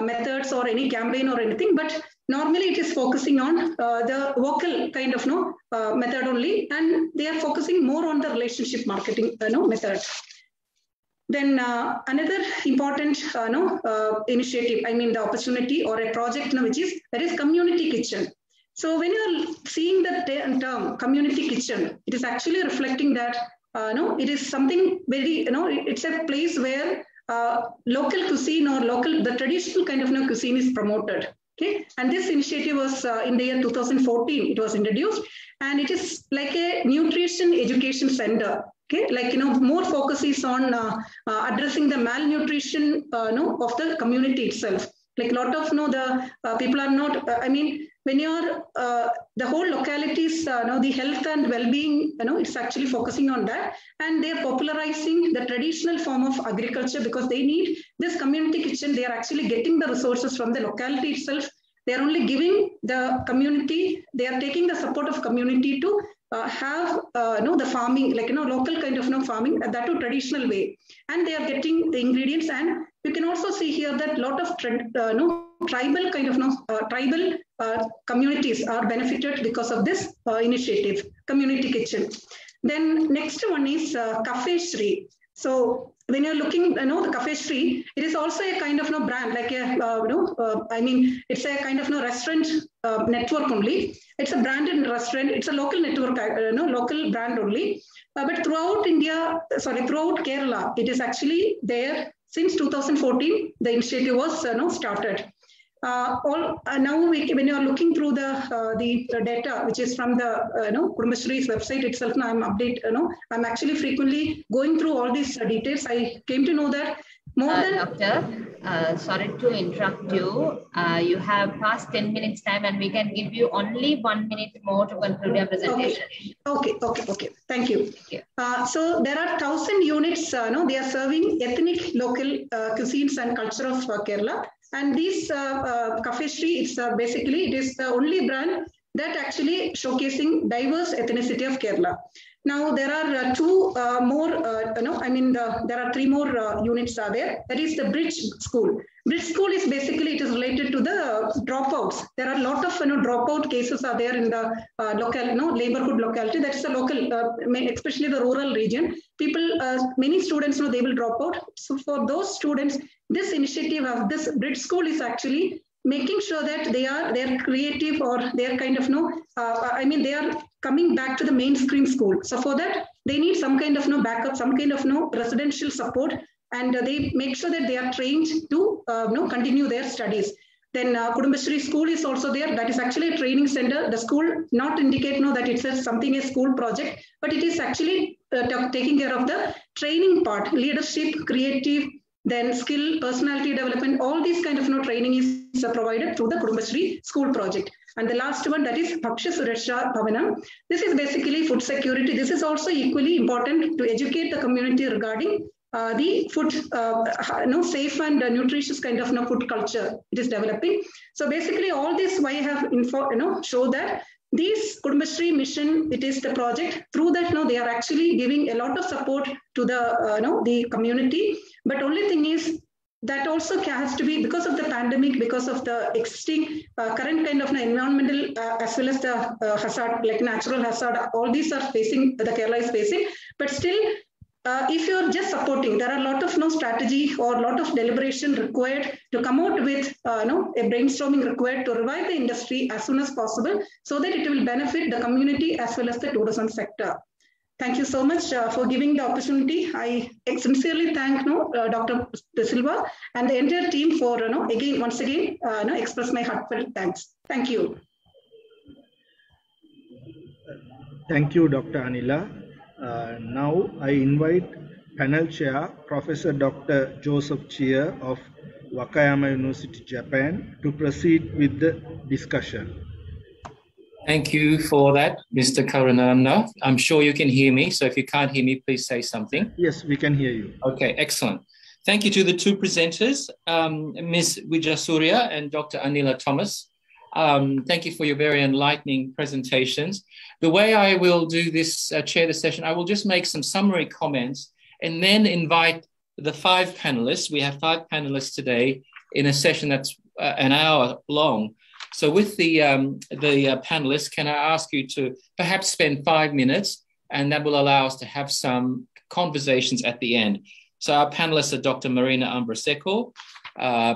methods or any campaign or anything, but normally it is focusing on the vocal kind of method only, and they are focusing more on the relationship marketing method. Then another important initiative, the opportunity or a project that is community kitchen. So when you are seeing the term community kitchen, it is actually reflecting that it is something very, it's a place where local cuisine or the traditional kind of cuisine is promoted. Okay, and this initiative was in the year 2014. It was introduced, and it is like a nutrition education center. Okay, like more focus is on addressing the malnutrition of the community itself. Like a lot of the people are not. I mean, when you're the whole localities, the health and well-being, it's actually focusing on that, and they're popularizing the traditional form of agriculture because they need this community kitchen. They are actually getting the resources from the locality itself. They are only giving the community. They are taking the support of community to have the farming, like local kind of farming, that to traditional way, and they are getting the ingredients. And you can also see here that a lot of tribal kind of communities are benefited because of this initiative, community kitchen. Then next one is Cafe Sri. So when you're looking, the Cafe Sri, it is also a kind of brand, like a, I mean, it's a kind of restaurant network only. It's a branded restaurant. It's a local network, local brand only. But throughout India, throughout Kerala, it is actually there since 2014. The initiative was started. Now, when you are looking through the data, which is from the Kudumbashree's website itself, now I'm actually frequently going through all these details. I came to know that more than Doctor, sorry to interrupt you. You have passed 10 minutes time, and we can give you only 1 minute more to conclude your presentation. Okay. Thank you. So there are 1,000 units. They are serving ethnic, local cuisines and culture of Kerala. And this Cafe Sri, it's basically, it is the only brand that actually showcasing diverse ethnicity of Kerala. Now there are two more, there are 3 more units are there. That is the Bridge School. Bridge School is basically, it is related to the dropouts. There are a lot of dropout cases are there in the local, neighborhood locality. That's the local, especially the rural region. People, many students, they will drop out. So for those students, this initiative of this Bridge School is actually making sure that they are creative, or they are kind of they are coming back to the mainstream school. So for that, they need some kind of backup, some kind of residential support, and they make sure that they are trained to continue their studies. Then Kudumbashree School is also there. That is actually a training center. The school not indicate that it's a school project, but it is actually taking care of the training part, leadership, creative, then skill, personality development, all these kind of training is provided through the Kudumbashree School project. And the last one, that is Bhaksha Suraksha Bhavanam. This is basically food security. This is also equally important to educate the community regarding the food, safe and nutritious kind of food culture it is developing. So basically all this why I have show that this Kudumbashree mission, it is the project. Through that, they are actually giving a lot of support to the community. But only thing is that also has to be because of the pandemic, because of the existing current kind of environmental as well as the hazard, like natural hazard. All these are facing, the Kerala is facing. But still, if you're just supporting, there are a lot of strategy or a lot of deliberation required to come out with a brainstorming required to revive the industry as soon as possible, so that it will benefit the community as well as the tourism sector. Thank you so much for giving the opportunity. I sincerely thank Dr. De Silva and the entire team for once again express my heartfelt thanks. Thank you. Thank you, Dr. Anila. Now I invite panel chair, Professor Dr. Joseph Chia of Wakayama University, Japan, to proceed with the discussion. Thank you for that, Mr. Karunananda. I'm sure you can hear me. So if you can't hear me, please say something. Yes, we can hear you. Okay, excellent. Thank you to the two presenters, Ms. Wijasurya and Dr. Anila Thomas. Thank you for your very enlightening presentations. The way I will do this, chair the session, I will just make some summary comments and then invite the 5 panelists. We have 5 panelists today in a session that's an hour long. So with the panelists, can I ask you to perhaps spend 5 minutes, and that will allow us to have some conversations at the end. So our panelists are Dr. Marina Ambroseko,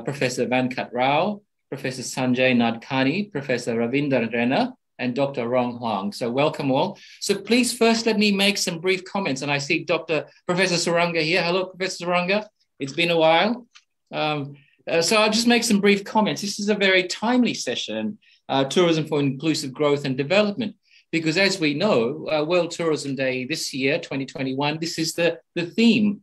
Professor Venkat Rao, Professor Sanjay Nadkarni, Professor Ravinder Rena, and Dr. Rong Huang. So welcome all. So please first let me make some brief comments. And I see Professor Suranga here. Hello, Professor Suranga. It's been a while. So I'll just make some brief comments. This is a very timely session, Tourism for Inclusive Growth and Development, because as we know, World Tourism Day this year, 2021, this is the theme.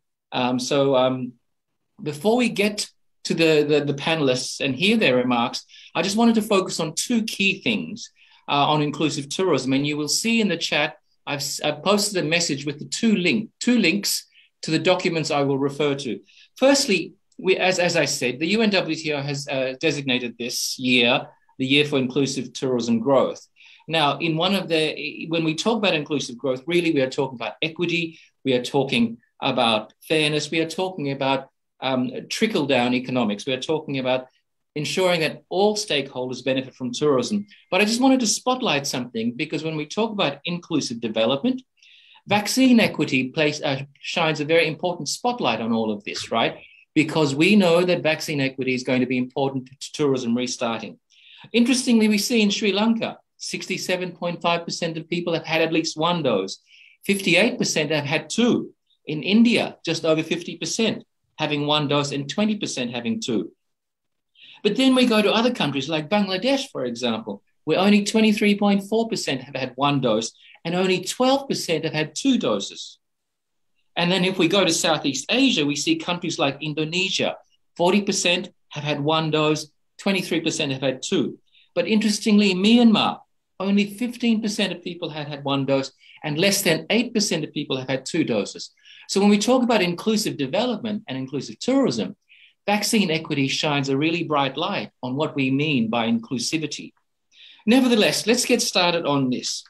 Before we get to the panelists and hear their remarks, I just wanted to focus on two key things on inclusive tourism. And you will see in the chat, I've posted a message with the two links to the documents I will refer to. Firstly, as I said, the UNWTO has designated this year the Year for Inclusive Tourism Growth. Now, when we talk about inclusive growth, really we are talking about equity, we are talking about fairness, we are talking about trickle-down economics, we are talking about ensuring that all stakeholders benefit from tourism. But I just wanted to spotlight something, because when we talk about inclusive development, vaccine equity shines a very important spotlight on all of this, right? Because we know that vaccine equity is going to be important to tourism restarting. Interestingly, we see in Sri Lanka, 67.5% of people have had at least one dose. 58% have had two. In India, just over 50% having one dose and 20% having two. But then we go to other countries like Bangladesh, for example, where only 23.4% have had one dose and only 12% have had two doses. And then if we go to Southeast Asia, we see countries like Indonesia, 40% have had one dose, 23% have had two. But interestingly, Myanmar, only 15% of people had had one dose and less than 8% of people have had two doses. So when we talk about inclusive development and inclusive tourism, vaccine equity shines a really bright light on what we mean by inclusivity. Nevertheless, let's get started on this.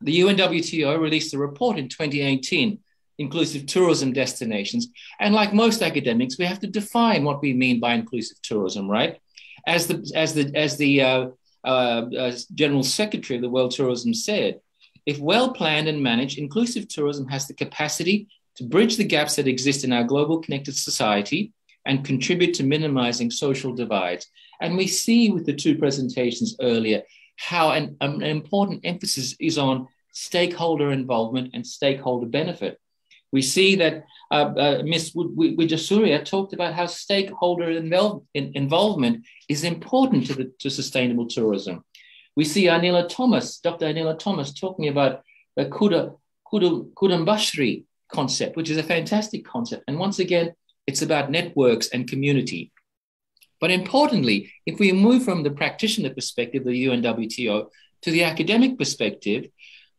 The UNWTO released a report in 2018, Inclusive Tourism Destinations. And like most academics, we have to define what we mean by inclusive tourism, right? As the General Secretary of the World Tourism said, if well planned and managed, inclusive tourism has the capacity to bridge the gaps that exist in our global connected society and contribute to minimizing social divides. And we see with the two presentations earlier how an important emphasis is on stakeholder involvement and stakeholder benefit. We see that Ms. Wijesuria talked about how stakeholder involvement is important to sustainable tourism. We see Dr. Anila Thomas talking about the Kudambashri concept, which is a fantastic concept. And once again, it's about networks and community. But importantly, if we move from the practitioner perspective, the UNWTO, to the academic perspective,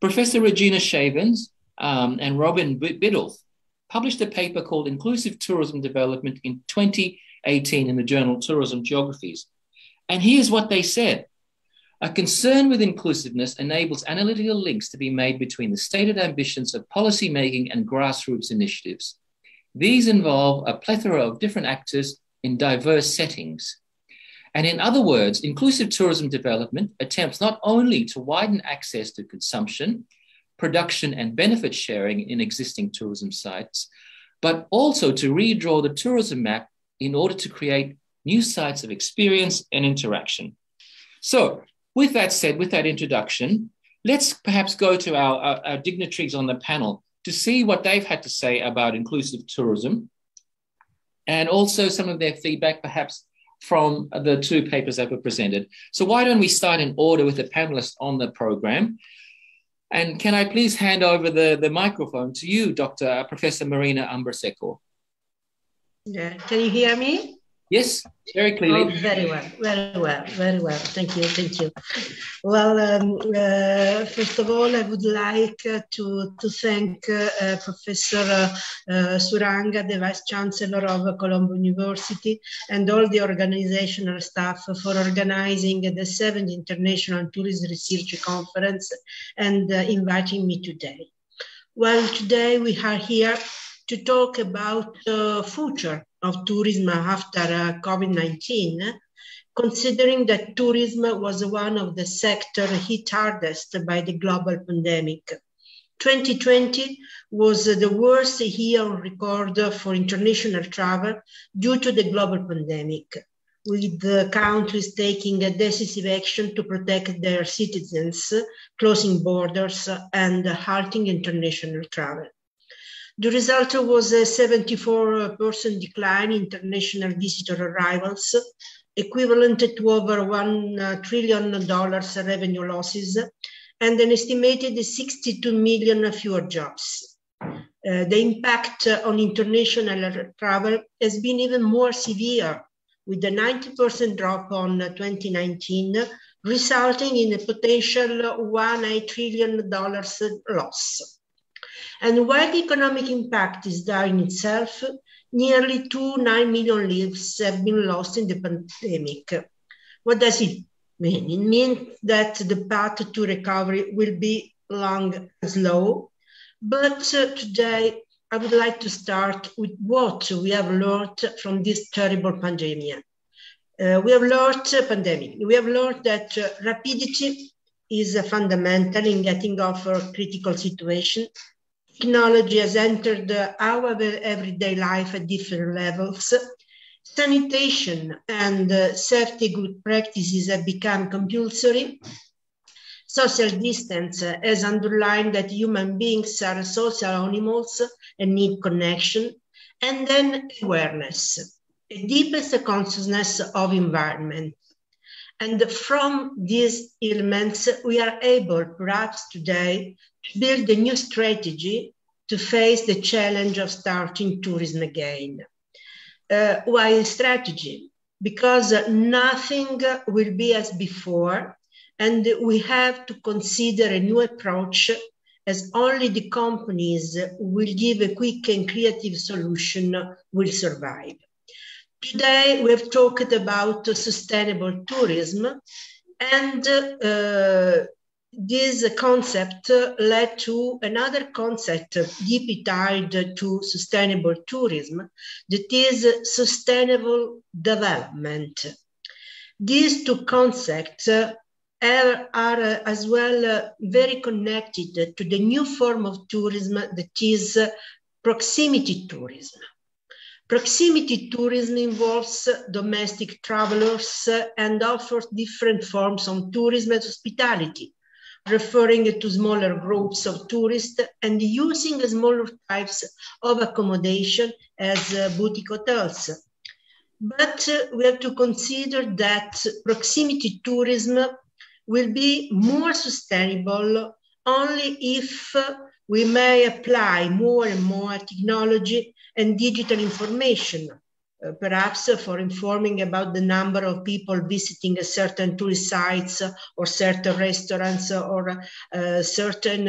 Professor Regina Shavens and Robin Biddulph published a paper called Inclusive Tourism Development in 2018 in the journal Tourism Geographies. And here's what they said. A concern with inclusiveness enables analytical links to be made between the stated ambitions of policymaking and grassroots initiatives. These involve a plethora of different actors in diverse settings. And in other words, inclusive tourism development attempts not only to widen access to consumption, production, and benefit sharing in existing tourism sites, but also to redraw the tourism map in order to create new sites of experience and interaction. So, with that said, with that introduction, let's perhaps go to our dignitaries on the panel to see what they've had to say about inclusive tourism and also some of their feedback perhaps from the two papers that were presented. So why don't we start in order with the panelists on the program? And can I please hand over the microphone to you, Professor Marina Ambroseko? Yeah. Can you hear me? Yes, very clearly. Oh, very well, very well, very well. Thank you, thank you. Well, first of all, I would like to thank Professor Suranga, the Vice Chancellor of Colombo University, and all the organizational staff for organizing the 7th International Tourism Research Conference and inviting me today. Well, today we are here to talk about the future of tourism after COVID-19, considering that tourism was one of the sectors hit hardest by the global pandemic. 2020 was the worst year on record for international travel due to the global pandemic, with the countries taking a decisive action to protect their citizens, closing borders and halting international travel. The result was a 74% decline in international visitor arrivals, equivalent to over $1 trillion revenue losses, and an estimated 62 million fewer jobs. The impact on international travel has been even more severe, with a 90% drop on 2019, resulting in a potential $1 trillion loss. And while the economic impact is there in itself, nearly 9 million lives have been lost in the pandemic. What does it mean? It means that the path to recovery will be long and slow. But today, I would like to start with what we have learned from this terrible pandemic. We have learned that rapidity is fundamental in getting off a critical situation. Technology has entered our everyday life at different levels. Sanitation and safety good practices have become compulsory. Social distance has underlined that human beings are social animals and need connection. And then awareness, a deepest consciousness of environment. And from these elements, we are able, perhaps today, to build a new strategy to face the challenge of starting tourism again. Why strategy? Because nothing will be as before, and we have to consider a new approach, as only the companies will give a quick and creative solution will survive. Today, we have talked about sustainable tourism, and this concept led to another concept deeply tied to sustainable tourism, that is sustainable development. These two concepts are as well very connected to the new form of tourism, that is proximity tourism. Proximity tourism involves domestic travelers and offers different forms of tourism and hospitality, referring to smaller groups of tourists and using smaller types of accommodation as boutique hotels. But we have to consider that proximity tourism will be more sustainable only if we may apply more and more technology and digital information, perhaps for informing about the number of people visiting a certain tourist sites or certain restaurants or certain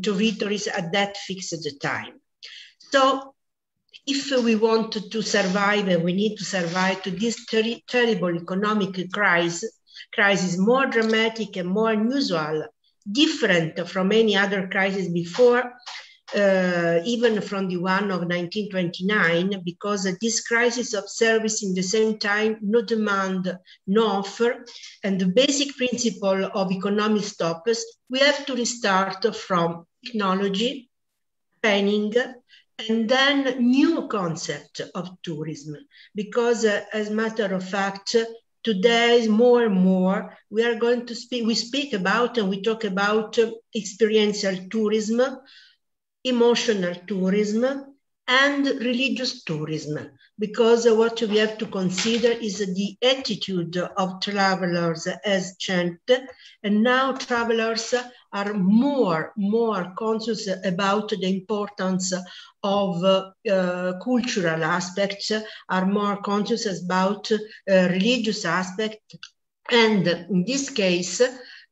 territories at that fixed time. So if we want to survive, and we need to survive to this terrible economic crisis, more dramatic and more unusual, different from any other crisis before, even from the one of 1929, because this crisis of service in the same time, no demand, no offer, and the basic principle of economic stoppage, we have to restart from technology, training, and then new concept of tourism, because as a matter of fact, today, more and more, we speak about and we talk about experiential tourism, emotional tourism, and religious tourism, because what we have to consider is the attitude of travelers has changed, and now travelers are more conscious about the importance of cultural aspects, are more conscious about religious aspects, and in this case,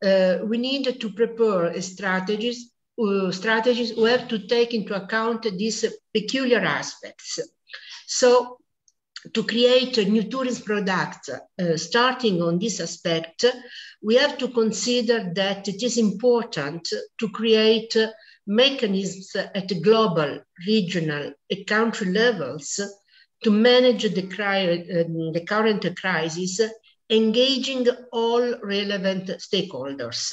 we need to prepare strategies we have to take into account these peculiar aspects. So to create a new tourism product, starting on this aspect, we have to consider that it is important to create mechanisms at the global, regional, and country levels to manage the current crisis, engaging all relevant stakeholders.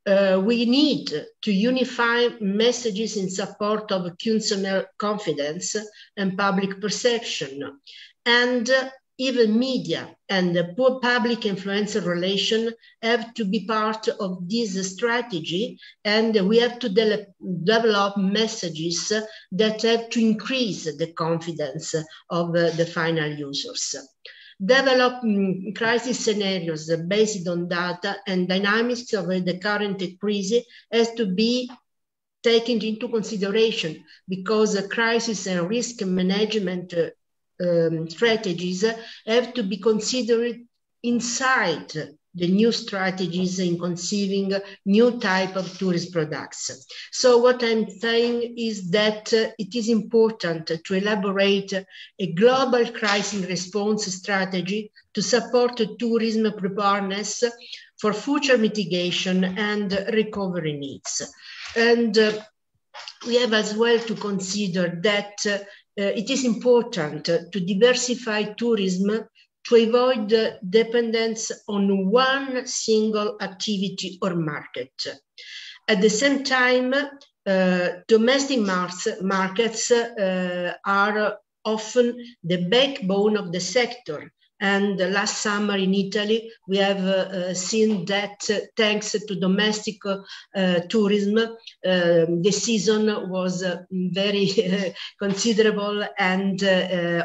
We need to unify messages in support of consumer confidence and public perception. And even media and the poor public influencer relation have to be part of this strategy, and we have to develop messages that have to increase the confidence of the final users. Develop crisis scenarios based on data and dynamics of the current crisis has to be taken into consideration, because crisis and risk management strategies have to be considered inside the new strategies in conceiving new type of tourist products. So what I'm saying is that it is important to elaborate a global crisis response strategy to support tourism preparedness for future mitigation and recovery needs. And we have as well to consider that it is important to diversify tourism to avoid dependence on one single activity or market. At the same time, domestic markets are often the backbone of the sector. And last summer in Italy, we have seen that thanks to domestic tourism, the season was very considerable, and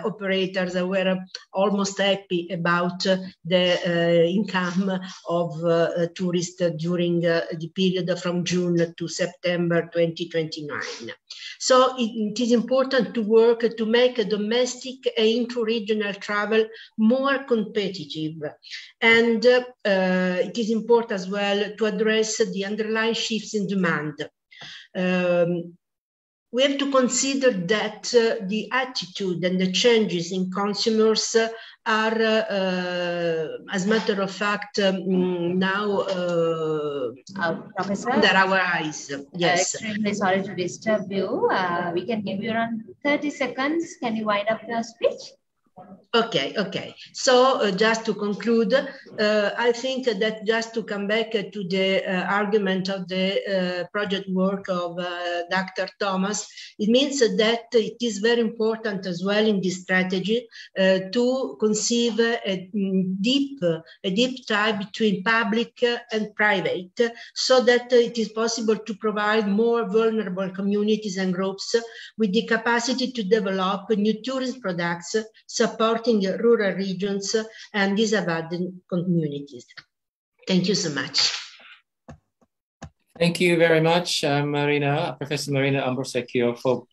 operators were almost happy about the income of tourists during the period from June to September 2029. So it is important to work to make domestic and inter-regional travel more competitive, and it is important as well to address the underlying shifts in demand. We have to consider that the attitude and the changes in consumers are, as a matter of fact, now Professor, under our eyes. Yes. Extremely sorry to disturb you. We can give you around 30 seconds. Can you wind up your speech? Okay. So just to conclude, I think that just to come back to the argument of the project work of Dr. Thomas, it means that it is very important as well in this strategy to conceive a deep dive between public and private, so that it is possible to provide more vulnerable communities and groups with the capacity to develop new tourism products supporting rural regions and disadvantaged communities. Thank you so much. Thank you very much, Professor Marina Ambrosecchio, for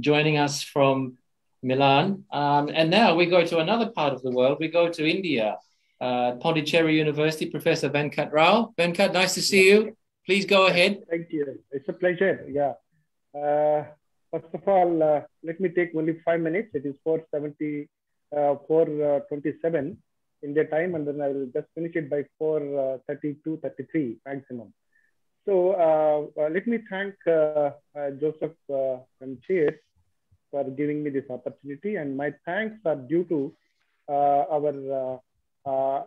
joining us from Milan. And now we go to another part of the world. We go to India. Pondicherry University, Professor Venkat Rao. Venkat, nice to see you. Please go ahead. Thank you. It's a pleasure. Yeah. First of all, let me take only 5 minutes. It is 4:27 India time, and then I will just finish it by 4:32, 33 maximum. So let me thank Joseph and Cheers for giving me this opportunity, and my thanks are due to our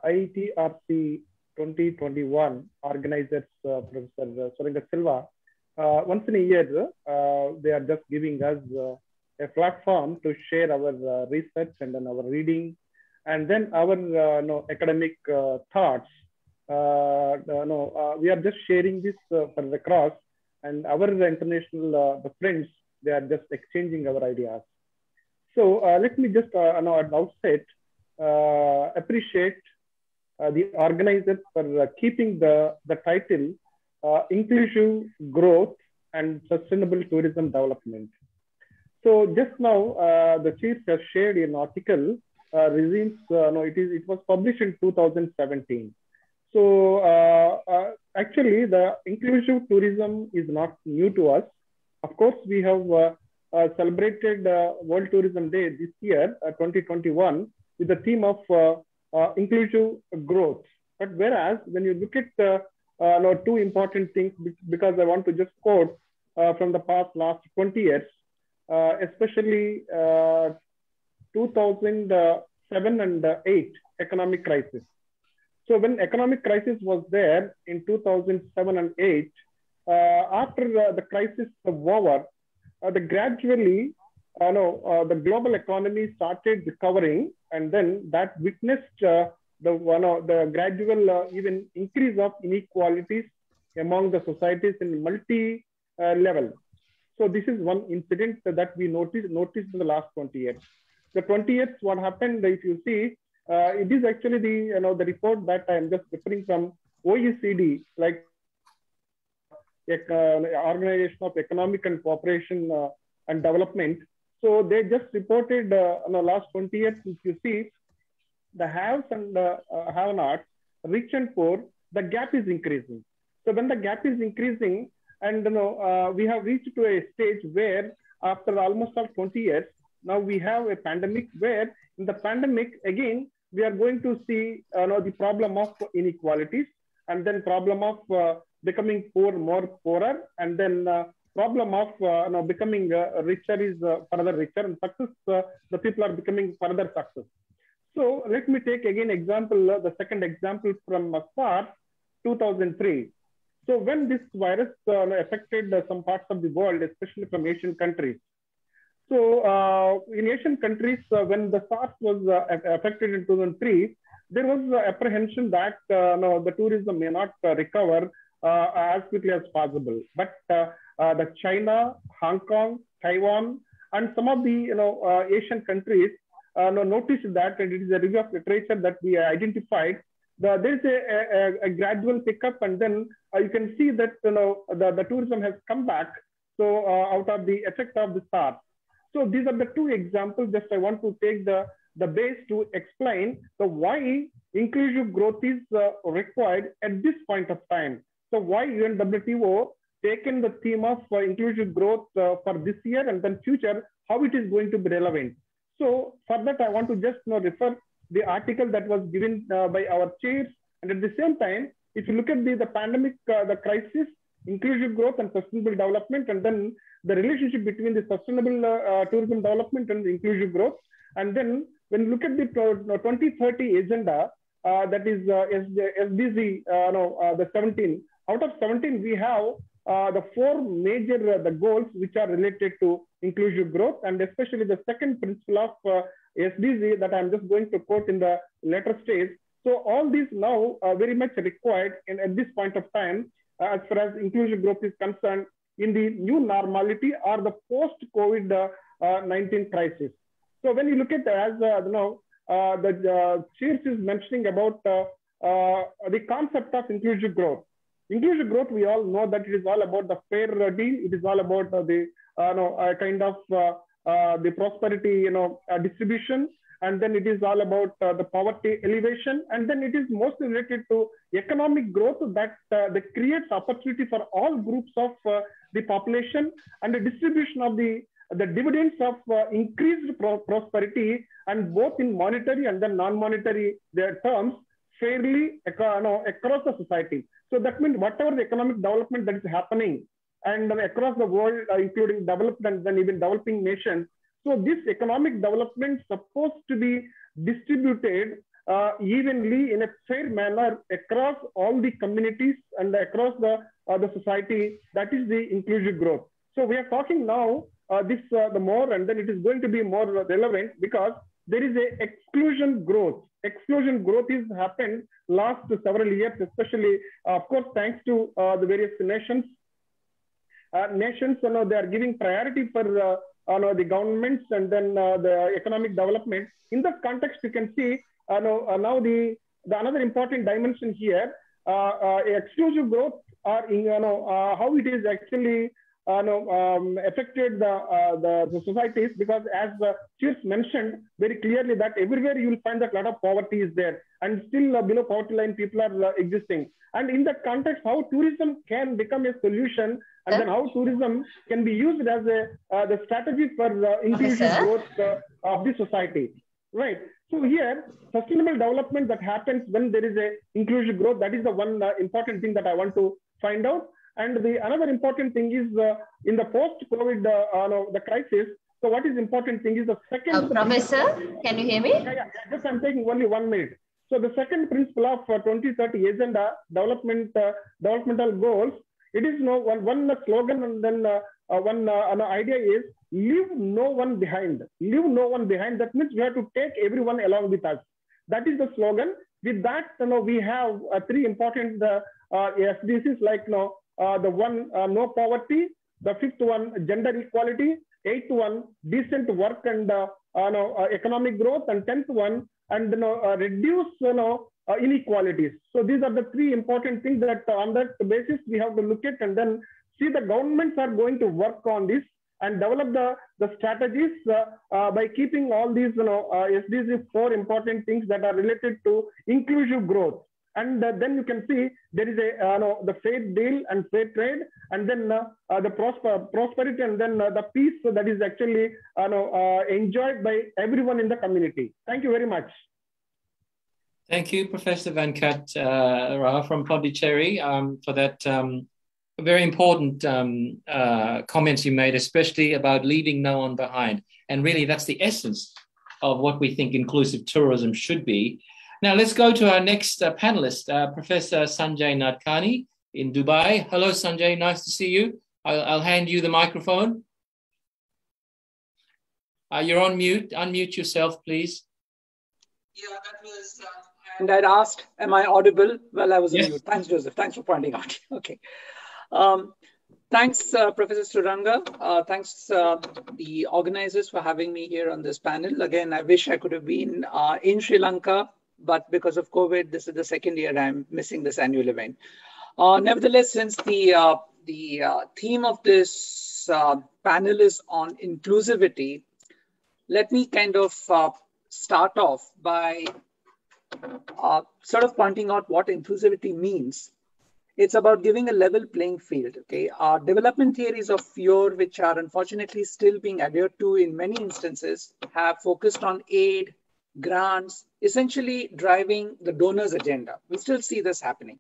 ITRC 2021 organizers, Professor Suranga Silva. Once in a year, they are just giving us a platform to share our research and then our reading, and then our academic thoughts. We are just sharing this for the cross, and our international friends, they are just exchanging our ideas. So let me just at the outset appreciate the organizers for keeping the title Inclusive Growth and Sustainable Tourism Development. So just now, the chief has shared an article. It was published in 2017. So actually, the inclusive tourism is not new to us. Of course, we have celebrated World Tourism Day this year, 2021, with the theme of inclusive growth. But whereas when you look at two important things, because I want to just quote from the last 20 years, especially 2007 and 8 economic crisis. So when economic crisis was there in 2007 and 8, after the crisis was over, gradually the global economy started recovering, and then that witnessed the gradual even increase of inequalities among the societies in multi-level. So this is one incident that we noticed in the last 20 years. The 20 years, what happened, if you see, it is actually the report that I am just referring from OECD, like Organization of Economic and Cooperation and Development. So they just reported in the last 20 years, if you see, the haves and have-nots, rich and poor, the gap is increasing. So when the gap is increasing, and we have reached to a stage where after almost 20 years, now we have a pandemic where in the pandemic, again, we are going to see the problem of inequalities, and then problem of becoming more poorer, and then problem of becoming richer is further richer, and success, the people are becoming further success. So let me take again example, the second example from SARS 2003. So when this virus affected some parts of the world, especially from Asian countries. So in Asian countries, when the SARS was affected in 2003, there was apprehension that the tourism may not recover as quickly as possible. But the China, Hong Kong, Taiwan, and some of the Asian countries noticed that, and it is a review of literature that we identified, there is a gradual pickup, and then you can see that the tourism has come back. So out of the effect of the SARS. So these are the two examples. Just I want to take the base to explain the why inclusive growth is required at this point of time. So why UNWTO taken the theme of inclusive growth for this year, and then future, how it is going to be relevant. So for that, I want to just refer the article that was given by our chairs. And at the same time, if you look at the pandemic, the crisis, inclusive growth and sustainable development, and then the relationship between the sustainable tourism development and the inclusive growth. And then when you look at the 2030 agenda, that is SDG, the 17, out of 17, we have the 4 major the goals which are related to inclusive growth, and especially the second principle of SDG that I'm just going to quote in the later stage. So all these now are very much required at this point of time as far as inclusive growth is concerned in the new normality or the post-COVID-19 crisis. So when you look at as the Cheers is mentioning about the concept of inclusive growth. Inclusive growth, we all know that it is all about the fair deal. It is all about the kind of the prosperity, distribution, and then it is all about the poverty elevation, and then it is mostly related to economic growth that creates opportunity for all groups of the population, and the distribution of the dividends of increased prosperity, and both in monetary and then non-monetary terms fairly across the society. So that means whatever the economic development that is happening and across the world, including developed and then even developing nations. So this economic development is supposed to be distributed evenly in a fair manner across all the communities and across the society. That is the inclusive growth. So we are talking now the more, and then it is going to be more relevant because there is a exclusion growth. Exclusion growth has happened last several years, especially, of course, thanks to the various nations. Nations, they are giving priority for the governments and then the economic development. In that context, you can see now the another important dimension here, exclusive growth, or how it is actually affected the societies, because as Cheers mentioned very clearly that everywhere you will find that a lot of poverty is there, and still below poverty line people are existing. And in that context, how tourism can become a solution, and then how tourism can be used as the strategy for inclusive growth of the society, right? So here, sustainable development that happens when there is a inclusive growth, that is the one important thing that I want to find out. And the another important thing is in the post-COVID the crisis. So what is important thing is the second. Professor, can you hear me? Yeah. Just I'm taking only 1 minute. So the second principle of 2030 agenda developmental goals. It is one slogan, and then one idea is leave no one behind. Leave no one behind. That means we have to take everyone along with us. That is the slogan. With that, we have three important SDGs, like the one, no poverty, the fifth one, gender equality, eighth one, decent work and economic growth, and 10th one, and reduce inequalities. So these are the three important things that on that basis we have to look at, and then see the governments are going to work on this and develop the strategies by keeping all these SDGs, four important things that are related to inclusive growth. And then you can see there is a the fair deal and fair trade, and then the prosperity, and then the peace that is actually enjoyed by everyone in the community. Thank you very much. Thank you, Professor Venkat Rao from Pondicherry, for that very important comments you made, especially about leaving no one behind. And really, that's the essence of what we think inclusive tourism should be. Now, let's go to our next panelist, Professor Sanjay Nadkarni in Dubai. Hello, Sanjay. Nice to see you. I'll hand you the microphone. You're on mute. Unmute yourself, please. Yeah, that was... and I'd asked, am I audible? Well, I was on mute. Thanks, Joseph. Thanks for pointing out. Okay. Thanks, Professor Suranga. Thanks, the organizers, for having me here on this panel. Again, I wish I could have been in Sri Lanka, but because of COVID, this is the second year I'm missing this annual event. Nevertheless, since the theme of this panel is on inclusivity, let me kind of start off by sort of pointing out what inclusivity means. It's about giving a level playing field. Okay, development theories of yore, which are unfortunately still being adhered to in many instances, have focused on aid, grants, essentially driving the donor's agenda. We still see this happening.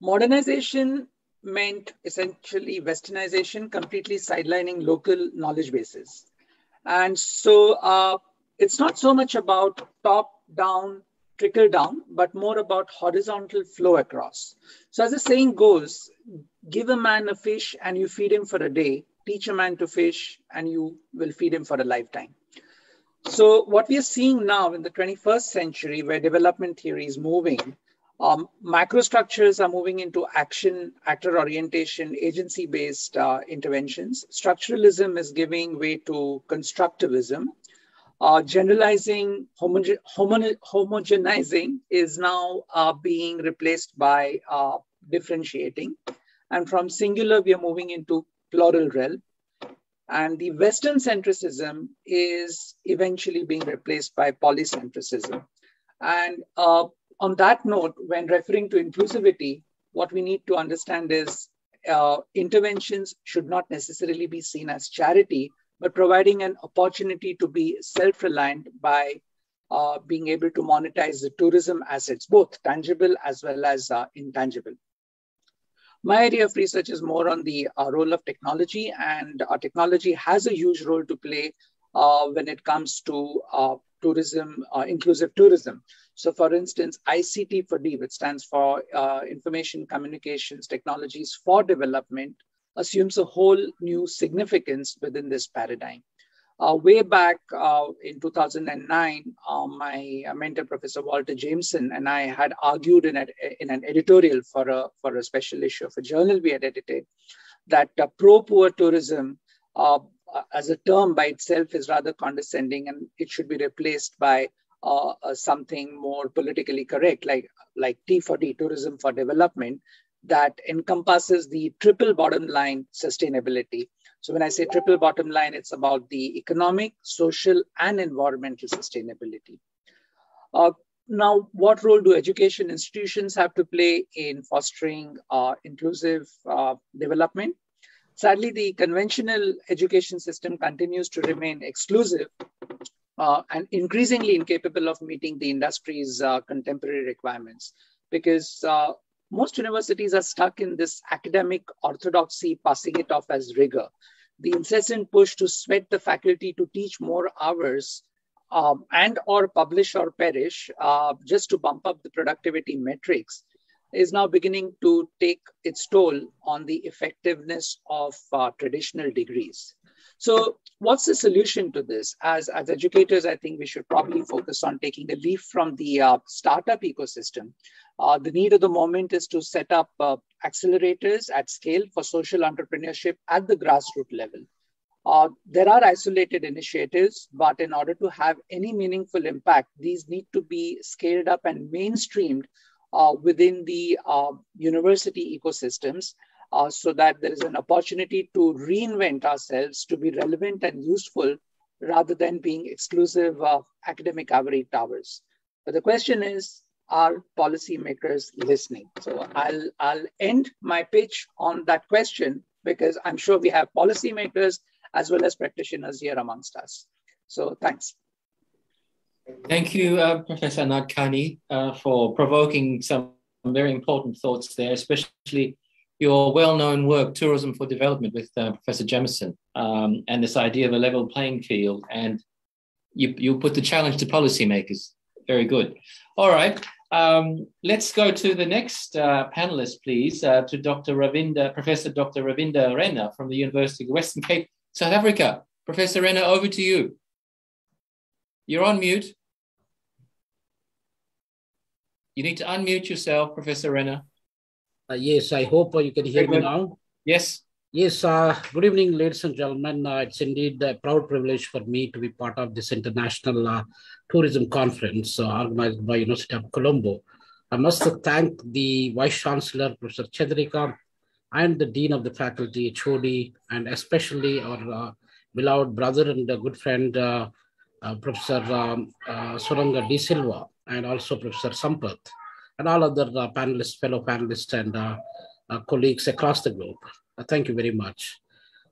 Modernization meant essentially westernization, completely sidelining local knowledge bases. And so it's not so much about top-down, trickle-down, but more about horizontal flow across. So as the saying goes, give a man a fish and you feed him for a day, teach a man to fish and you will feed him for a lifetime. So what we are seeing now in the 21st century, where development theory is moving, macro structures are moving into action, actor orientation, agency-based interventions. Structuralism is giving way to constructivism. Generalizing, homogenizing is now being replaced by differentiating. And from singular, we are moving into plural realm. And the Western centricism is eventually being replaced by polycentricism. And on that note, when referring to inclusivity, what we need to understand is interventions should not necessarily be seen as charity, but providing an opportunity to be self-reliant by being able to monetize the tourism assets, both tangible as well as intangible. My area of research is more on the role of technology, and technology has a huge role to play when it comes to tourism, inclusive tourism. So for instance, ICT4D, which stands for Information Communications Technologies for Development, assumes a whole new significance within this paradigm. Way back in 2009, my mentor, Professor Walter Jameson, and I had argued in an editorial for a special issue of a journal we had edited, that pro-poor tourism as a term by itself is rather condescending, and it should be replaced by something more politically correct, like T4D, Tourism for Development, that encompasses the triple bottom line sustainability. So when I say triple bottom line, it's about the economic, social, and environmental sustainability. Now, what role do education institutions have to play in fostering inclusive development? Sadly, the conventional education system continues to remain exclusive and increasingly incapable of meeting the industry's contemporary requirements, because most universities are stuck in this academic orthodoxy, passing it off as rigor. The incessant push to sweat the faculty to teach more hours and or publish or perish just to bump up the productivity metrics is now beginning to take its toll on the effectiveness of traditional degrees. So what's the solution to this? As educators, I think we should probably focus on taking a leaf from the startup ecosystem. The need of the moment is to set up accelerators at scale for social entrepreneurship at the grassroots level. There are isolated initiatives, but in order to have any meaningful impact, these need to be scaled up and mainstreamed within the university ecosystems so that there is an opportunity to reinvent ourselves to be relevant and useful rather than being exclusive academic ivory towers. But the question is, are policymakers listening? So I'll end my pitch on that question because I'm sure we have policymakers as well as practitioners here amongst us. So thanks. Thank you, Professor Nadkarni, for provoking some very important thoughts there, especially your well-known work, Tourism for Development, with Professor Jemison, and this idea of a level playing field. And you put the challenge to policymakers. Very good. All right. Let's go to the next panelist, please, to Professor Dr. Ravinda Rena from the University of the Western Cape, South Africa. Professor Rena, over to you. You're on mute. You need to unmute yourself, Professor Rena. Yes, I hope you can hear me now. Yes. Yes, good evening, ladies and gentlemen. It's indeed a proud privilege for me to be part of this international tourism conference organized by University of Colombo. I must thank the Vice Chancellor, Professor Chandrika, and the Dean of the Faculty, HOD, and especially our beloved brother and good friend, Professor Suranga De Silva, and also Professor Sampath, and all other panelists, fellow panelists, and colleagues across the globe. Thank you very much.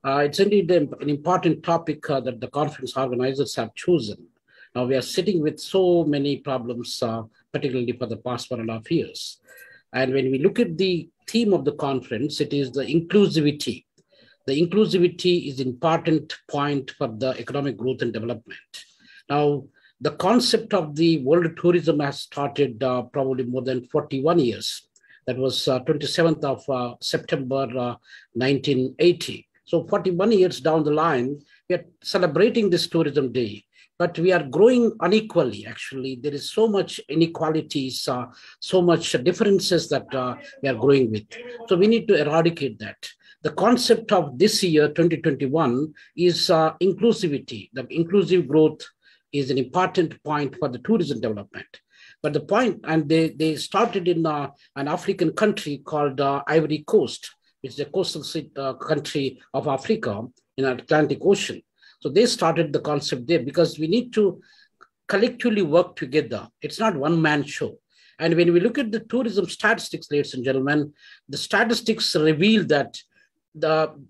It's indeed an important topic that the conference organizers have chosen. Now we are sitting with so many problems, particularly for the past 1.5 years. And when we look at the theme of the conference, it is the inclusivity. The inclusivity is an important point for the economic growth and development. Now, the concept of the world tourism has started probably more than 41 years. That was 27th of September 1980. So 41 years down the line, we are celebrating this Tourism Day, but we are growing unequally. Actually, there is so much inequalities, so much differences that we are growing with. So we need to eradicate that. The concept of this year, 2021, is inclusivity. The inclusive growth is an important point for the tourism development. But the point, and they started in an African country called Ivory Coast, which is a coastal country of Africa in the Atlantic Ocean. So they started the concept there because we need to collectively work together. It's not one-man show. And when we look at the tourism statistics, ladies and gentlemen, the statistics reveal that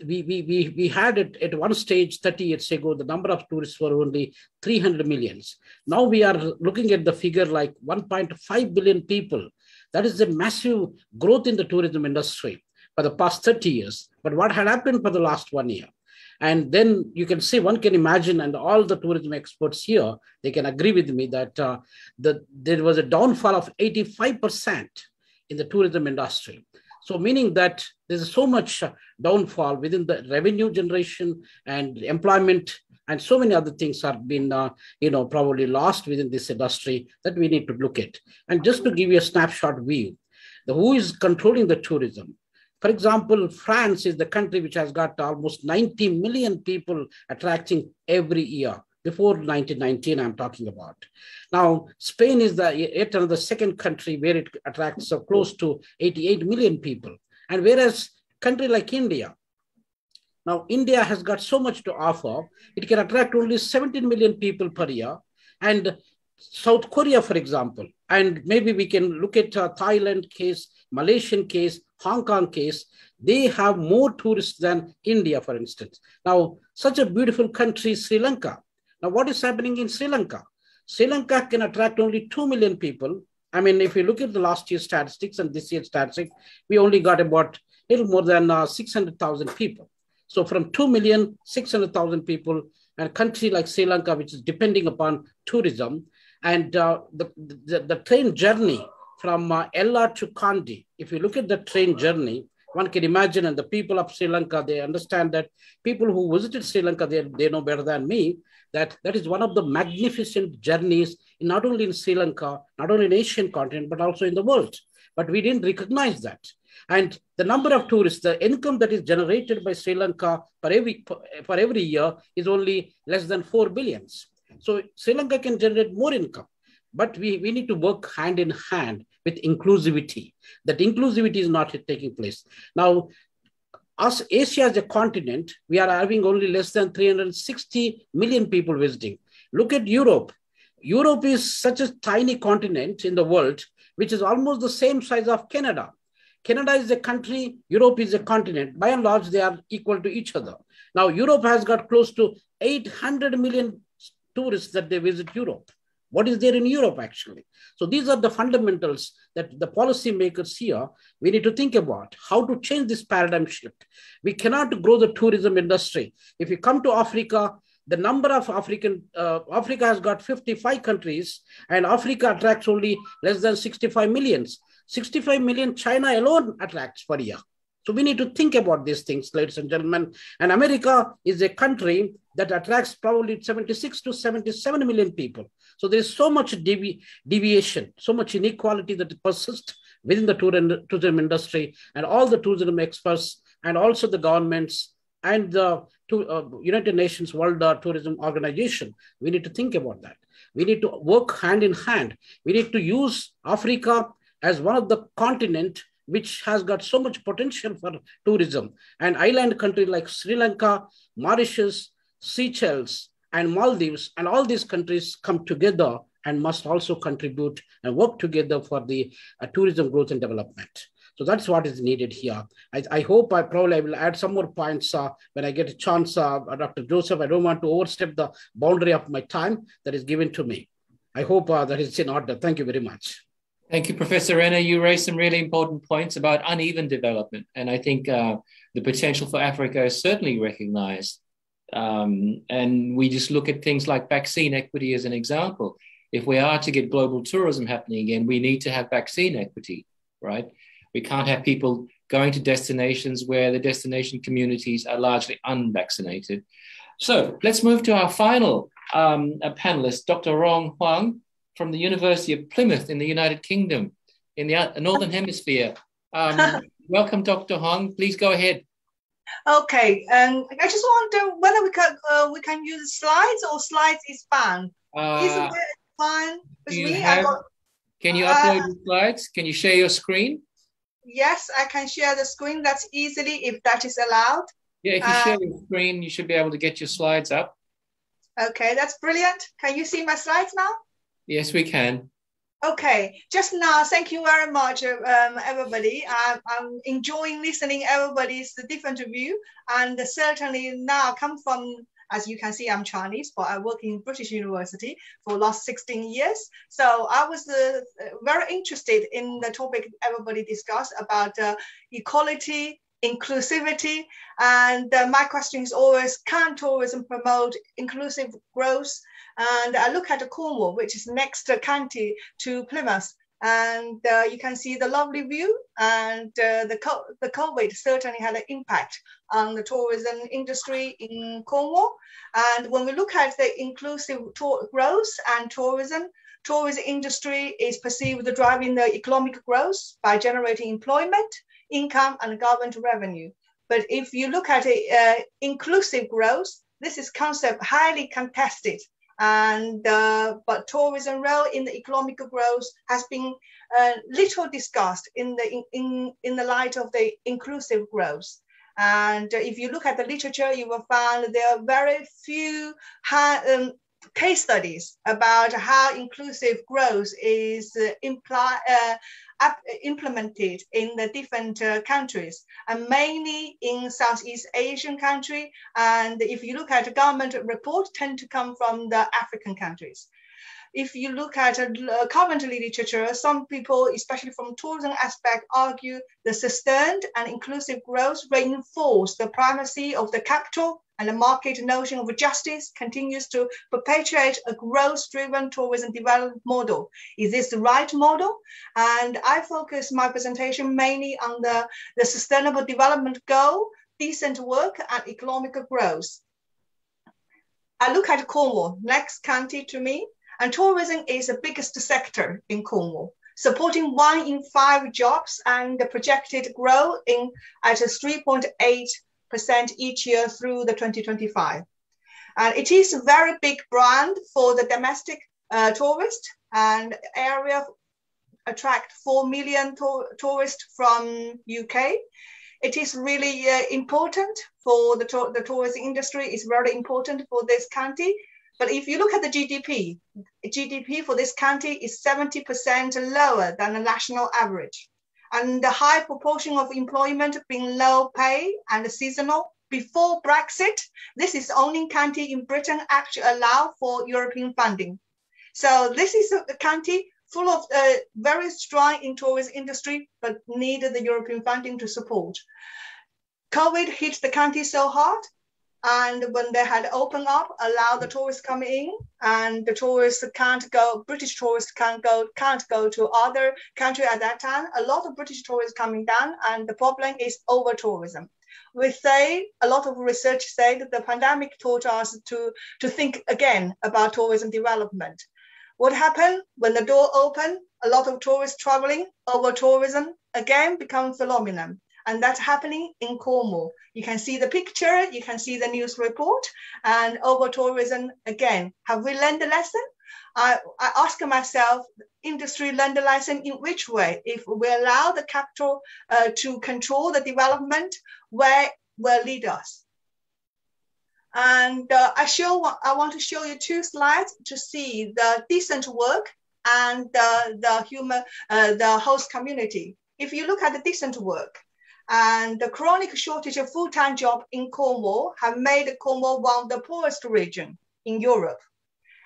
we had it at one stage 30 years ago, the number of tourists were only 300 million. Now we are looking at the figure like 1.5 billion people. That is a massive growth in the tourism industry for the past 30 years. But what had happened for the last 1 year? And then you can see, one can imagine, and all the tourism experts here, they can agree with me that there was a downfall of 85% in the tourism industry. So meaning that there's so much downfall within the revenue generation and employment, and so many other things have been, probably lost within this industry that we need to look at. And just to give you a snapshot view, who is controlling the tourism? For example, France is the country which has got almost 90 million people attracting every year. Before 1919, I'm talking about. Now, Spain is yet another second country where it attracts close to 88 million people. And whereas country like India, now India has got so much to offer, it can attract only 17 million people per year. And South Korea, for example, and maybe we can look at Thailand case, Malaysian case, Hong Kong case, they have more tourists than India, for instance. Now, such a beautiful country, Sri Lanka. Now, what is happening in Sri Lanka? Sri Lanka can attract only 2 million people. I mean, if you look at the last year's statistics and this year's statistics, we only got about a little more than 600,000 people. So from 2 million, 600,000 people, and a country like Sri Lanka, which is depending upon tourism, and the train journey from Ella to Kandy. If you look at the train journey, one can imagine, and the people of Sri Lanka, they understand that people who visited Sri Lanka, they know better than me, that is one of the magnificent journeys, not only in Sri Lanka, not only in Asian continent, but also in the world. But we didn't recognize that. And the number of tourists, the income that is generated by Sri Lanka for every year is only less than 4 billion. So Sri Lanka can generate more income. But we need to work hand in hand with inclusivity. That inclusivity is not taking place. Now, us, Asia as a continent, we are having only less than 360 million people visiting. Look at Europe. Europe is such a tiny continent in the world, which is almost the same size of Canada. Canada is a country, Europe is a continent. By and large, they are equal to each other. Now, Europe has got close to 800 million tourists that they visit Europe. What is there in Europe, actually? So these are the fundamentals that the policymakers here, we need to think about how to change this paradigm shift. We cannot grow the tourism industry. If you come to Africa, the number of Africa has got 55 countries, and Africa attracts only less than 65 million. 65 million China alone attracts per year. So we need to think about these things, ladies and gentlemen. And America is a country that attracts probably 76 to 77 million people. So there is so much deviation, so much inequality that persists within the tourism industry, and all the tourism experts and also the governments and the United Nations World Tourism Organization. We need to think about that. We need to work hand in hand. We need to use Africa as one of the continents which has got so much potential for tourism. And island countries like Sri Lanka, Mauritius, Seychelles, and Maldives, and all these countries come together and must also contribute and work together for the tourism growth and development. So that's what is needed here. I hope I will add some more points when I get a chance, Dr. Joseph. I don't want to overstep the boundary of my time that is given to me. I hope that is in order. Thank you very much. Thank you, Professor Renner. You raised some really important points about uneven development. And I think the potential for Africa is certainly recognized. And we just look at things like vaccine equity as an example. If we are to get global tourism happening again, we need to have vaccine equity, right? We can't have people going to destinations where the destination communities are largely unvaccinated. So let's move to our final panelist, Dr. Rong Huang, from the University of Plymouth in the United Kingdom, in the Northern Hemisphere. Welcome, Dr. Hong. Please go ahead. Okay, I just wonder whether we can use slides or slides is fine. Is it fine with me? Can you upload the slides? Can you share your screen? Yes, I can share the screen. That's easily if that is allowed. Yeah, if you share your screen, you should be able to get your slides up. Okay, that's brilliant. Can you see my slides now? Yes, we can. Okay, just now, thank you very much, everybody. I'm enjoying listening everybody's different view, and certainly now come from, as you can see, I'm Chinese, but I work in British University for the last 16 years. So I was very interested in the topic everybody discussed about equality, inclusivity, and my question is always, can tourism promote inclusive growth? And I look at Cornwall, which is next county to Plymouth, and you can see the lovely view, and the COVID certainly had an impact on the tourism industry in Cornwall. And when we look at the inclusive growth and tourism industry is perceived as driving the economic growth by generating employment, income, and government revenue. But if you look at inclusive growth, this is concept highly contested. And but tourism role in the economic growth has been little discussed in the light of the inclusive growth. And if you look at the literature, you will find there are very few case studies about how inclusive growth is implemented in the different countries, and mainly in Southeast Asian country. And if you look at the government report, tend to come from the African countries. If you look at current literature, some people, especially from tourism aspect, argue the sustained and inclusive growth reinforce the primacy of the capital, and the market notion of justice continues to perpetuate a growth-driven tourism development model. Is this the right model? And I focus my presentation mainly on the sustainable development goal, decent work, and economic growth. I look at Cornwall, next county to me, and tourism is the biggest sector in Cornwall, supporting 1 in 5 jobs and the projected growth at 3.8% each year through the 2025. And it is a very big brand for the domestic tourist, and area attract 4 million tourists from UK. It is really important for the tourism industry. It's very important for this county. But if you look at the GDP for this county is 70% lower than the national average. And the high proportion of employment being low pay and seasonal. Before Brexit, this is the only county in Britain actually allow for European funding. So this is a county full of very strong in tourism industry, but needed the European funding to support. COVID hit the county so hard. And when they had opened up, allow the tourists come in, and the tourists can't go, British tourists can't go to other country at that time. A lot of British tourists coming down, and the problem is over tourism. We say, a lot of research say that the pandemic taught us to think again about tourism development. What happened when the door opened? A lot of tourists traveling, over tourism again become phenomenon. And that's happening in Cornwall. You can see the picture, you can see the news report, and over tourism again. Have we learned the lesson? I ask myself, industry learned the lesson in which way? If we allow the capital to control the development, where will lead us? And I want to show you 2 slides to see the decent work and the host community. If you look at the decent work, and the chronic shortage of full-time jobs in Cornwall have made Cornwall one of the poorest regions in Europe.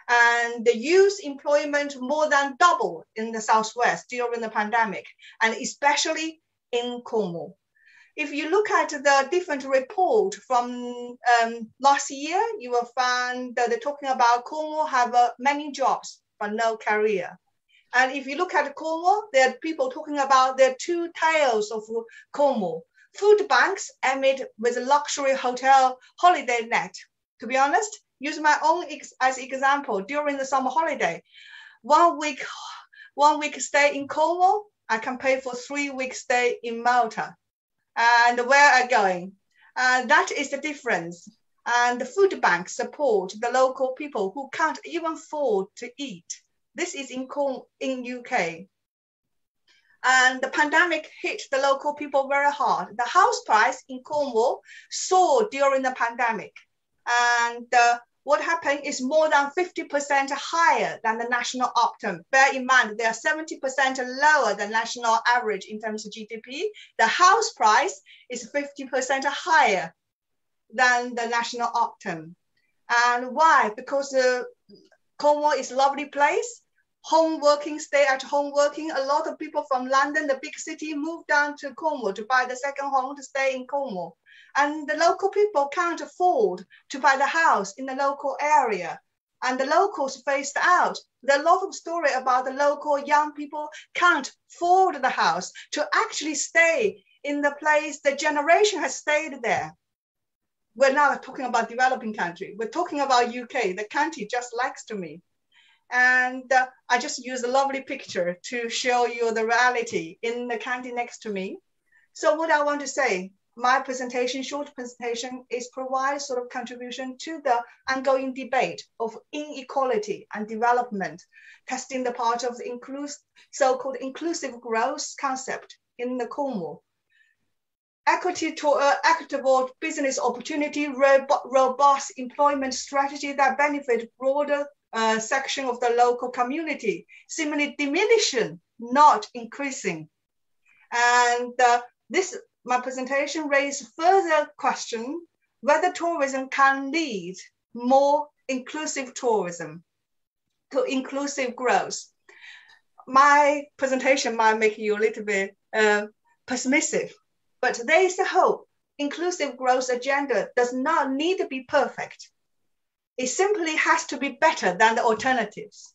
And the youth employment more than doubled in the Southwest during the pandemic, and especially in Cornwall. If you look at the different report from last year, you will find that they're talking about Cornwall have many jobs, but no career. And if you look at Cornwall, there are people talking about the 2 tales of Cornwall. Food banks amid with a luxury hotel holiday net. To be honest, use my own as example, during the summer holiday, 1 week stay in Cornwall, I can pay for 3 weeks stay in Malta. And where am I going? That is the difference. And the food banks support the local people who can't even afford to eat. This is in UK. And the pandemic hit the local people very hard. The house price in Cornwall soared during the pandemic. And what happened is more than 50% higher than the national optimum. Bear in mind, they are 70% lower than national average in terms of GDP. The house price is 50% higher than the national optimum. And why? Because Cornwall is a lovely place. Home working, stay at home working. A lot of people from London, the big city, moved down to Cornwall to buy the second home to stay in Cornwall. And the local people can't afford to buy the house in the local area. And the locals phased out. There are a lot of story about the local young people can't afford the house to actually stay in the place the generation has stayed there. We're not talking about developing country. We're talking about UK, the country just likes to me. And I just use a lovely picture to show you the reality in the county next to me. So what I want to say, my presentation, short presentation, is provide sort of contribution to the ongoing debate of inequality and development, testing the part of the so-called inclusive growth concept in the Cornwall. Equitable business opportunity, robust employment strategy that benefit broader section of the local community, seemingly diminishing, not increasing. And my presentation raised further question whether tourism can lead more inclusive tourism. to inclusive growth. My presentation might make you a little bit pessimistic, but there is a hope. Inclusive growth agenda does not need to be perfect. It simply has to be better than the alternatives.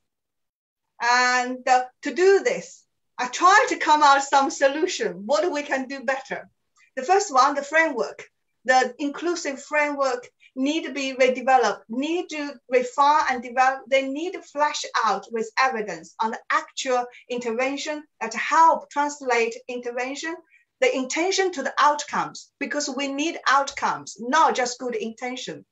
And to do this, I try to come out with some solution. What we can do better? The first one, the framework, the inclusive framework need to be redeveloped, need to refine and develop. They need to flesh out with evidence on the actual intervention that help translate intervention, the intention to the outcomes, because we need outcomes, not just good intention.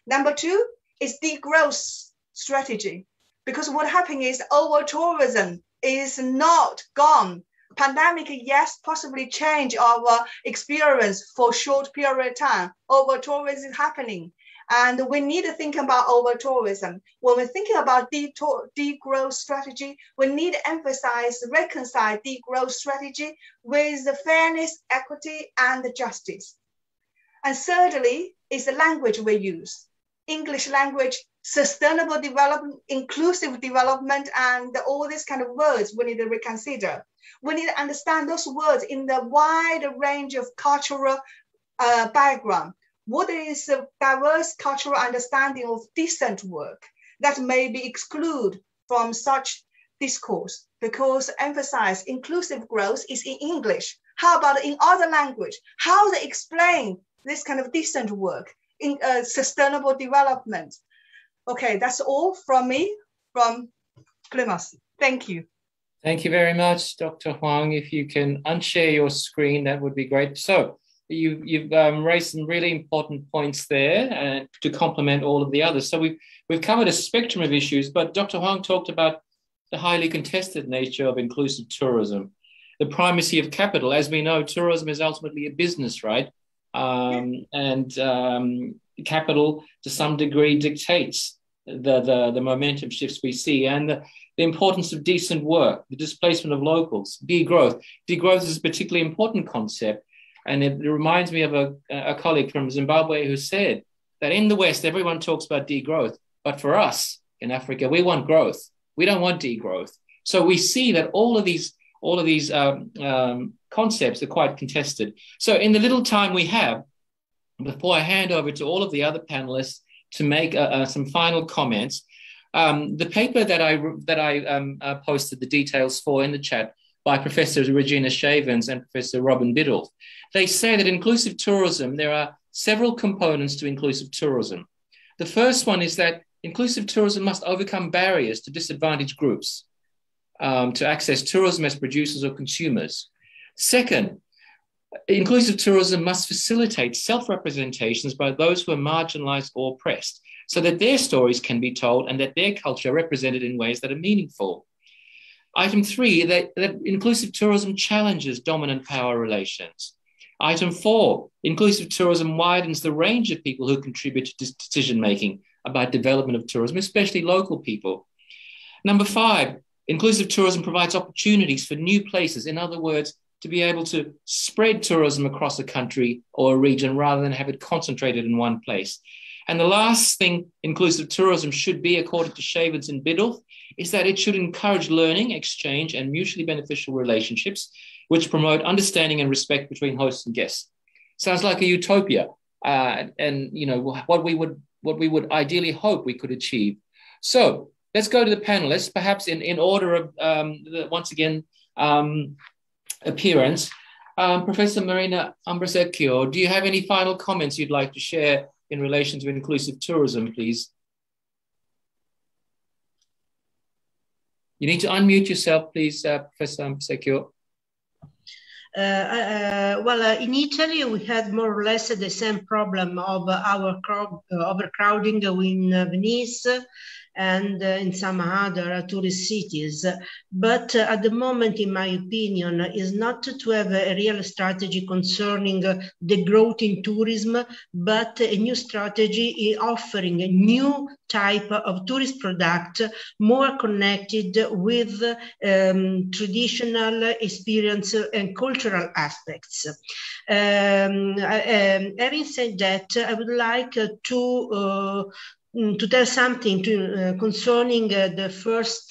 Number two is degrowth strategy, because what happened is over-tourism is not gone. Pandemic, yes, possibly change our experience for short period of time. Over-tourism is happening. And we need to think about over-tourism. When we're thinking about degrowth strategy, we need to emphasize, reconcile degrowth strategy with the fairness, equity, and the justice. And thirdly, is the language we use. English language, sustainable development, inclusive development, and all these kind of words we need to reconsider. We need to understand those words in the wide range of cultural background. What is a diverse cultural understanding of decent work that may be excluded from such discourse? Because emphasize inclusive growth is in English. How about in other language? How they explain this kind of decent work in sustainable development? Okay, that's all from me, from Plymouth. Thank you. Thank you very much, Dr. Huang. If you can unshare your screen, that would be great. So you've raised some really important points there to complement all of the others. So we've covered a spectrum of issues, but Dr. Huang talked about the highly contested nature of inclusive tourism, the primacy of capital. As we know, tourism is ultimately a business, right? Capital to some degree dictates the momentum shifts we see, and the importance of decent work, the displacement of locals, degrowth. Degrowth is a particularly important concept, and it reminds me of a colleague from Zimbabwe who said that in the West, everyone talks about degrowth, but for us in Africa, we want growth. We don't want degrowth. So we see that all of these concepts are quite contested. So in the little time we have, before I hand over to all of the other panelists to make some final comments, the paper that I posted the details for in the chat by Professor Regina Shavens and Professor Robin Biddulph, they say that inclusive tourism, there are several components to inclusive tourism. The first one is that inclusive tourism must overcome barriers to disadvantaged groups to access tourism as producers or consumers. Second, inclusive tourism must facilitate self-representations by those who are marginalized or oppressed so that their stories can be told and that their culture represented in ways that are meaningful. Item 3, that inclusive tourism challenges dominant power relations. Item 4, inclusive tourism widens the range of people who contribute to decision-making about development of tourism, especially local people. Number 5, inclusive tourism provides opportunities for new places. In other words, to be able to spread tourism across a country or a region rather than have it concentrated in one place. And the last thing inclusive tourism should be, according to Shavens and Biddulph, is that it should encourage learning, exchange, and mutually beneficial relationships, which promote understanding and respect between hosts and guests. Sounds like a utopia, and you know what we would ideally hope we could achieve. So let's go to the panelists, perhaps in order of once again appearance. Professor Marina Ambrosecchio, do you have any final comments you'd like to share in relation to inclusive tourism, please? You need to unmute yourself, please, Professor Ambrosecchio. Well, in Italy, we had more or less the same problem of our overcrowding in Venice and in some other tourist cities. But at the moment, in my opinion, is not to have a real strategy concerning the growth in tourism, but a new strategy in offering a new type of tourist product more connected with traditional experience and cultural aspects. Having said that, I would like to to tell something concerning the first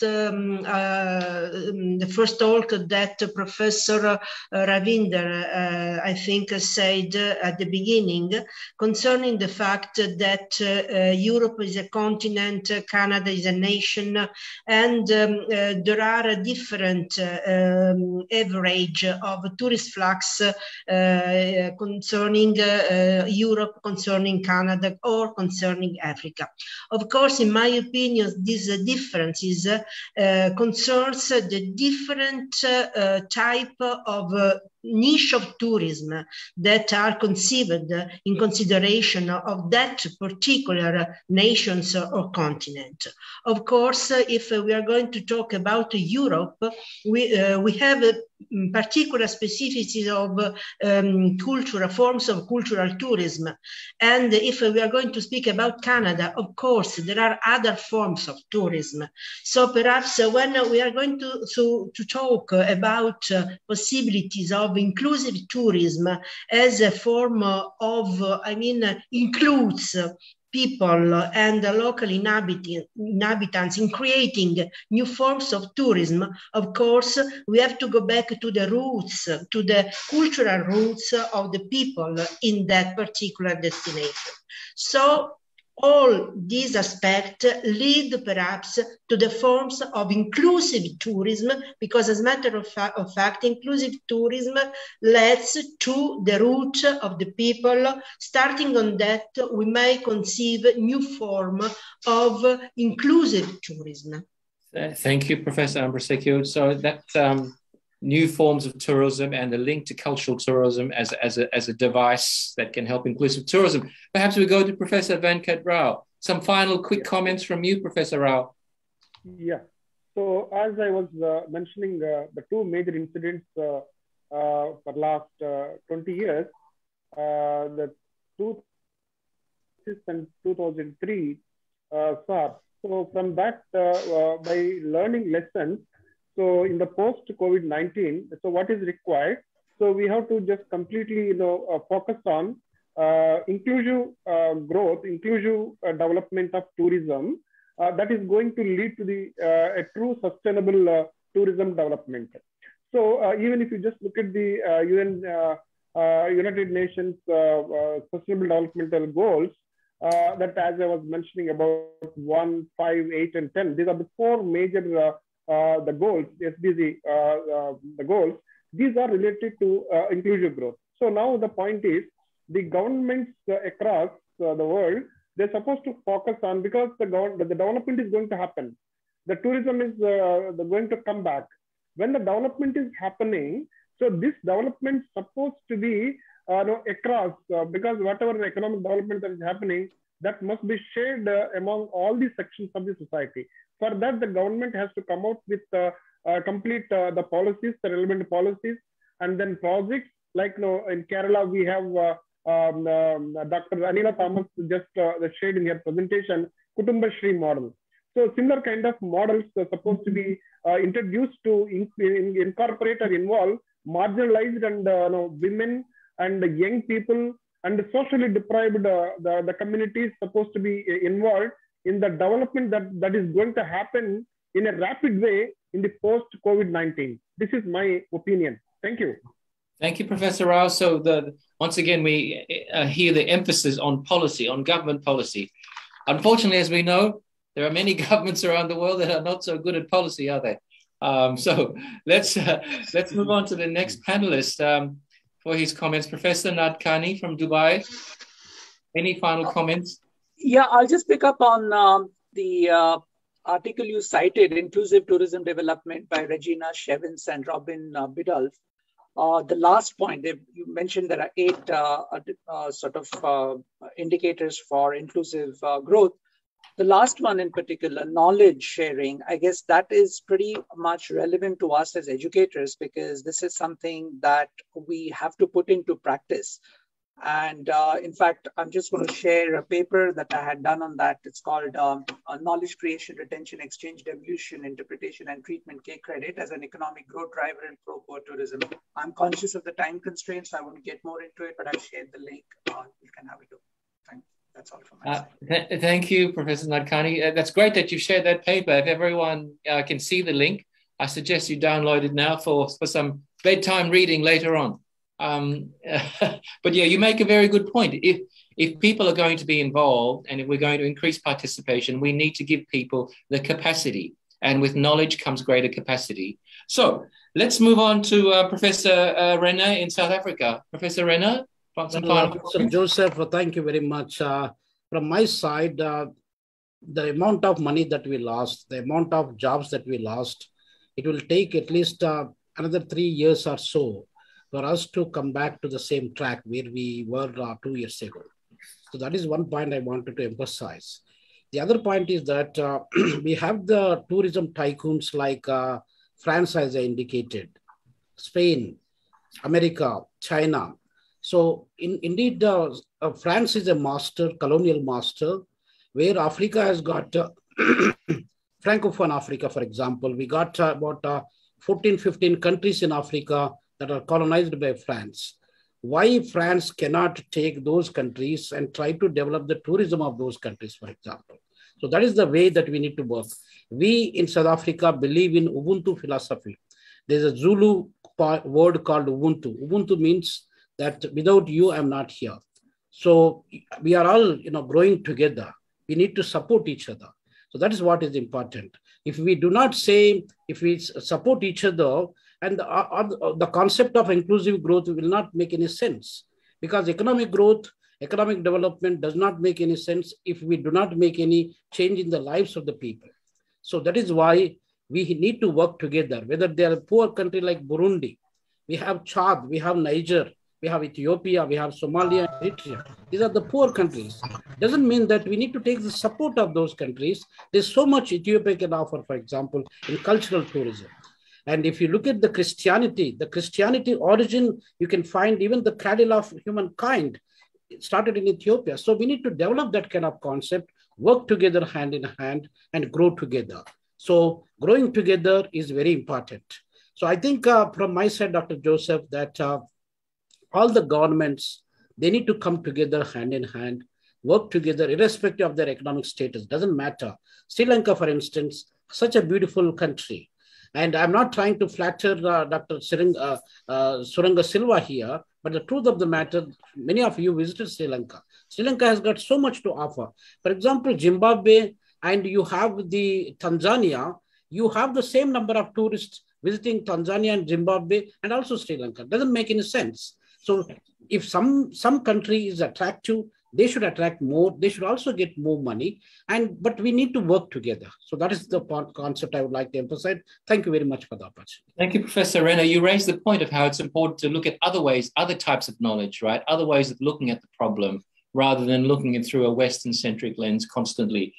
talk that Professor Ravinder, I think, said at the beginning, concerning the fact that Europe is a continent, Canada is a nation, and there are a different average of tourist flux concerning Europe, concerning Canada, or concerning Africa. Of course, in my opinion, these differences concerns the different type of niche of tourism that are conceived in consideration of that particular nations or continent. Of course, if we are going to talk about Europe, we have particular specificities of cultural forms of cultural tourism. And if we are going to speak about Canada, of course, there are other forms of tourism. So perhaps when we are going to talk about possibilities of inclusive tourism as a form of, includes people and the local inhabitants in creating new forms of tourism, of course, we have to go back to the roots, to the cultural roots of the people in that particular destination. So all these aspects lead perhaps to the forms of inclusive tourism, because as a matter of fact, inclusive tourism leads to the root of the people. Starting on that, we may conceive new form of inclusive tourism. Thank you, Professor Ambrosecchio. So that new forms of tourism and the link to cultural tourism as a device that can help inclusive tourism. Perhaps we go to Professor Venkat Rao. Some final quick comments from you, Professor Rao. Yeah. So as I was mentioning, the two major incidents for last 20 years, the 2006 and 2003 SARS. So from that, by learning lessons, so in the post-COVID-19, so what is required? So we have to just completely, focus on inclusive growth, inclusive development of tourism that is going to lead to the a true sustainable tourism development. So even if you just look at the United Nations Sustainable Developmental Goals, that as I was mentioning about 1, 5, 8, and 10, these are the four major the goals, SDG, the goals, these are related to inclusive growth. So now the point is, the governments across the world, they're supposed to focus on, because the development is going to happen. The tourism is going to come back. When the development is happening, so this development is supposed to be across, because whatever economic development that is happening, that must be shared among all the sections of the society. For that, the government has to come out with complete the policies, the relevant policies, and then projects. Like in Kerala, we have Dr. Anila Thomas just shared in her presentation, Kutumba Shri model. So similar kind of models are supposed to be introduced to incorporate or involve marginalized and women and young people and socially deprived the communities supposed to be involved in the development that is going to happen in a rapid way in the post-COVID-19. This is my opinion. Thank you. Thank you, Professor Rao. So once again, we hear the emphasis on policy, on government policy. Unfortunately, as we know, there are many governments around the world that are not so good at policy, are they? So let's move on to the next panelist for his comments. Professor Nadkani from Dubai. Any final comments? Yeah, I'll just pick up on the article you cited, Inclusive Tourism Development by Regina Shevins and Robin Biddulph. The last point, you mentioned there are 8 indicators for inclusive growth. The last one in particular, knowledge sharing, I guess that is pretty much relevant to us as educators, because this is something that we have to put into practice. And in fact, I'm just going to share a paper that I had done on that. It's called Knowledge Creation, Retention, Exchange, Devolution, Interpretation, and Treatment K-Credit as an Economic Growth Driver in Pro-Poor Tourism. I'm conscious of the time constraints, so I won't get more into it, but I've shared the link. You can have a look. Thank you. That's all from my side. Thank you, Professor Nadkarni. That's great that you shared that paper. If everyone can see the link, I suggest you download it now for some bedtime reading later on. But yeah, you make a very good point. If people are going to be involved and if we're going to increase participation, we need to give people the capacity. And with knowledge comes greater capacity. So let's move on to Professor Renner in South Africa. Professor Renner? Professor Joseph, thank you very much. From my side, the amount of money that we lost, the amount of jobs that we lost, it will take at least another 3 years or so for us to come back to the same track where we were 2 years ago. So that is one point I wanted to emphasize. The other point is that we have the tourism tycoons like France, as I indicated, Spain, America, China. So indeed, France is a master, colonial master, where Africa has got Francophone Africa, for example. We got about 14, 15 countries in Africa that are colonized by France. Why France cannot take those countries and try to develop the tourism of those countries, for example? So that is the way that we need to work. We in South Africa believe in Ubuntu philosophy. There's a Zulu word called Ubuntu. Ubuntu means that without you, I'm not here. So we are all, growing together. We need to support each other. So that is what is important. If we do not say, if we support each other, and the concept of inclusive growth will not make any sense, because economic growth, economic development does not make any sense if we do not make any change in the lives of the people. So that is why we need to work together, whether they are a poor country like Burundi, we have Chad, we have Niger, we have Ethiopia, we have Somalia, Eritrea. These are the poor countries. Doesn't mean that we need to take the support of those countries. There's so much Ethiopia can offer, for example, in cultural tourism. And if you look at the Christianity origin, you can find even the cradle of humankind. It started in Ethiopia. So we need to develop that kind of concept, work together hand in hand, and grow together. So growing together is very important. So I think from my side, Dr. Joseph, that all the governments, they need to come together hand in hand, work together irrespective of their economic status. Doesn't matter. Sri Lanka, for instance, such a beautiful country. And I'm not trying to flatter Dr. Suranga Silva here, but the truth of the matter, many of you visited Sri Lanka. Sri Lanka has got so much to offer. For example, Zimbabwe, and you have the Tanzania, you have the same number of tourists visiting Tanzania and Zimbabwe and also Sri Lanka. Doesn't make any sense. So if some country is attractive, they should attract more. They should also get more money. But we need to work together. So that is the concept I would like to emphasize. Thank you very much for the opportunity. Thank you, Professor Renner. You raised the point of how it's important to look at other ways, other types of knowledge, right? Other ways of looking at the problem rather than looking it through a Western-centric lens constantly.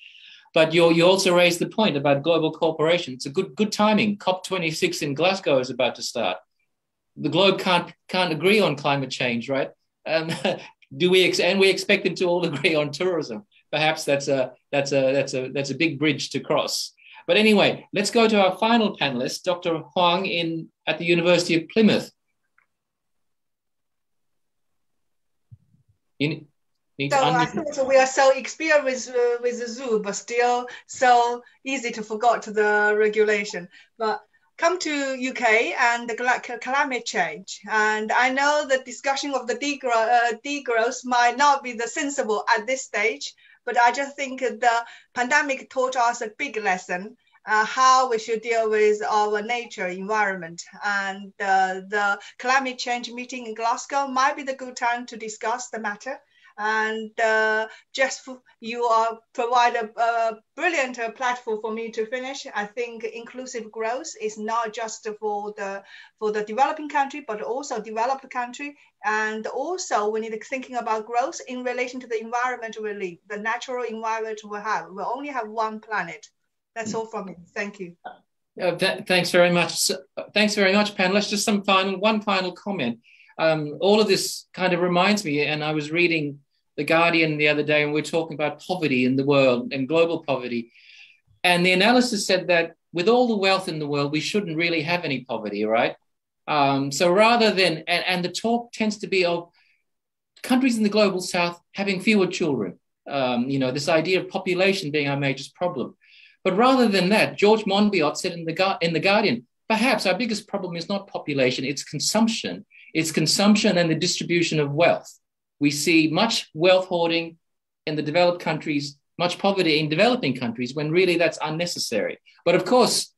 But you also raised the point about global cooperation. It's a good timing. COP26 in Glasgow is about to start. The globe can't agree on climate change, right? We expect them to all agree on tourism. Perhaps that's a big bridge to cross. But anyway, let's go to our final panelist, Dr. Huang at the University of Plymouth. So we are so experienced with the zoo, but still so easy to forget the regulation. But come to UK and the climate change. And I know the discussion of the degrowth might not be the sensible at this stage, but I just think the pandemic taught us a big lesson, how we should deal with our nature environment. And the climate change meeting in Glasgow might be the good time to discuss the matter. And you provide a brilliant platform for me to finish. I think inclusive growth is not just for the developing country, but also developed country. And also we need to thinking about growth in relation to the environment we live, the natural environment we have. We only have one planet. That's all from me. Thank you. Thanks very much. Thanks very much, panelists. Just one final comment. All of this kind of reminds me, and I was reading The Guardian the other day, and we're talking about poverty in the world and global poverty. And the analysis said that with all the wealth in the world, we shouldn't really have any poverty, right? So rather than, and the talk tends to be of countries in the global south having fewer children, this idea of population being our major problem. But rather than that, George Monbiot said in the Guardian, perhaps our biggest problem is not population, it's consumption. It's consumption and the distribution of wealth. We see much wealth hoarding in the developed countries, much poverty in developing countries, when really that's unnecessary. But of course,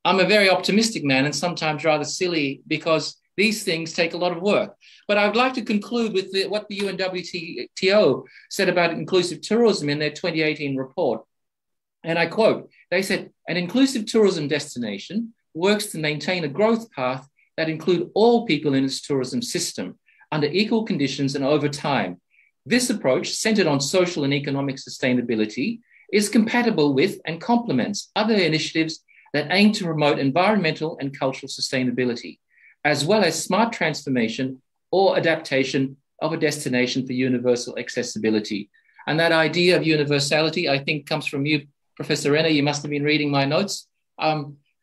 I'm a very optimistic man and sometimes rather silly because these things take a lot of work. But I would like to conclude with what the UNWTO said about inclusive tourism in their 2018 report. And I quote, they said, an inclusive tourism destination works to maintain a growth path that include all people in its tourism system under equal conditions and over time. This approach, centered on social and economic sustainability, is compatible with and complements other initiatives that aim to promote environmental and cultural sustainability, as well as smart transformation or adaptation of a destination for universal accessibility. And that idea of universality, I think, comes from you, Professor Renner. You must have been reading my notes.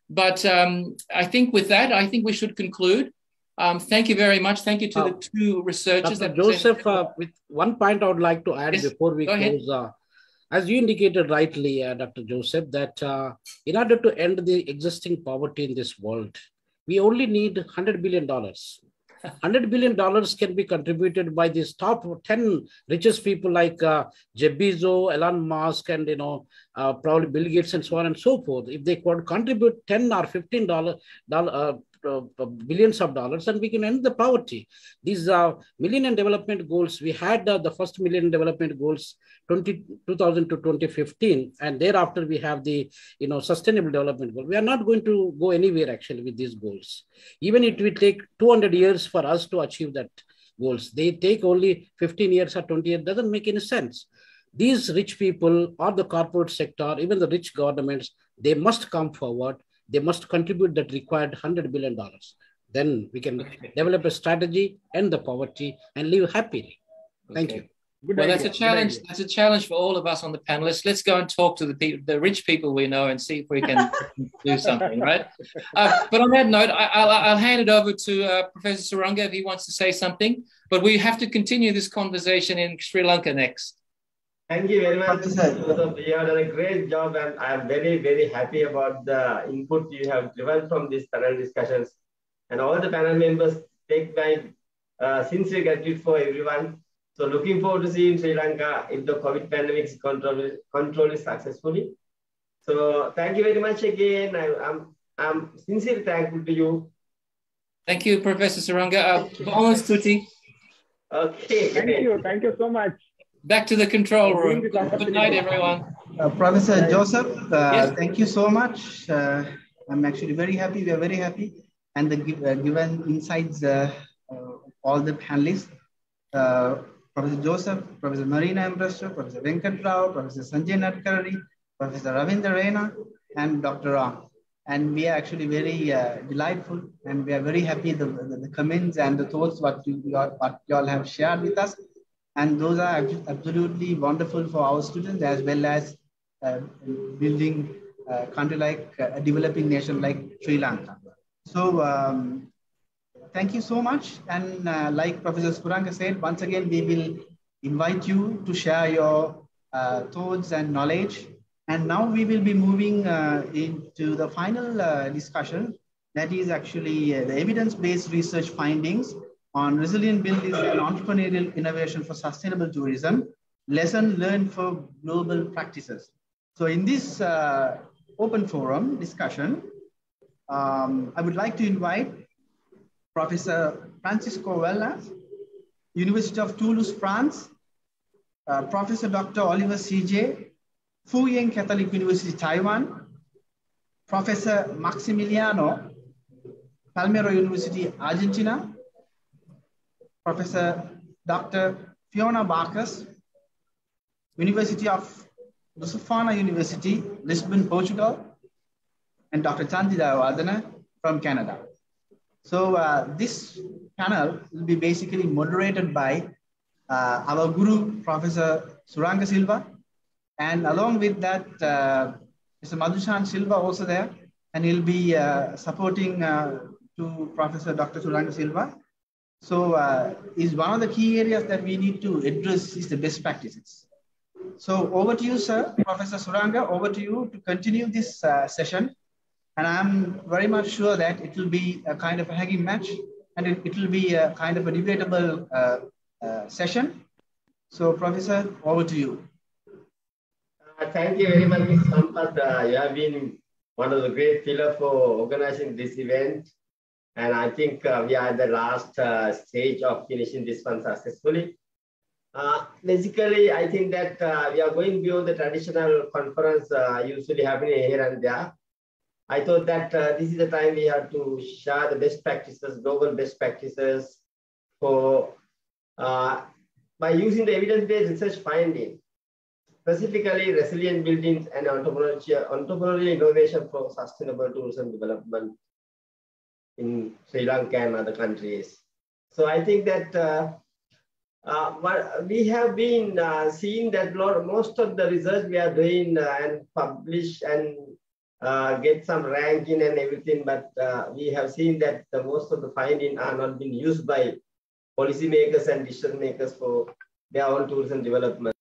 But I think with that, I think we should conclude. Thank you very much. Thank you to the two researchers. Dr. Joseph, with one point I would like to add before we close. As you indicated rightly, Dr. Joseph, that in order to end the existing poverty in this world, we only need $100 billion. $100 billion can be contributed by these top 10 richest people like Jeff Bezos, Elon Musk, and probably Bill Gates and so on and so forth. If they could contribute $10 or $15 billions of dollars, and we can end the poverty. These Millennium Development Goals, we had the first Millennium Development Goals 2000 to 2015, and thereafter we have the Sustainable Development Goal. We are not going to go anywhere actually with these goals. Even it will take 200 years for us to achieve that goals. They take only 15 years or 20 years, doesn't make any sense. These rich people or the corporate sector, even the rich governments, they must come forward. They must contribute that required $100 billion. Then we can develop a strategy, end the poverty, and live happily. Thank you. Well, that's a challenge. That's a challenge for all of us on the panelists. Let's go and talk to the rich people we know and see if we can do something, right? But on that note, I'll hand it over to Professor Suranga if he wants to say something. But we have to continue this conversation in Sri Lanka next. Thank you very much. You have done a great job, and I am very, very happy about the input you have given from these panel discussions. And all the panel members take my sincere gratitude for everyone. So looking forward to seeing Sri Lanka if the COVID pandemic control is successfully. So thank you very much again. I'm sincerely thankful to you. Thank you, Professor Suranga. Bonus Tuti. Okay. Thank you so much. Back to the control room. Good night, everyone. Professor Joseph, thank you so much. I'm actually very happy. We are very happy. And the given insights, all the panelists, Professor Joseph, Professor Marina Ambrosio, Professor Venkat Rao, Professor Sanjay Nadkarni, Professor Ravindra Rena, and Dr. Ram. And we are actually very delightful, and we are very happy the comments and the thoughts what you all have shared with us. And those are absolutely wonderful for our students as well as building a country like a developing nation like Sri Lanka. So thank you so much. And like Professor Suranga said, once again, we will invite you to share your thoughts and knowledge. And now we will be moving into the final discussion. That is actually the evidence-based research findings on resilient buildings and entrepreneurial innovation for sustainable tourism, lesson learned for global practices. So in this open forum discussion, I would like to invite Professor Francisco Vellas, University of Toulouse, France, Professor Dr. Oliver C.J., Fu Yen Catholic University, Taiwan, Professor Maximiliano, Palmero University, Argentina, Professor Dr. Fiona Barkas, University of Lusofana University, Lisbon, Portugal, and Dr. Chandida Wadana from Canada. So this panel will be basically moderated by our guru, Professor Suranga Silva, and along with that, Mr. Madhushan Silva also there, and he'll be supporting to Professor Dr. Suranga Silva. So is one of the key areas that we need to address is the best practices. So over to you, sir. Professor Suranga, over to you to continue this session. And I'm very much sure that it will be a kind of a hanging match, and it will be a kind of a debatable session. So, Professor, over to you. Thank you very much, Mr. Sampath. You have been one of the great pillars for organizing this event. And I think we are at the last stage of finishing this one successfully. Basically, I think that we are going beyond the traditional conference usually happening here and there. I thought that this is the time we have to share the best practices, global best practices for by using the evidence-based research finding, specifically resilient buildings and entrepreneurial innovation for sustainable tourism development in Sri Lanka and other countries. So I think that what we have been seeing that most of the research we are doing and publish and get some ranking and everything, but we have seen that most of the findings are not being used by policymakers and decision makers for their own tourism development.